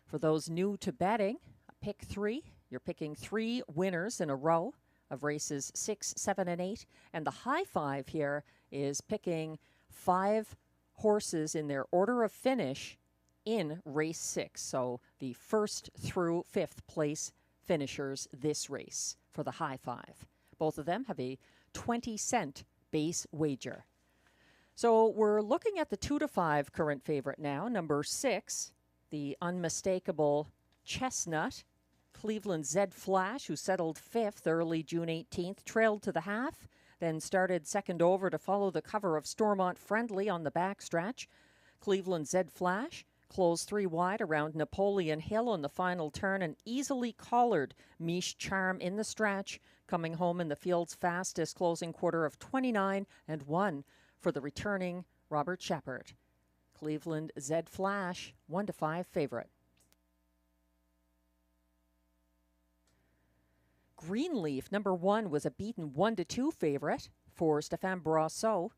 For those new to betting, pick 3, you're picking 3 winners in a row of races 6, 7, and 8. And the high 5 here is picking 5 horses in their order of finish in race 6. So the 1st through 5th place finishers this race for the high 5. Both of them have a 20-cent base wager. So we're looking at the 2 to 5 current favorite now. Number 6, the unmistakable Chestnut, Cleveland Zed Flash, who settled 5th early June 18th, trailed to the half, then started second over to follow the cover of Stormont Friendly on the backstretch. Cleveland Zed Flash closed 3 wide around Napoleon Hill on the final turn and easily collared Miche Charm in the stretch, coming home in the field's fastest closing quarter of 29-1 for the returning Robert Shepard. Cleveland Zed Flash, 1 to 5 favorite. Greenleaf, number 1, was a beaten 1 to 2 favorite for Stéphane Brosseau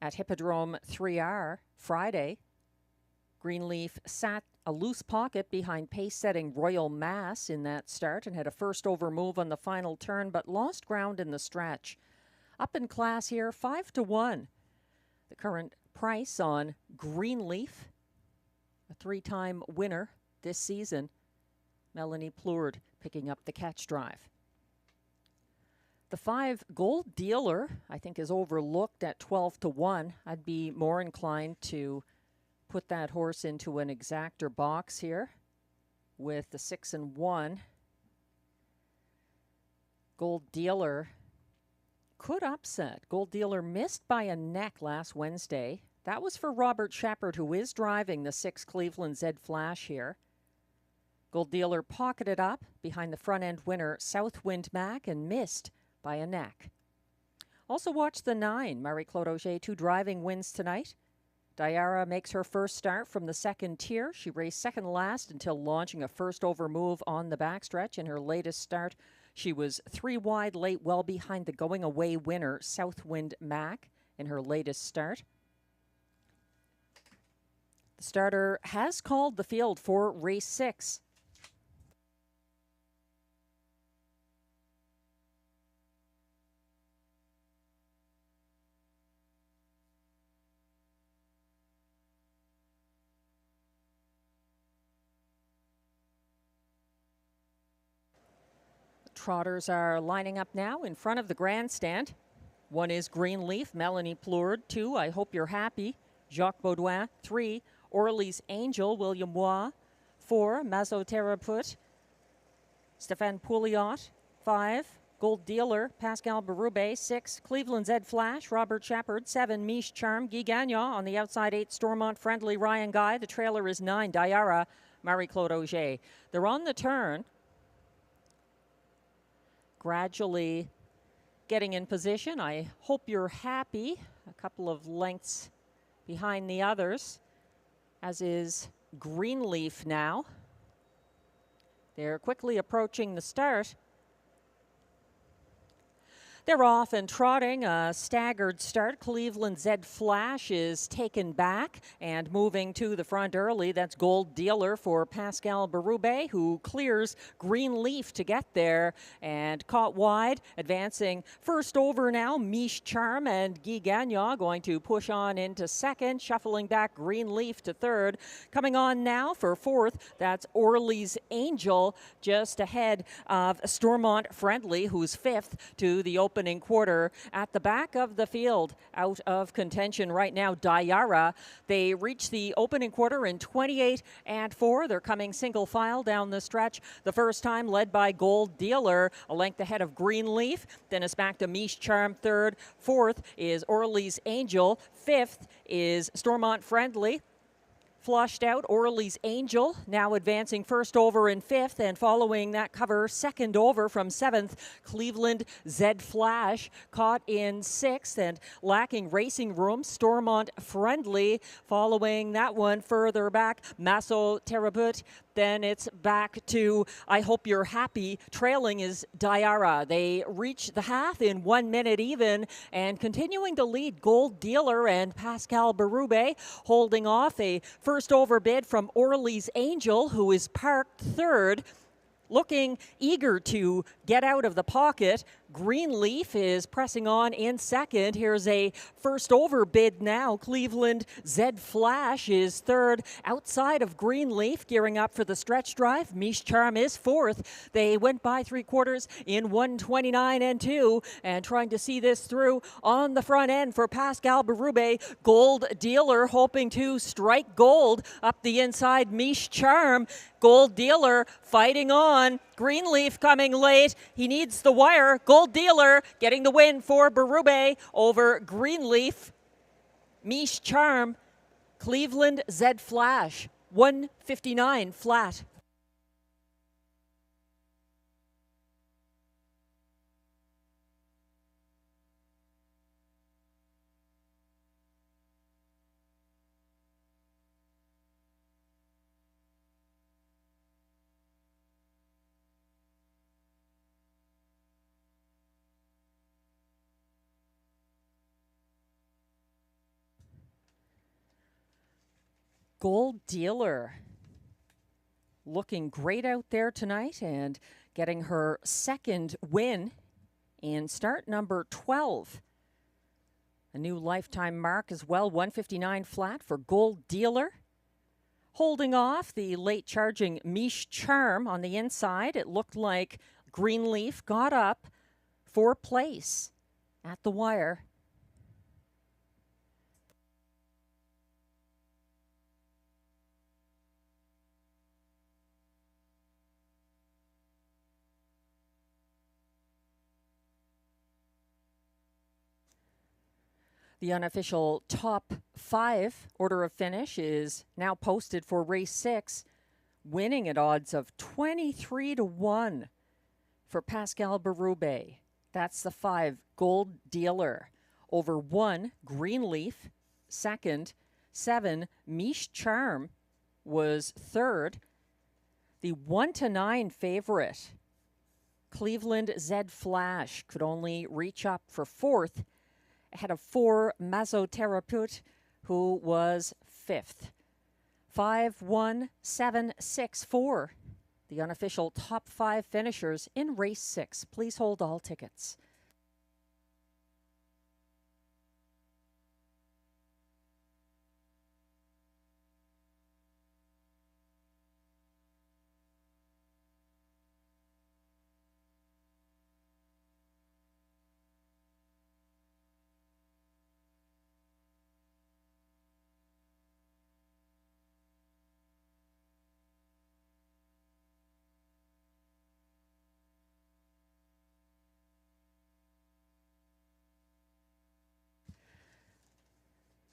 at Hippodrome 3R Friday. Greenleaf sat a loose pocket behind pace-setting Royal Mass in that start and had a first over move on the final turn, but lost ground in the stretch. Up in class here, 5 to 1. The current price on Greenleaf, a 3-time winner this season. Melanie Plourde picking up the catch drive. The 5 Gold Dealer, I think, is overlooked at 12 to 1. I'd be more inclined to put that horse into an exactor box here with the 6 and 1. Gold Dealer could upset. Gold Dealer missed by a neck last Wednesday. That was for Robert Shepard, who is driving the 6 Cleveland Zed Flash here. Gold Dealer pocketed up behind the front-end winner Southwind Mac and missed by a neck. Also watch the 9, Marie-Claude Auger, 2 driving wins tonight. Diara makes her first start from the 2nd tier. She raced second last until launching a first over move on the backstretch. In her latest start, she was 3 wide late, well behind the going away winner Southwind Mac in her latest start. The starter has called the field for race 6. Trotters are lining up now in front of the grandstand. 1 is Greenleaf, Melanie Plourde. 2, I Hope You're Happy, Jacques Baudouin. 3, Orly's Angel, William Waugh. 4, Mazoterapeut, Stéphane Pouliot. 5, Gold Dealer, Pascal Berube. 6, Cleveland Zed Flash, Robert Shepard. 7, Miche Charm, Guy Gagnon. On the outside, 8, Stormont Friendly, Ryan Guy. The trailer is 9, Diara, Marie-Claude Auger. They're on the turn, gradually getting in position. I Hope You're Happy, a couple of lengths behind the others, as is Greenleaf now. They're quickly approaching the start. They're off and trotting, a staggered start. Cleveland Zed Flash is taken back and moving to the front early. That's Gold Dealer for Pascal Berube, who clears Green Leaf to get there and caught wide. Advancing first over now, Miche Charm and Guy Gagnon going to push on into second, shuffling back Green Leaf to third. Coming on now for fourth, that's Orly's Angel, just ahead of Stormont Friendly, who's fifth to the opening quarter. At the back of the field, out of contention right now, Dayara. They reach the opening quarter in 28 and 4. They're coming single file down the stretch the first time, led by Gold Dealer, a length ahead of Green Leaf. Then it's back to Miche Charm third. Fourth is Orly's Angel. Fifth is Stormont Friendly. Flushed out, Orly's Angel now advancing first over in fifth, and following that cover, second over from seventh, Cleveland Zed Flash caught in sixth and lacking racing room. Stormont Friendly following that one further back, Masso Terabut. Then it's back to I Hope You're Happy. Trailing is Dayara. They reach the half in 1 minute even, and continuing to lead Gold Dealer and Pascal Berube, holding off a first over bid from Orly's Angel, who is parked third. Looking eager to get out of the pocket. Green Leaf is pressing on in second. Here's a first over bid now. Cleveland Zed Flash is third outside of Green Leaf, gearing up for the stretch drive. Miche Charm is fourth. They went by 3/4 in 1:29 and 2, and trying to see this through on the front end for Pascal Berube. Gold Dealer hoping to strike gold up the inside. Miche Charm. Gold Dealer fighting on. Green Leaf coming late. He needs the wire. Gold Dealer getting the win for Berube over Green Leaf. Miche Charm. Cleveland Zed Flash. 1:59 flat. Gold Dealer looking great out there tonight and getting her second win in start number 12. A new lifetime mark as well, 1:59 flat for Gold Dealer. Holding off the late charging Miche Charm on the inside. It looked like Green Leaf got up for place at the wire. The unofficial top 5 order of finish is now posted for race 6, winning at odds of 23-1 for Pascal Berube. That's the 5, Gold Dealer. Over 1, Green Leaf. Second, 7, Miche Charm was third. The 1-9 favorite, Cleveland Zed Flash, could only reach up for fourth, ahead of 4, Mazoterapeut, who was fifth. 5, 1, 7, 6, 4. The unofficial top 5 finishers in race 6. Please hold all tickets.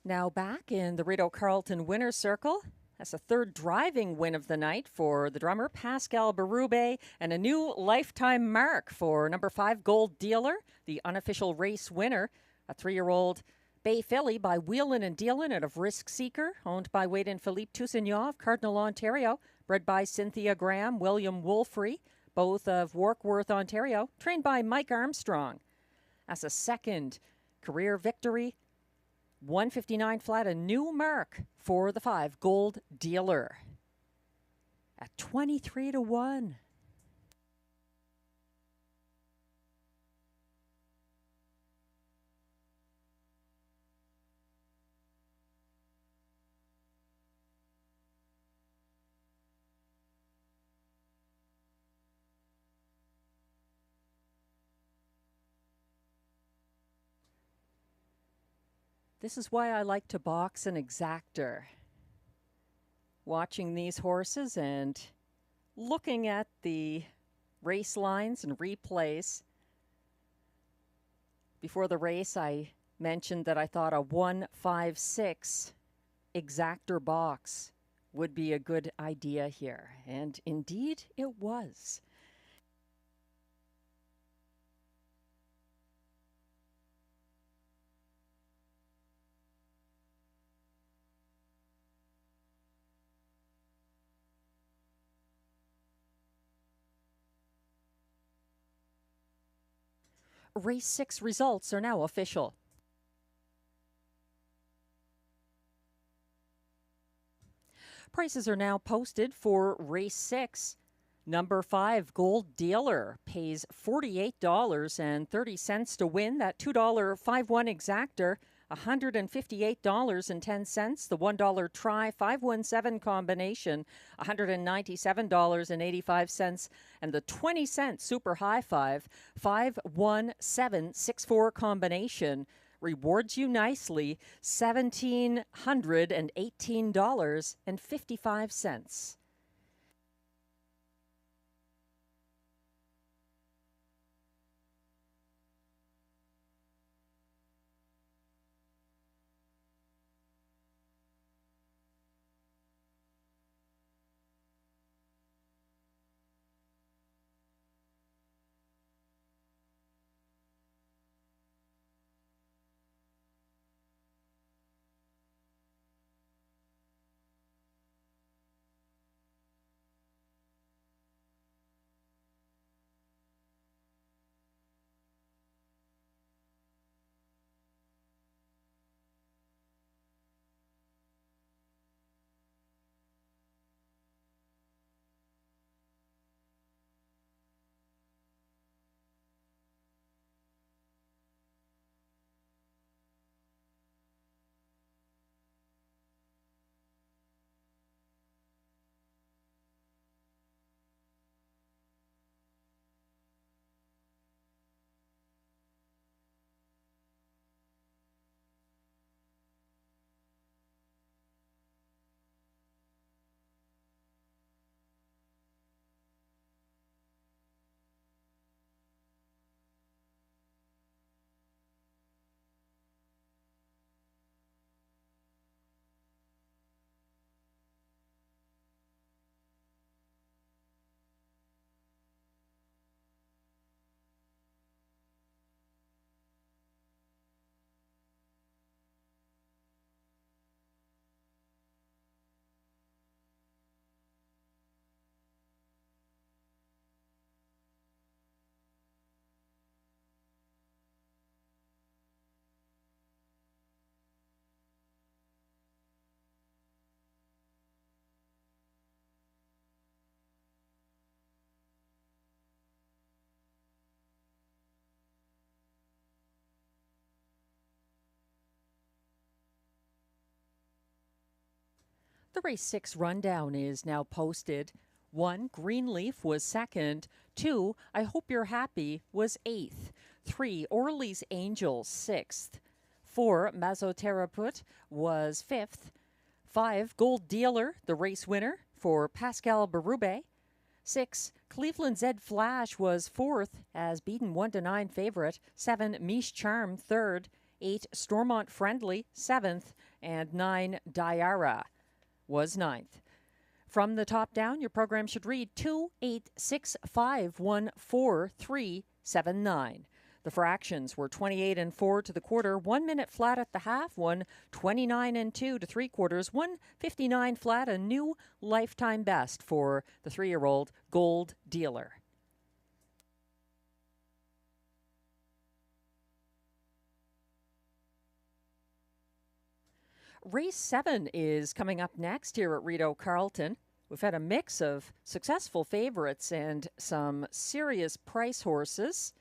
Now back in the Rideau Carleton Winner's Circle. That's a third driving win of the night for the drummer Pascal Berube, and a new lifetime mark for number 5 Gold Dealer, the unofficial race winner, a 3-year-old Bay filly by Wheelin' and Dealin' out of Risk Seeker, owned by Wade and Philippe Toussaint of Cardinal, Ontario, bred by Cynthia Graham, William Wolfrey, both of Warkworth, Ontario, trained by Mike Armstrong. That's a second career victory. 159 flat, a new mark for the 5 Gold Dealer at 23-1. This is why I like to box an exactor. Watching these horses and looking at the race lines and replays. Before the race, I mentioned that I thought a 1-5-6 exactor box would be a good idea here. And indeed, it was. Race 6 results are now official. Prices are now posted for race 6. Number 5, Gold Dealer, pays $48.30 to win. That $2.51 exactor, $158.10. The $1 try 517 combination, $197.85. And the 20-cent super high five 51764 combination rewards you nicely $1,718.55. The race 6 rundown is now posted. 1, Greenleaf was second. 2, I Hope You're Happy was 8th. 3, Orly's Angel, 6th. 4, Mazoteraput was 5th. 5, Gold Dealer, the race winner for Pascal Berube. 6, Cleveland Zed Flash was 4th as beaten 1-9 favorite. 7, Mish Charm, 3rd. 8, Stormont Friendly, 7th. And 9, Diara was 9th. From the top down, your program should read 2-8-6-5-1-4-3-7-9. The fractions were 28 and 4 to the quarter, 1 minute flat at the half, 1:29 and 2 to 3/4, 1:59 flat, a new lifetime best for the 3-year-old Gold Dealer. Race 7 is coming up next here at Rideau Carleton. We've had a mix of successful favorites and some serious price horses.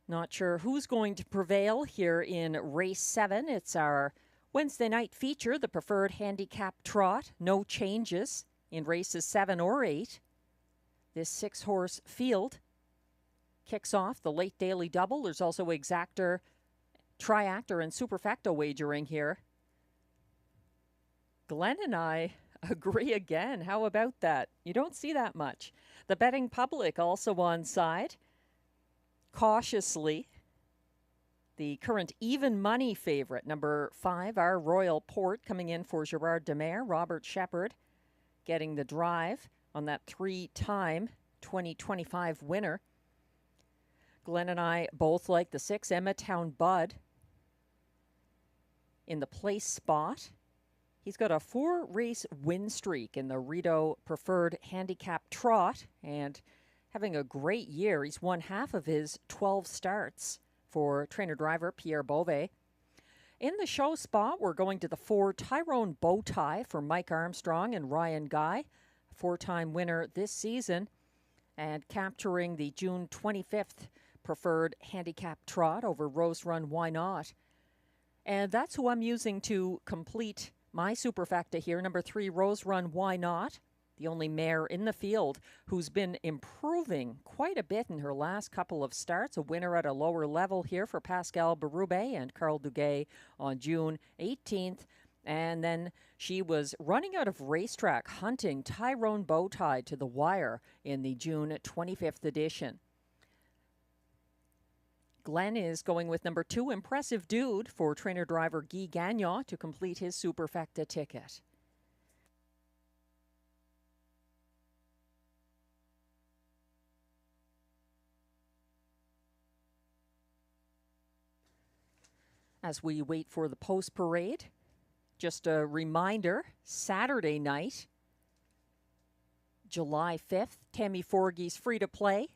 Not sure who's going to prevail here in Race 7. It's our Wednesday night feature, the preferred handicap trot. No changes in races 7 or 8. This 6-horse field kicks off the late daily double. There's also exactor, triactor, and superfecta wagering here. Glenn and I agree again. How about that? You don't see that much. The betting public also on side. Cautiously, the current even money favorite, number 5, our Royal Port, coming in for Gerard Demare. Robert Shepard getting the drive on that 3-time 2025 winner. Glenn and I both like the 6, Emmatown Bud, in the place spot. He's got a 4-race win streak in the Rideau Preferred Handicap Trot and having a great year. He's won half of his 12 starts for trainer-driver Pierre Beauvais. In the show spot, we're going to the 4 Tyrone Bowtie for Mike Armstrong and Ryan Guy, 4-time winner this season, and capturing the June 25th Preferred Handicap Trot over Rose Run Why Not. And that's who I'm using to complete my superfecta here. Number 3, Rose Run Why Not, the only mare in the field who's been improving quite a bit in her last couple of starts. A winner at a lower level here for Pascal Berube and Carl Duguay on June 18th. And then she was running out of racetrack hunting Tyrone Bowtie to the wire in the June 25th edition. Glenn is going with number 2, Impressive Dude, for trainer-driver Guy Gagnon to complete his superfecta ticket. As we wait for the post parade, just a reminder, Saturday night, July 5th, Tammy Forgey's free-to-play,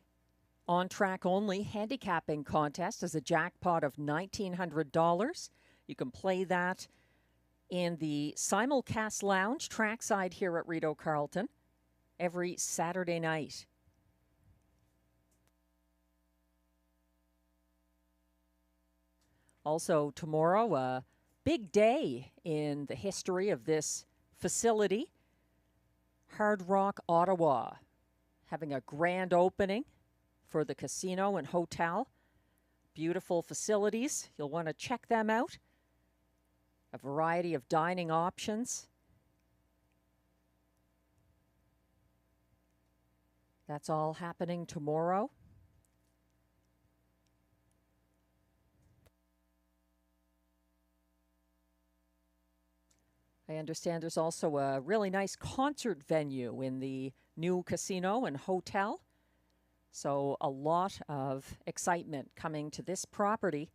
on-track only handicapping contest as a jackpot of $1,900. You can play that in the simulcast lounge trackside here at Rideau Carleton every Saturday night. Also tomorrow, a big day in the history of this facility. Hard Rock Ottawa having a grand opening for the casino and hotel. Beautiful facilities. You'll want to check them out. A variety of dining options. That's all happening tomorrow. I understand there's also a really nice concert venue in the new casino and hotel. So a lot of excitement coming to this property.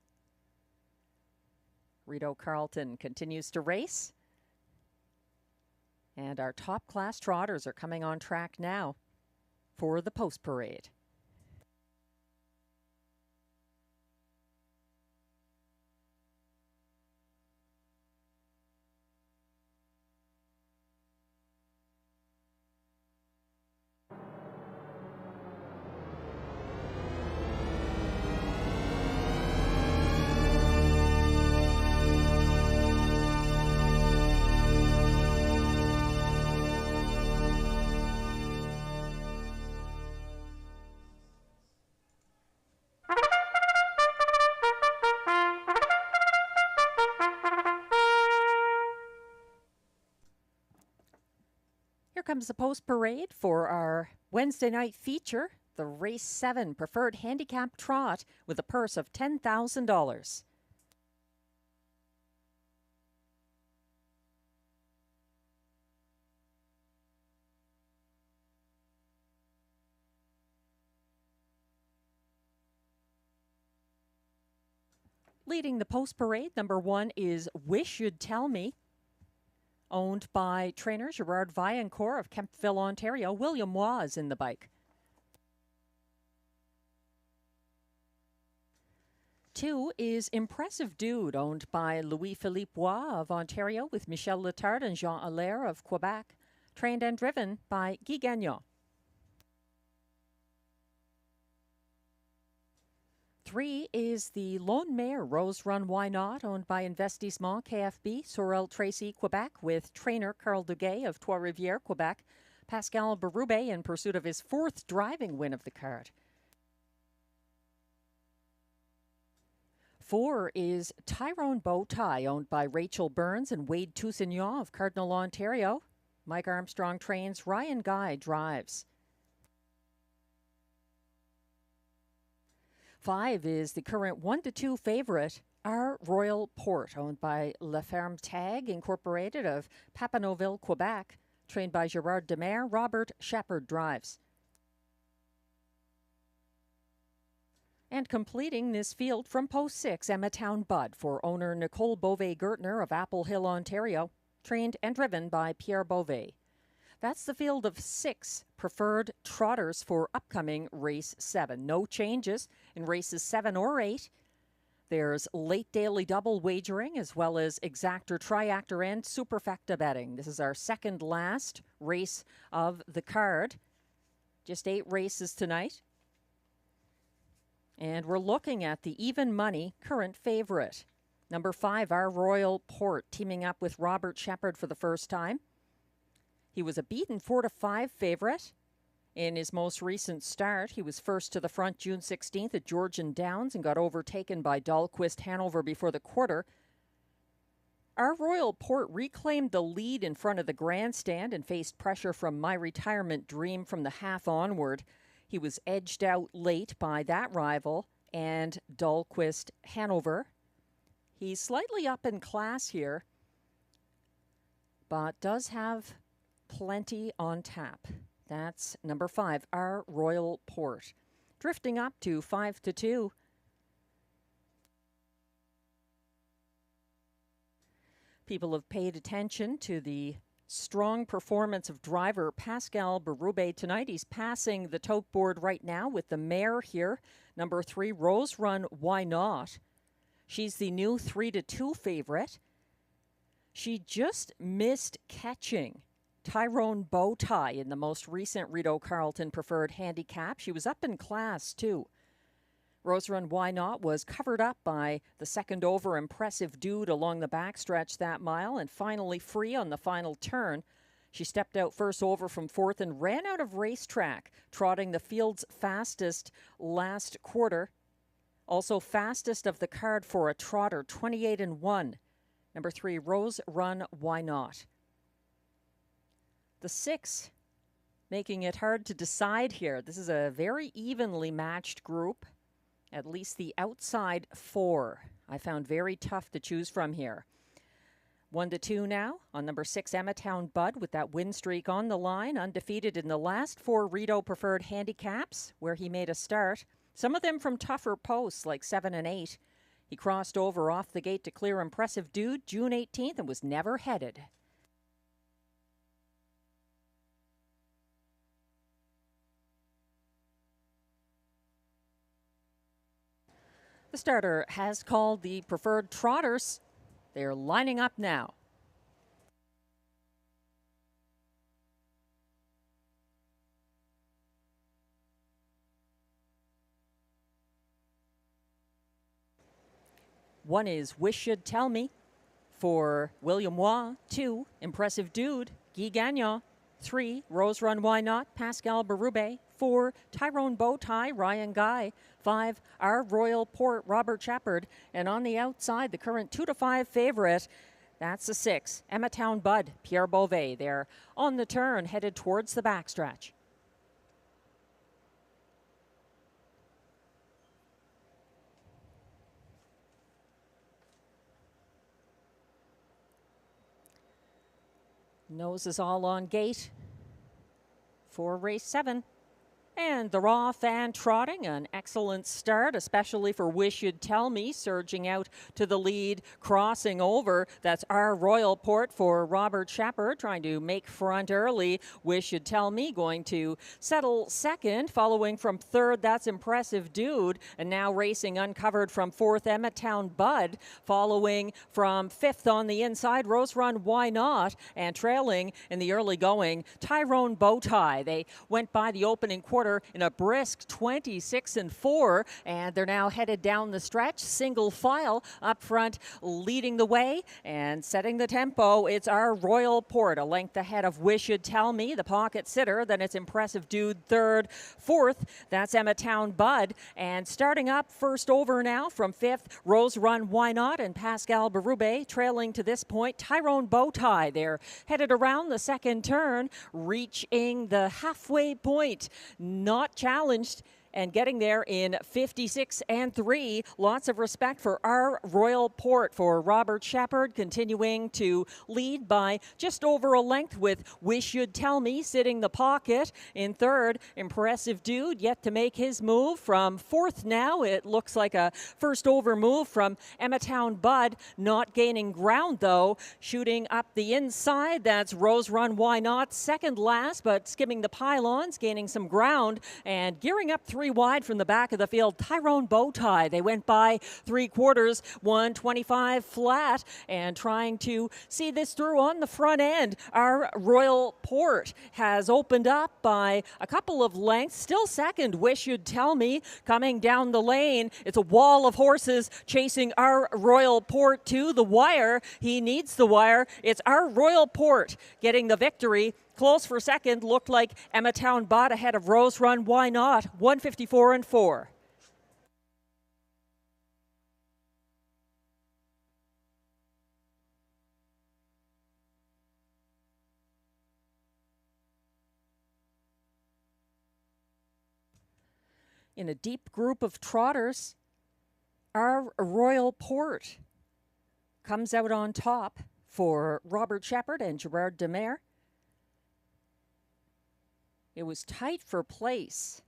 Rideau Carleton continues to race. And our top class trotters are coming on track now for the post parade. Here comes the post parade for our Wednesday night feature, the Race 7 Preferred Handicap Trot with a purse of $10,000. Leading the post parade, number 1 is Wish You'd Tell Me, owned by trainer Gerard Vaillancourt of Kemptville, Ontario. William was in the bike. 2 is Impressive Dude, owned by Louis-Philippe Bois of Ontario with Michel Letard and Jean Allaire of Quebec, trained and driven by Guy Gagnon. 3 is the Lone Mare Rose Run Why Not, owned by Investissement KFB, Sorel Tracy, Quebec, with trainer Carl Duguay of Trois-Rivières, Quebec, Pascal Berube in pursuit of his 4th driving win of the card. 4 is Tyrone Bowtie, owned by Rachel Burns and Wade Toussaint of Cardinal, Ontario. Mike Armstrong trains, Ryan Guy drives. 5 is the current 1-2 favorite, Our Royal Port, owned by La Ferme Tag Incorporated of Papineauville, Quebec, trained by Gerard Demare. Robert Shepard drives. And completing this field from post 6, Emmatown Bud for owner Nicole Beauvais-Gertner of Apple Hill, Ontario, trained and driven by Pierre Beauvais. That's the field of 6 preferred trotters for upcoming race 7. No changes in races 7 or 8. There's late daily double wagering as well as exactor, triactor, and superfecta betting. This is our second last race of the card. Just 8 races tonight. And we're looking at the even money current favorite. Number 5, Our Royal Port, teaming up with Robert Shepard for the first time. He was a beaten 4-5 favorite in his most recent start. He was first to the front June 16th at Georgian Downs and got overtaken by Dahlquist Hanover before the quarter. Our Royal Port reclaimed the lead in front of the grandstand and faced pressure from My Retirement Dream from the half onward. He was edged out late by that rival and Dahlquist Hanover. He's slightly up in class here, but does have plenty on tap. That's number 5, Our Royal Port, drifting up to 5-2. People have paid attention to the strong performance of driver Pascal Berube tonight. He's passing the tote board right now with the mare here, number 3, Rose Run Why Not. She's the new 3-2 favorite. She just missed catching Tyrone Bowtie in the most recent Rideau Carleton Preferred Handicap. She was up in class, too. Rose Run Why Not was covered up by the second over Impressive Dude along the backstretch that mile and finally free on the final turn. She stepped out first over from 4th and ran out of racetrack, trotting the field's fastest last quarter. Also fastest of the card for a trotter, 28-1. Number 3, Rose Run Why Not. The 6, making it hard to decide here. This is a very evenly matched group. At least the outside 4 I found very tough to choose from here. 1-2 now on number 6, Emmatown Bud, with that win streak on the line, undefeated in the last 4 Rideau Preferred Handicaps, where he made a start. Some of them from tougher posts, like 7 and 8. He crossed over off the gate to clear Impressive Dude June 18th and was never headed. The starter has called the preferred trotters. They're lining up now. One is Wish You'd Tell Me for William Waugh. 2, Impressive Dude, Guy Gagnon. 3, Rose Run Why Not, Pascal Berube. 4, Tyrone Bowtie, Ryan Guy. 5, Our Royal Port, Robert Shepard. And on the outside, the current 2-5 favorite, that's the 6, Emmatown Bud, Pierre Beauvais. They're on the turn, headed towards the backstretch. Nose is all on gate for race 7. And they're off and trotting. An excellent start, especially for Wish You'd Tell Me, surging out to the lead, crossing over. That's our Royal Port for Robert Shepard, trying to make front early. Wish You'd Tell Me going to settle second, following from third. That's Impressive Dude. And now racing uncovered from fourth, Emmetown Bud, following from fifth on the inside, Rose Run Why Not, and trailing in the early going, Tyrone Bowtie. They went by the opening quarter in a brisk 26-4, and they're now headed down the stretch, single file up front, leading the way and setting the tempo. It's our Royal Port, a length ahead of Wish You'd Tell Me, the pocket sitter. Then it's Impressive Dude third, fourth, that's Emmetown Bud, and starting up first over now from fifth, Rose Run Why Not, and Pascal Berube trailing to this point, Tyrone Bowtie. They're headed around the second turn, reaching the halfway point. Not challenged and getting there in 56-3. Lots of respect for our Royal Port for Robert Shepard, continuing to lead by just over a length with Wish You'd Tell Me sitting the pocket in third. Impressive Dude yet to make his move from fourth now. It looks like a first over move from Emmetown Bud, not gaining ground though. Shooting up the inside, that's Rose Run Why Not, second last, but skimming the pylons, gaining some ground and gearing up three wide from the back of the field, Tyrone Bowtie. They went by three quarters, 125 flat, and trying to see this through on the front end. Our Royal Port has opened up by a couple of lengths, still second, Wish You'd Tell Me, coming down the lane. It's a wall of horses chasing our Royal Port to the wire. He needs the wire. It's our Royal Port getting the victory. Close for second, looked like Emmetown Bud ahead of Rose Run Why Not, 154-4. In a deep group of trotters, our Royal Port comes out on top for Robert Shepard and Gerard Demare. It was tight for place.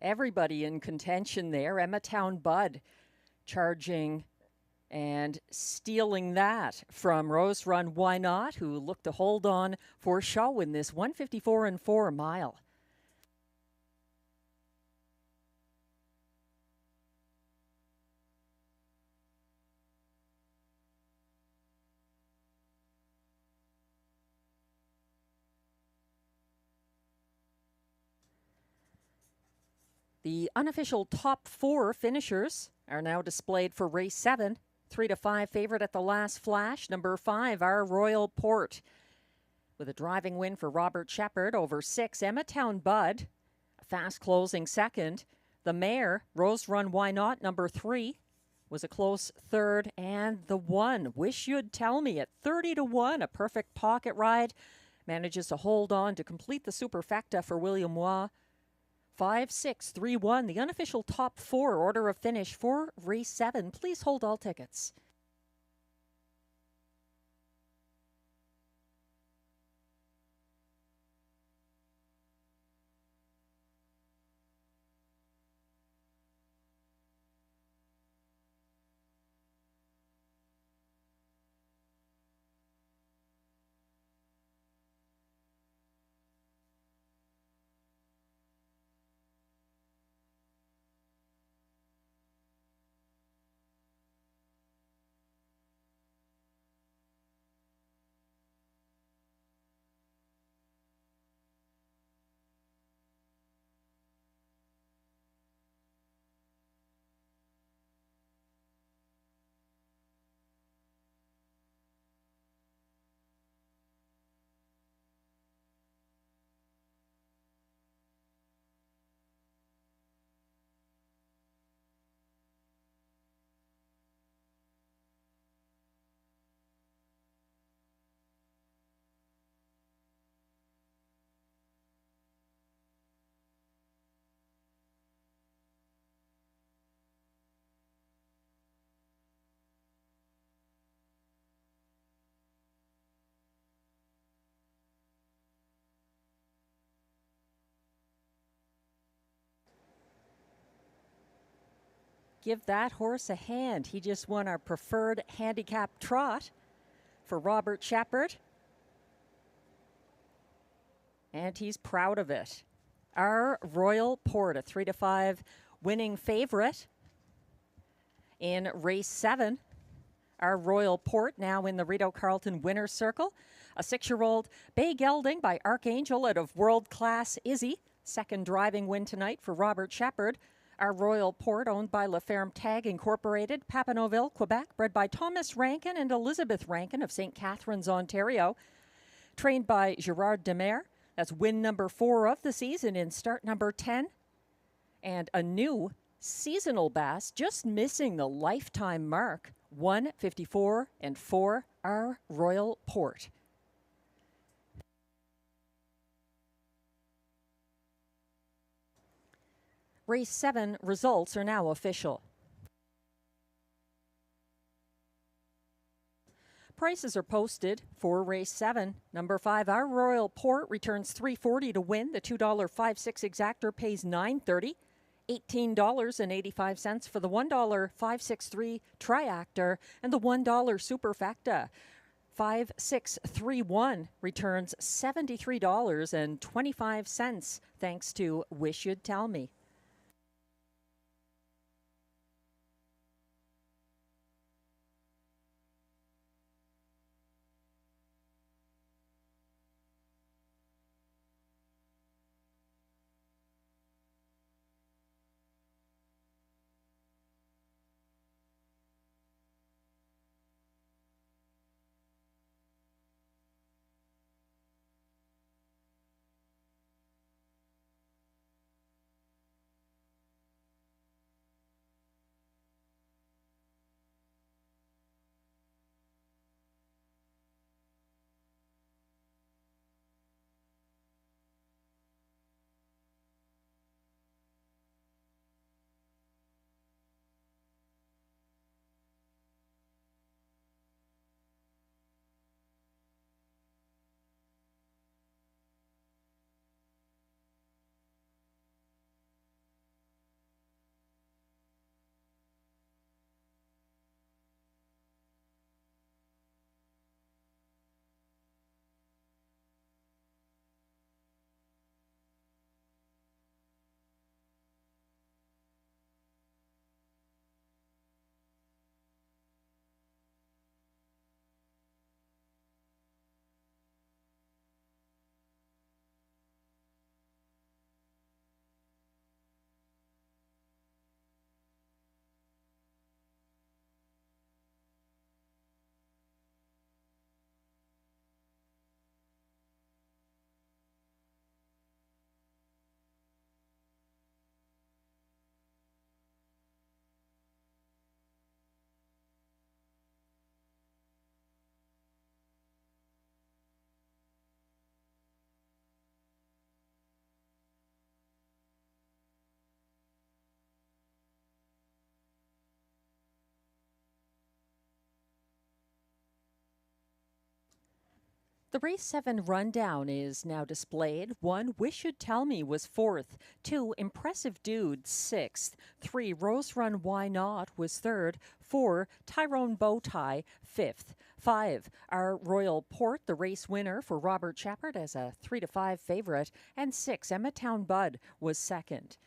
Everybody in contention there. Emmetown Bud charging and stealing that from Rose Run Why Not, who looked to hold on for show in this 154-4 mile. The unofficial top four finishers are now displayed for race 7. 3-5 favorite at the last flash. Number 5, our Royal Port, with a driving win for Robert Shepard over 6. Emmetown Bud, a fast closing second. The mare, Rose Run Why Not, number 3, was a close third. And the 1, Wish You'd Tell Me, at 30-1, a perfect pocket ride. Manages to hold on to complete the superfecta for William Waugh. 5-6-3-1, the unofficial top four order of finish for race 7. Please hold all tickets. give that horse a hand. He just won our preferred handicap trot for Robert Shepard. And he's proud of it. Our Royal Port, a 3-5 winning favorite in race 7. Our Royal Port now in the Rideau Carleton winner's circle. A 6-year-old bay gelding by Archangel out of World Class Izzy. Second driving win tonight for Robert Shepard. Our Royal Port, owned by La Ferme Tag Incorporated, Papineauville, Quebec, bred by Thomas Rankin and Elizabeth Rankin of St. Catharines, Ontario. Trained by Gerard Demare. That's win number 4 of the season in start number 10. And a new seasonal bass, just missing the lifetime mark. 154 and 4, our Royal Port. Race 7 results are now official. Prices are posted for race 7. Number 5, our Royal Port returns $3.40 to win. The $2.56 exactor pays $9.30. $18.85 for the $1.563 triactor and the $1 superfecta. 5631 returns $73.25 thanks to Wish You'd Tell Me. The race 7 rundown is now displayed. 1, Wish You'd Tell Me was 4th. 2, Impressive Dude, 6th. 3, Rose Run Why Not was 3rd. 4, Tyrone Bowtie, 5th. 5, our Royal Port, the race winner for Robert Shepard as a 3-5 favorite. And 6, Emmetown Bud was 2nd.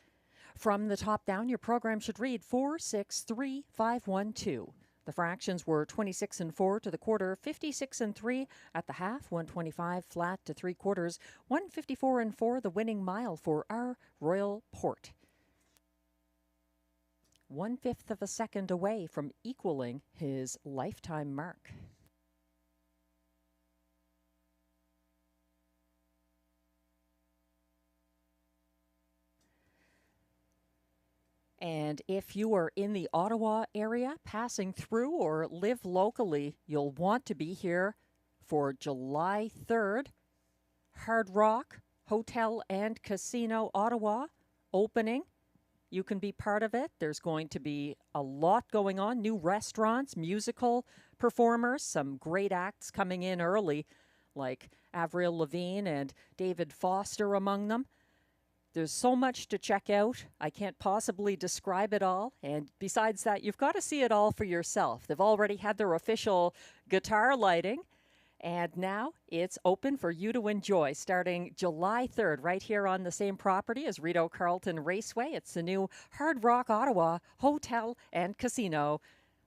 From the top down, your program should read 4, 6, 3, 5, 1, 2. The fractions were 26 and 4 to the quarter, 56 and 3 at the half, 125 flat to 3/4, 154 and 4 the winning mile for our Royal Port. 1/5 of a second away from equaling his lifetime mark. And if you are in the Ottawa area, passing through or live locally, you'll want to be here for July 3rd. Hard Rock Hotel and Casino Ottawa opening. You can be part of it. There's going to be a lot going on. New restaurants, musical performers, some great acts coming in early, like Avril Lavigne and David Foster among them. There's so much to check out. I can't possibly describe it all. And besides that, you've got to see it all for yourself. They've already had their official guitar lighting. And now it's open for you to enjoy starting July 3rd right here on the same property as Rideau Carleton Raceway. It's the new Hard Rock Ottawa Hotel and Casino,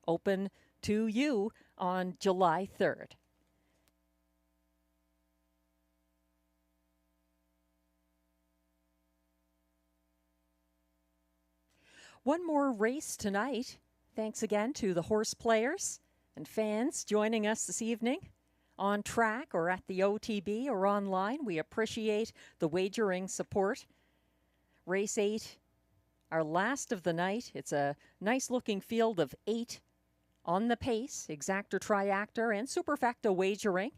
open to you on July 3rd. One more race tonight. Thanks again to the horse players and fans joining us this evening on track or at the OTB or online. We appreciate the wagering support. Race 8, our last of the night. It's a nice looking field of 8 on the pace, exactor, triactor, and superfecta wagering.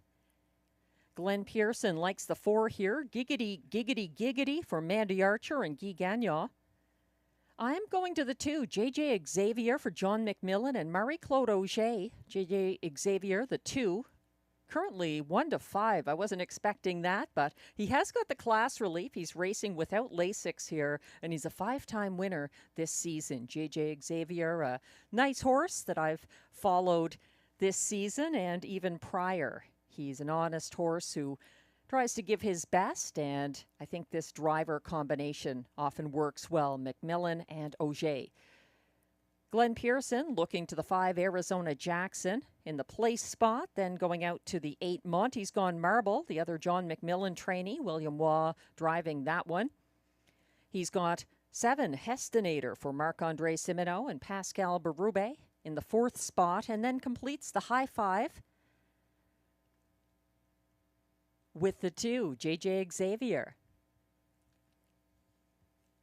Glenn Pearson likes the 4 here. Giggity, giggity, giggity for Mandy Archer and Guy Gagnon. I'm going to the 2, J.J. Xavier for John McMillan and Marie-Claude Auger. J.J. Xavier, the 2, currently 1-5. I wasn't expecting that, but he has got the class relief. He's racing without Lasix here, and he's a 5-time winner this season. J.J. Xavier, a nice horse that I've followed this season and even prior. He's an honest horse who tries to give his best, and I think this driver combination often works well, McMillan and Auger. Glenn Pearson looking to the 5, Arizona Jackson in the place spot, then going out to the 8, Monty's Gone Marble, the other John McMillan trainee, William Waugh driving that one. He's got 7, Hestinator for Marc-Andre Simoneau and Pascal Berube in the 4th spot, and then completes the high 5 with the 2, J.J. Xavier.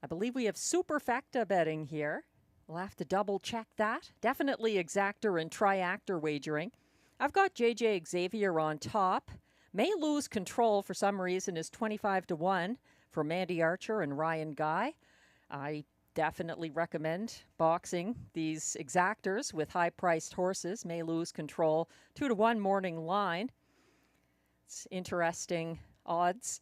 I believe we have superfecta betting here. We'll have to double check that. Definitely exactor and triactor wagering. I've got J.J. Xavier on top. May lose control for some reason is 25-1 for Mandy Archer and Ryan Guy. I definitely recommend boxing these exactors with high-priced horses. May lose control. 2-1 morning line. It's interesting odds.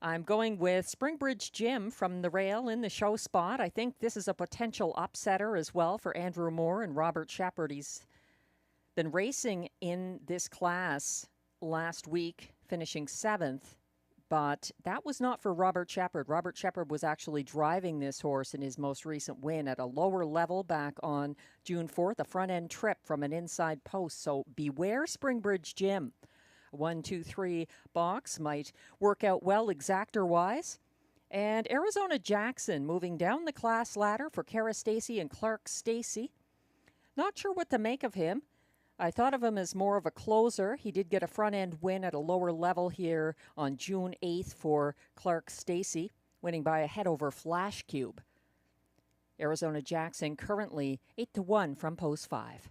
I'm going with Springbridge Jim from the rail in the show spot. I think this is a potential upsetter as well for Andrew Moore and Robert Shepard. He's been racing in this class last week, finishing 7th, but that was not for Robert Shepard. Robert Shepard was actually driving this horse in his most recent win at a lower level back on June 4th, a front-end trip from an inside post. So beware Springbridge Jim. 1, 2, 3 box might work out well exactor-wise. And Arizona Jackson moving down the class ladder for Kara Stacey and Clark Stacey. Not sure what to make of him. I thought of him as more of a closer. He did get a front-end win at a lower level here on June 8th for Clark Stacey, winning by a head over Flash Cube. Arizona Jackson currently 8-1 from post 5.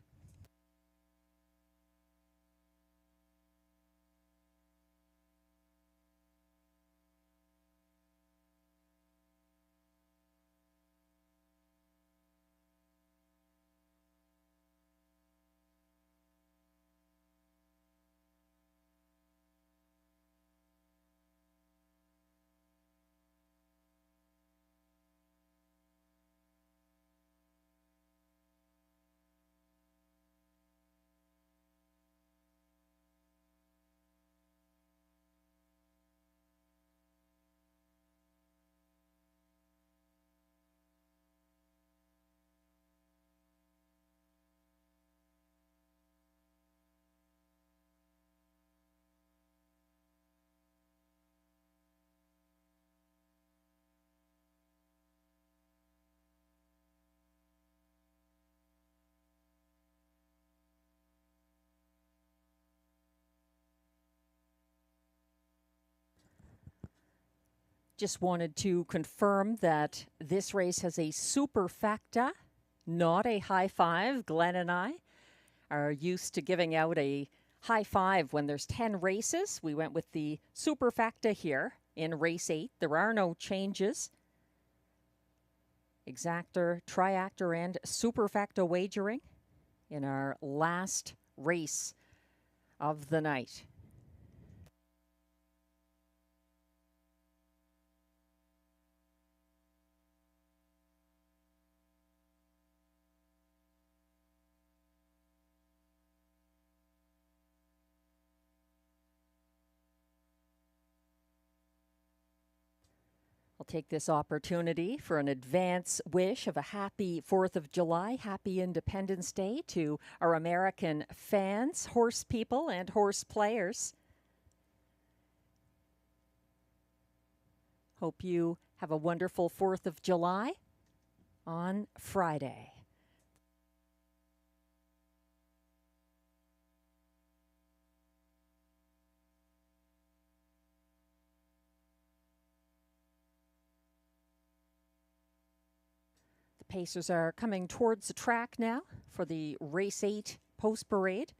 Just wanted to confirm that this race has a superfecta, not a high 5. Glenn and I are used to giving out a high 5 when there's 10 races. We went with the superfecta here in race 8. There are no changes. Exactor, triactor, and superfecta wagering in our last race of the night. take this opportunity for an advance wish of a happy 4th of July, happy Independence Day to our American fans, horse people, and horse players. Hope you have a wonderful 4th of July on Friday. Pacers are coming towards the track now for the Race 8 post parade.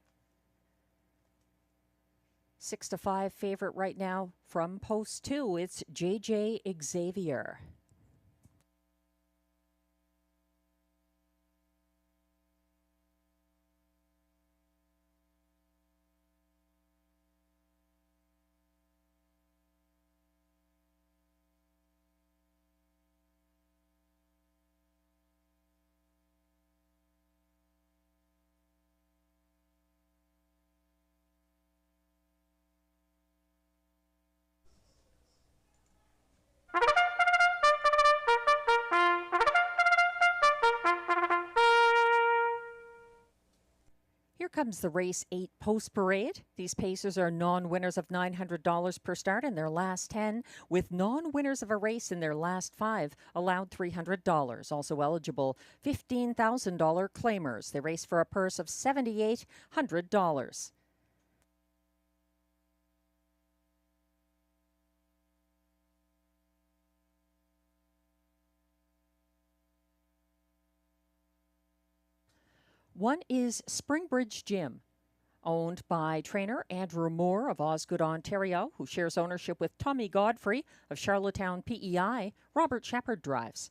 6-5 favorite right now from post 2. It's JJ Xavier. Here comes the Race 8 post parade. These Pacers are non-winners of $900 per start in their last 10, with non-winners of a race in their last 5 allowed $300. Also eligible $15,000 claimers. They race for a purse of $7,800. One is Springbridge Gym, owned by trainer Andrew Moore of Osgood, Ontario, who shares ownership with Tommy Godfrey of Charlottetown PEI. Robert Shepard drives.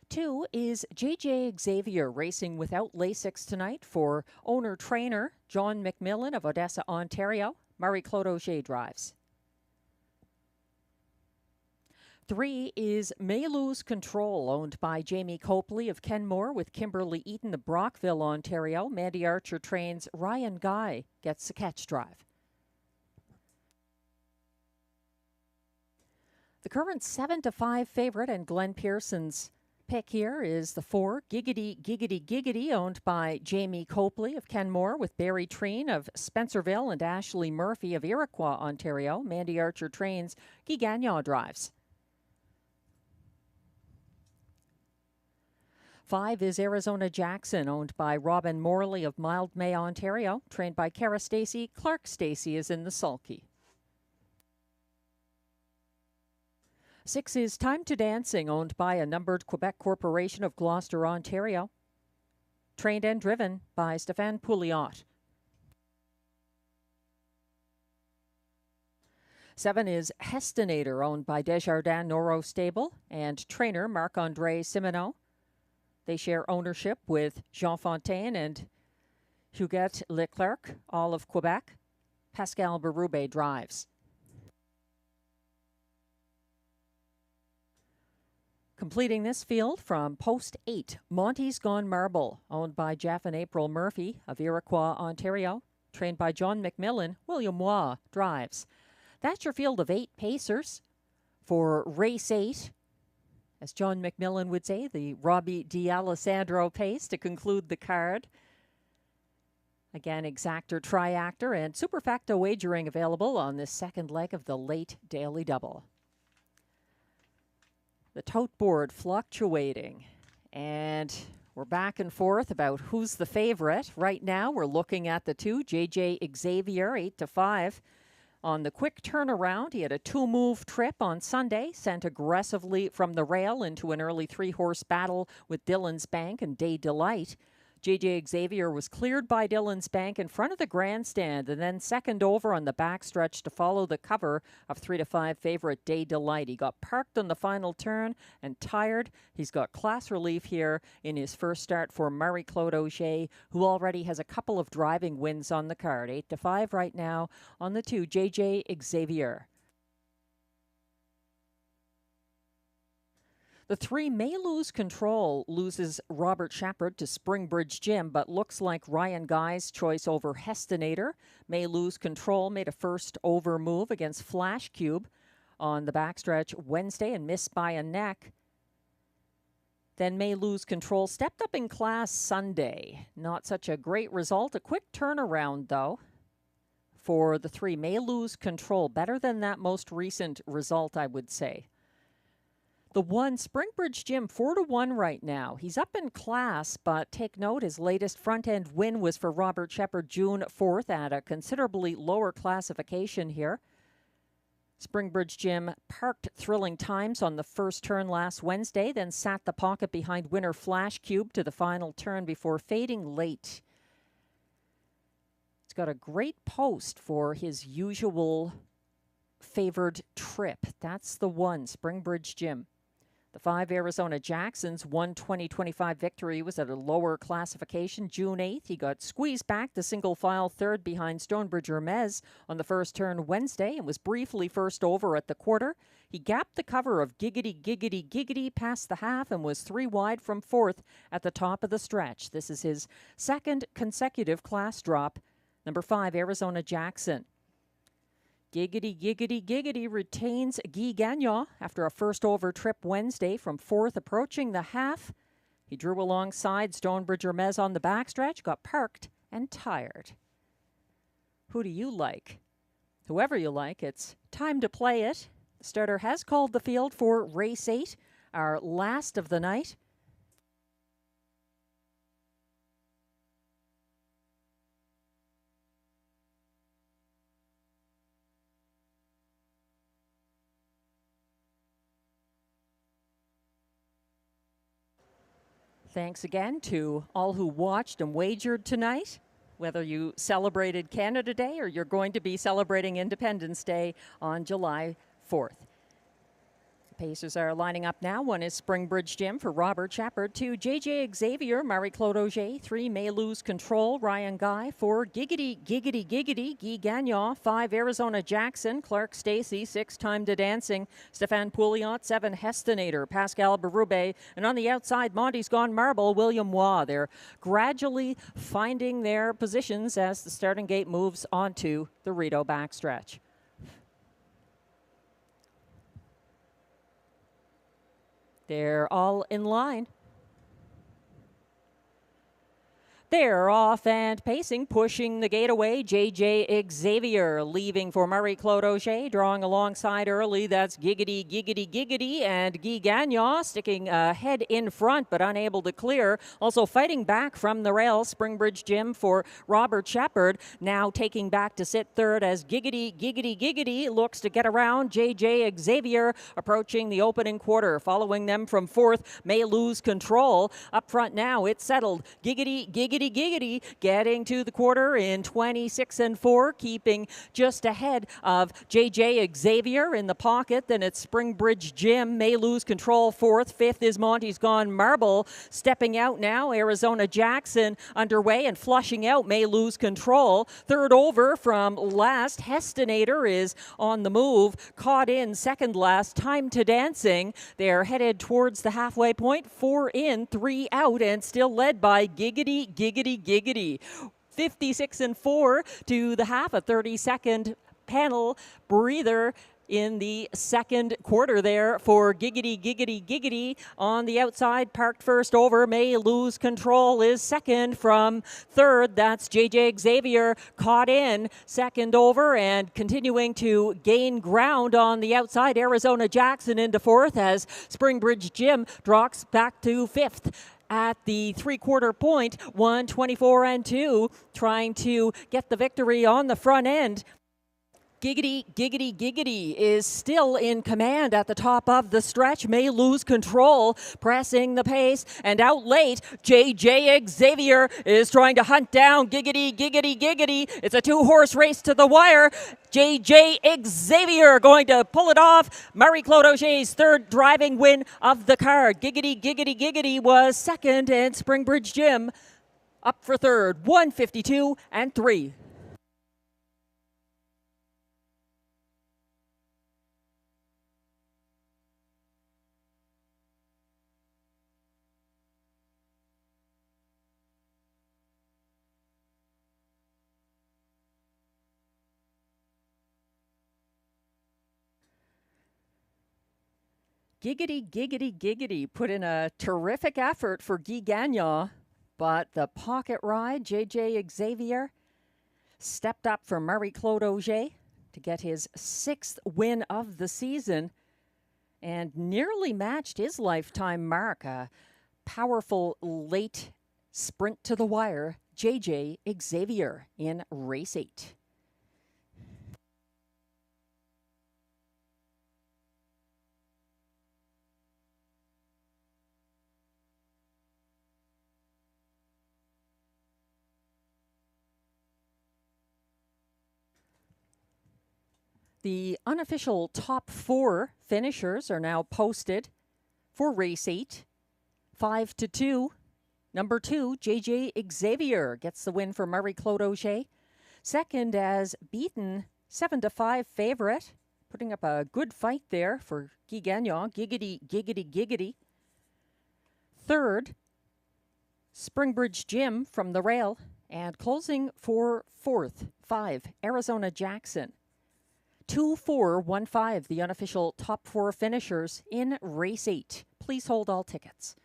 2 is JJ Xavier, racing without Lasix tonight for owner-trainer John McMillan of Odessa, Ontario. Marie-Claude Auger drives. 3 is May Lose Control, owned by Jamie Copley of Kenmore with Kimberly Eaton of Brockville, Ontario. Mandy Archer trains. Ryan Guy gets the catch drive. The current 7-5 favorite and Glenn Pearson's pick here is the 4, Giggity Giggity Giggity, owned by Jamie Copley of Kenmore with Barry Treen of Spencerville and Ashley Murphy of Iroquois, Ontario. Mandy Archer trains. Guy Gagnon drives. 5 is Arizona Jackson, owned by Robin Morley of Mildmay, Ontario. Trained by Cara Stacey. Clark Stacey is in the sulky. 6 is Time to Dancing, owned by a numbered Quebec Corporation of Gloucester, Ontario. Trained and driven by Stéphane Pouliot. 7 is Hestinator, owned by Desjardins Noro Stable and trainer Marc-André Simoneau. They share ownership with Jean Fontaine and Huguette Leclerc, all of Quebec. Pascal Berube drives. Completing this field from post 8, Monty's Gone Marble, owned by Jeff and April Murphy of Iroquois, Ontario. Trained by John McMillan. William Waugh drives. That's your field of 8 Pacers for Race 8. As John McMillan would say, the Robbie D'Alessandro pace to conclude the card. Again, exactor, triactor, and superfecta wagering available on this second leg of the late daily double. The tote board fluctuating, and we're back and forth about who's the favorite. Right now, we're looking at the 2, JJ Xavier, 8-5. On the quick turnaround, he had a 2-move trip on Sunday, sent aggressively from the rail into an early 3-horse battle with Dillon's Bank and Day Delight. JJ Xavier was cleared by Dillon's Bank in front of the grandstand and then second over on the backstretch to follow the cover of 3-5 favorite Day Delight. He got parked on the final turn and tired. He's got class relief here in his first start for Marie-Claude Auger, who already has a couple of driving wins on the card. 8-5 right now on the 2, JJ Xavier. The 3 May Lose Control loses Robert Shepard to Springbridge Gym, but looks like Ryan Guy's choice over Hestinator. May Lose Control made a first over move against Flash Cube on the backstretch Wednesday and missed by a neck. Then May Lose Control stepped up in class Sunday. Not such a great result. A quick turnaround, though, for the 3 May Lose Control. Better than that most recent result, I would say. The 1 Springbridge Gym, 4-1 right now. He's up in class, but take note, his latest front-end win was for Robert Shepard June 4th at a considerably lower classification here. Springbridge Gym parked thrilling times on the first turn last Wednesday, then sat the pocket behind winner Flash Cube to the final turn before fading late. He's got a great post for his usual favored trip. That's the 1 Springbridge Gym. The 5 Arizona Jackson's 2025 victory was at a lower classification June 8th. He got squeezed back the single file third behind Stonebridge Hermes on the first turn Wednesday and was briefly first over at the quarter. He gapped the cover of Giggity Giggity Giggity past the half and was 3 wide from fourth at the top of the stretch. This is his second consecutive class drop. Number 5 Arizona Jackson. Giggity, giggity, giggity retains Guy Gagnon after a first over trip Wednesday from fourth approaching the half. He drew alongside Stonebridge Hermes on the backstretch, got parked and tired. Who do you like? Whoever you like, it's time to play it. The starter has called the field for race 8, our last of the night. Thanks again to all who watched and wagered tonight. Whether you celebrated Canada Day or you're going to be celebrating Independence Day on July 4th. The Pacers are lining up now. 1 is Springbridge Gym for Robert Shepard. 2, JJ Xavier, Marie-Claude Auger. 3, May Lose Control, Ryan Guy. 4, Giggity, Giggity, Giggity, Guy Gagnon. 5, Arizona Jackson, Clark Stacy. 6, Time to Dancing, Stéphane Pouliot. 7, Hestinator, Pascal Berube. And on the outside, Monty's Gone Marble, William Waugh. They're gradually finding their positions as the starting gate moves onto the Rideau backstretch. They're all in line. They're off and pacing, pushing the gate away. JJ Xavier leaving for Marie-Claude Auger, drawing alongside early. That's Giggity, Giggity, Giggity, and Guy Gagnon sticking ahead in front, but unable to clear. Also fighting back from the rail, Springbridge Gym for Robert Shepard, now taking back to sit third as Giggity, Giggity, Giggity looks to get around. JJ Xavier approaching the opening quarter, following them from fourth. May Lose Control. Up front now, it's settled. Giggity, Giggity, Giggity getting to the quarter in 26-4, keeping just ahead of JJ Xavier in the pocket. Then it's Springbridge Gym, May Lose Control fourth. Fifth is Monty's Gone Marble. Stepping out now, Arizona Jackson underway and flushing out May Lose Control. Third over from last, Hestinator is on the move. Caught in second last, Time to Dancing. They're headed towards the halfway point. 4 in, 3 out, and still led by Giggity, Giggity, Giggity. 56-4 to the half, a 30-second panel breather in the second quarter there for Giggity, Giggity, Giggity. On the outside, parked first over. May Lose Control is second from third. That's JJ Xavier caught in second over and continuing to gain ground on the outside. Arizona Jackson into fourth as Springbridge Gym drops back to fifth. At the three-quarter point, 1:24-2, trying to get the victory on the front end. Giggity, Giggity, Giggity is still in command at the top of the stretch. May Lose Control, pressing the pace, and out late, JJ Xavier is trying to hunt down Giggity, Giggity, Giggity. It's a two-horse race to the wire. JJ Xavier going to pull it off. Marie-Claude Auger's third driving win of the card. Giggity, Giggity, Giggity was second, and Springbridge Gym up for third. 1:52-3. Giggity, giggity, giggity put in a terrific effort for Guy Gagnon, but the pocket ride, JJ Xavier, stepped up for Marie-Claude Auger to get his 6th win of the season and nearly matched his lifetime mark. A powerful late sprint to the wire, JJ Xavier in race 8. The unofficial top 4 finishers are now posted for race 8. 5-2. Number 2, JJ Xavier gets the win for Marie-Claude Auger. Second, as beaten 7-5 favorite, putting up a good fight there for Guy Gagnon. Giggity, giggity, giggity. Third, Springbridge Jim from the rail. And closing for 4th, 5, Arizona Jackson. 2-4-1-5, the unofficial top 4 finishers in race 8. Please hold all tickets.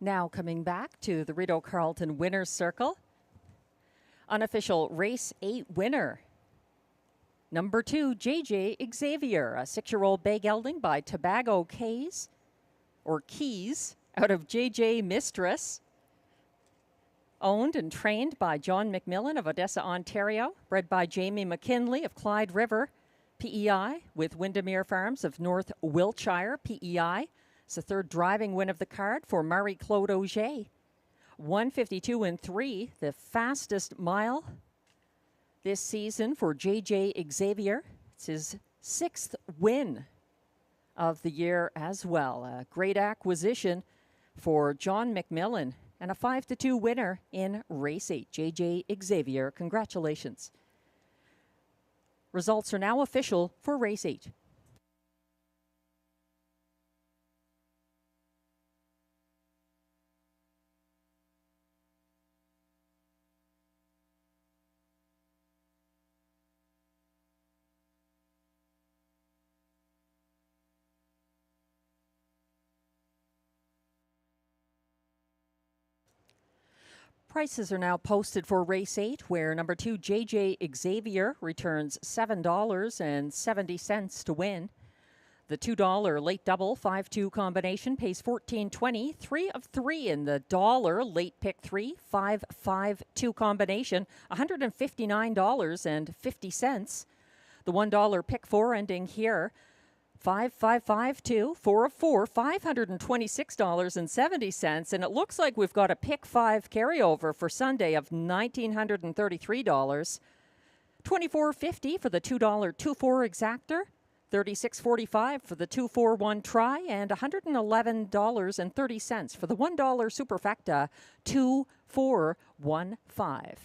Now coming back to the Rideau Carleton Winner's Circle. Unofficial race 8 winner. Number 2, JJ Xavier, a 6-year-old bay gelding by Tobago Keys, out of JJ Mistress. Owned and trained by John McMillan of Odessa, Ontario. Bred by Jamie McKinley of Clyde River, PEI, with Windermere Farms of North Wiltshire, PEI. It's the 3rd driving win of the card for Marie-Claude Auger. 1:52.3, the fastest mile this season for JJ Xavier. It's his 6th win of the year as well. A great acquisition for John McMillan and a 5-2 winner in race 8. JJ Xavier, congratulations. Results are now official for race 8. Prices are now posted for race 8, where number 2, JJ Xavier, returns $7.70 to win. The $2 late double 5-2 combination pays $14.20. 3 of 3 in the dollar late pick 3 5-5-2 combination, $159.50. The $1 pick 4 ending here, 5-5-5-2, 4 of 4, $526.70. And it looks like we've got a pick 5 carryover for Sunday of $1,933. $24.50 for the $2 2-4 exactor, $36.45 for the 2-4-1 try, and $111.30 for the $1 superfecta 2-4-1-5.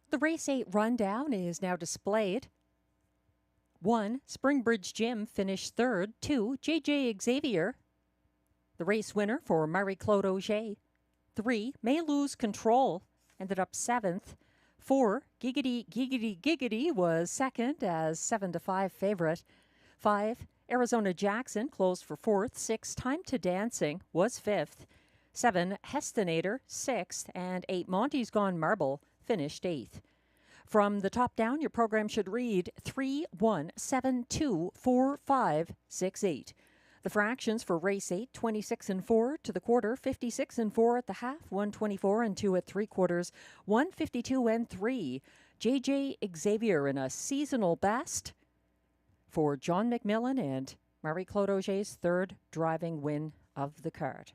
The race 8 rundown is now displayed. 1, Springbridge Gym finished third. 2, JJ Xavier, the race winner for Marie-Claude Auger. 3, May Lose Control, ended up 7th. 4, Giggity was second as 7-5 favorite. 5, Arizona Jackson closed for 4th. 6, Time to Dancing was 5th. 7, Hestinator 6th. And 8, Monty's Gone Marble finished 8th. From the top down, your program should read 3, 1, 7, 2, 4, 5, 6, 8. The fractions for race 8, 26 and 4 to the quarter, 56 and 4 at the half, 124 and 2 at 3/4, 152 and 3. JJ Xavier in a seasonal best for John McMillan and Marie-Claude Auger's third driving win of the card.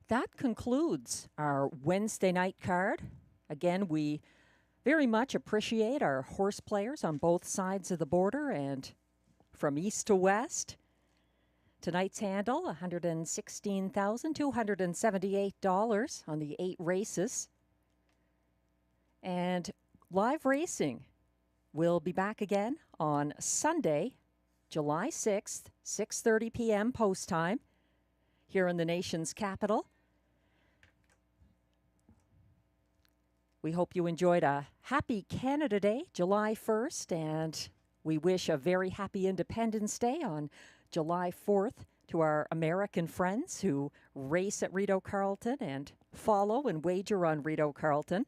That concludes our Wednesday night card. Again, we very much appreciate our horse players on both sides of the border and from east to west. Tonight's handle, $116,278 on the 8 races. And live racing will be back again on Sunday, July 6th, 6:30 p.m. post time here in the nation's capital. We hope you enjoyed a happy Canada Day, July 1st, and we wish a very happy Independence Day on July 4th to our American friends who race at Rideau Carleton and follow and wager on Rideau Carleton.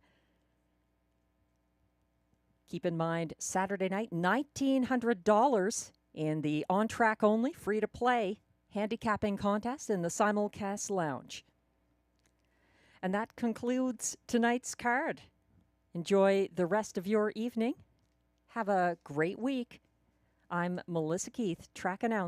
Keep in mind, Saturday night, $1,900 in the on-track only, free-to-play handicapping contest in the Simulcast Lounge. And that concludes tonight's card. Enjoy the rest of your evening. Have a great week. I'm Melissa Keith, track announcer.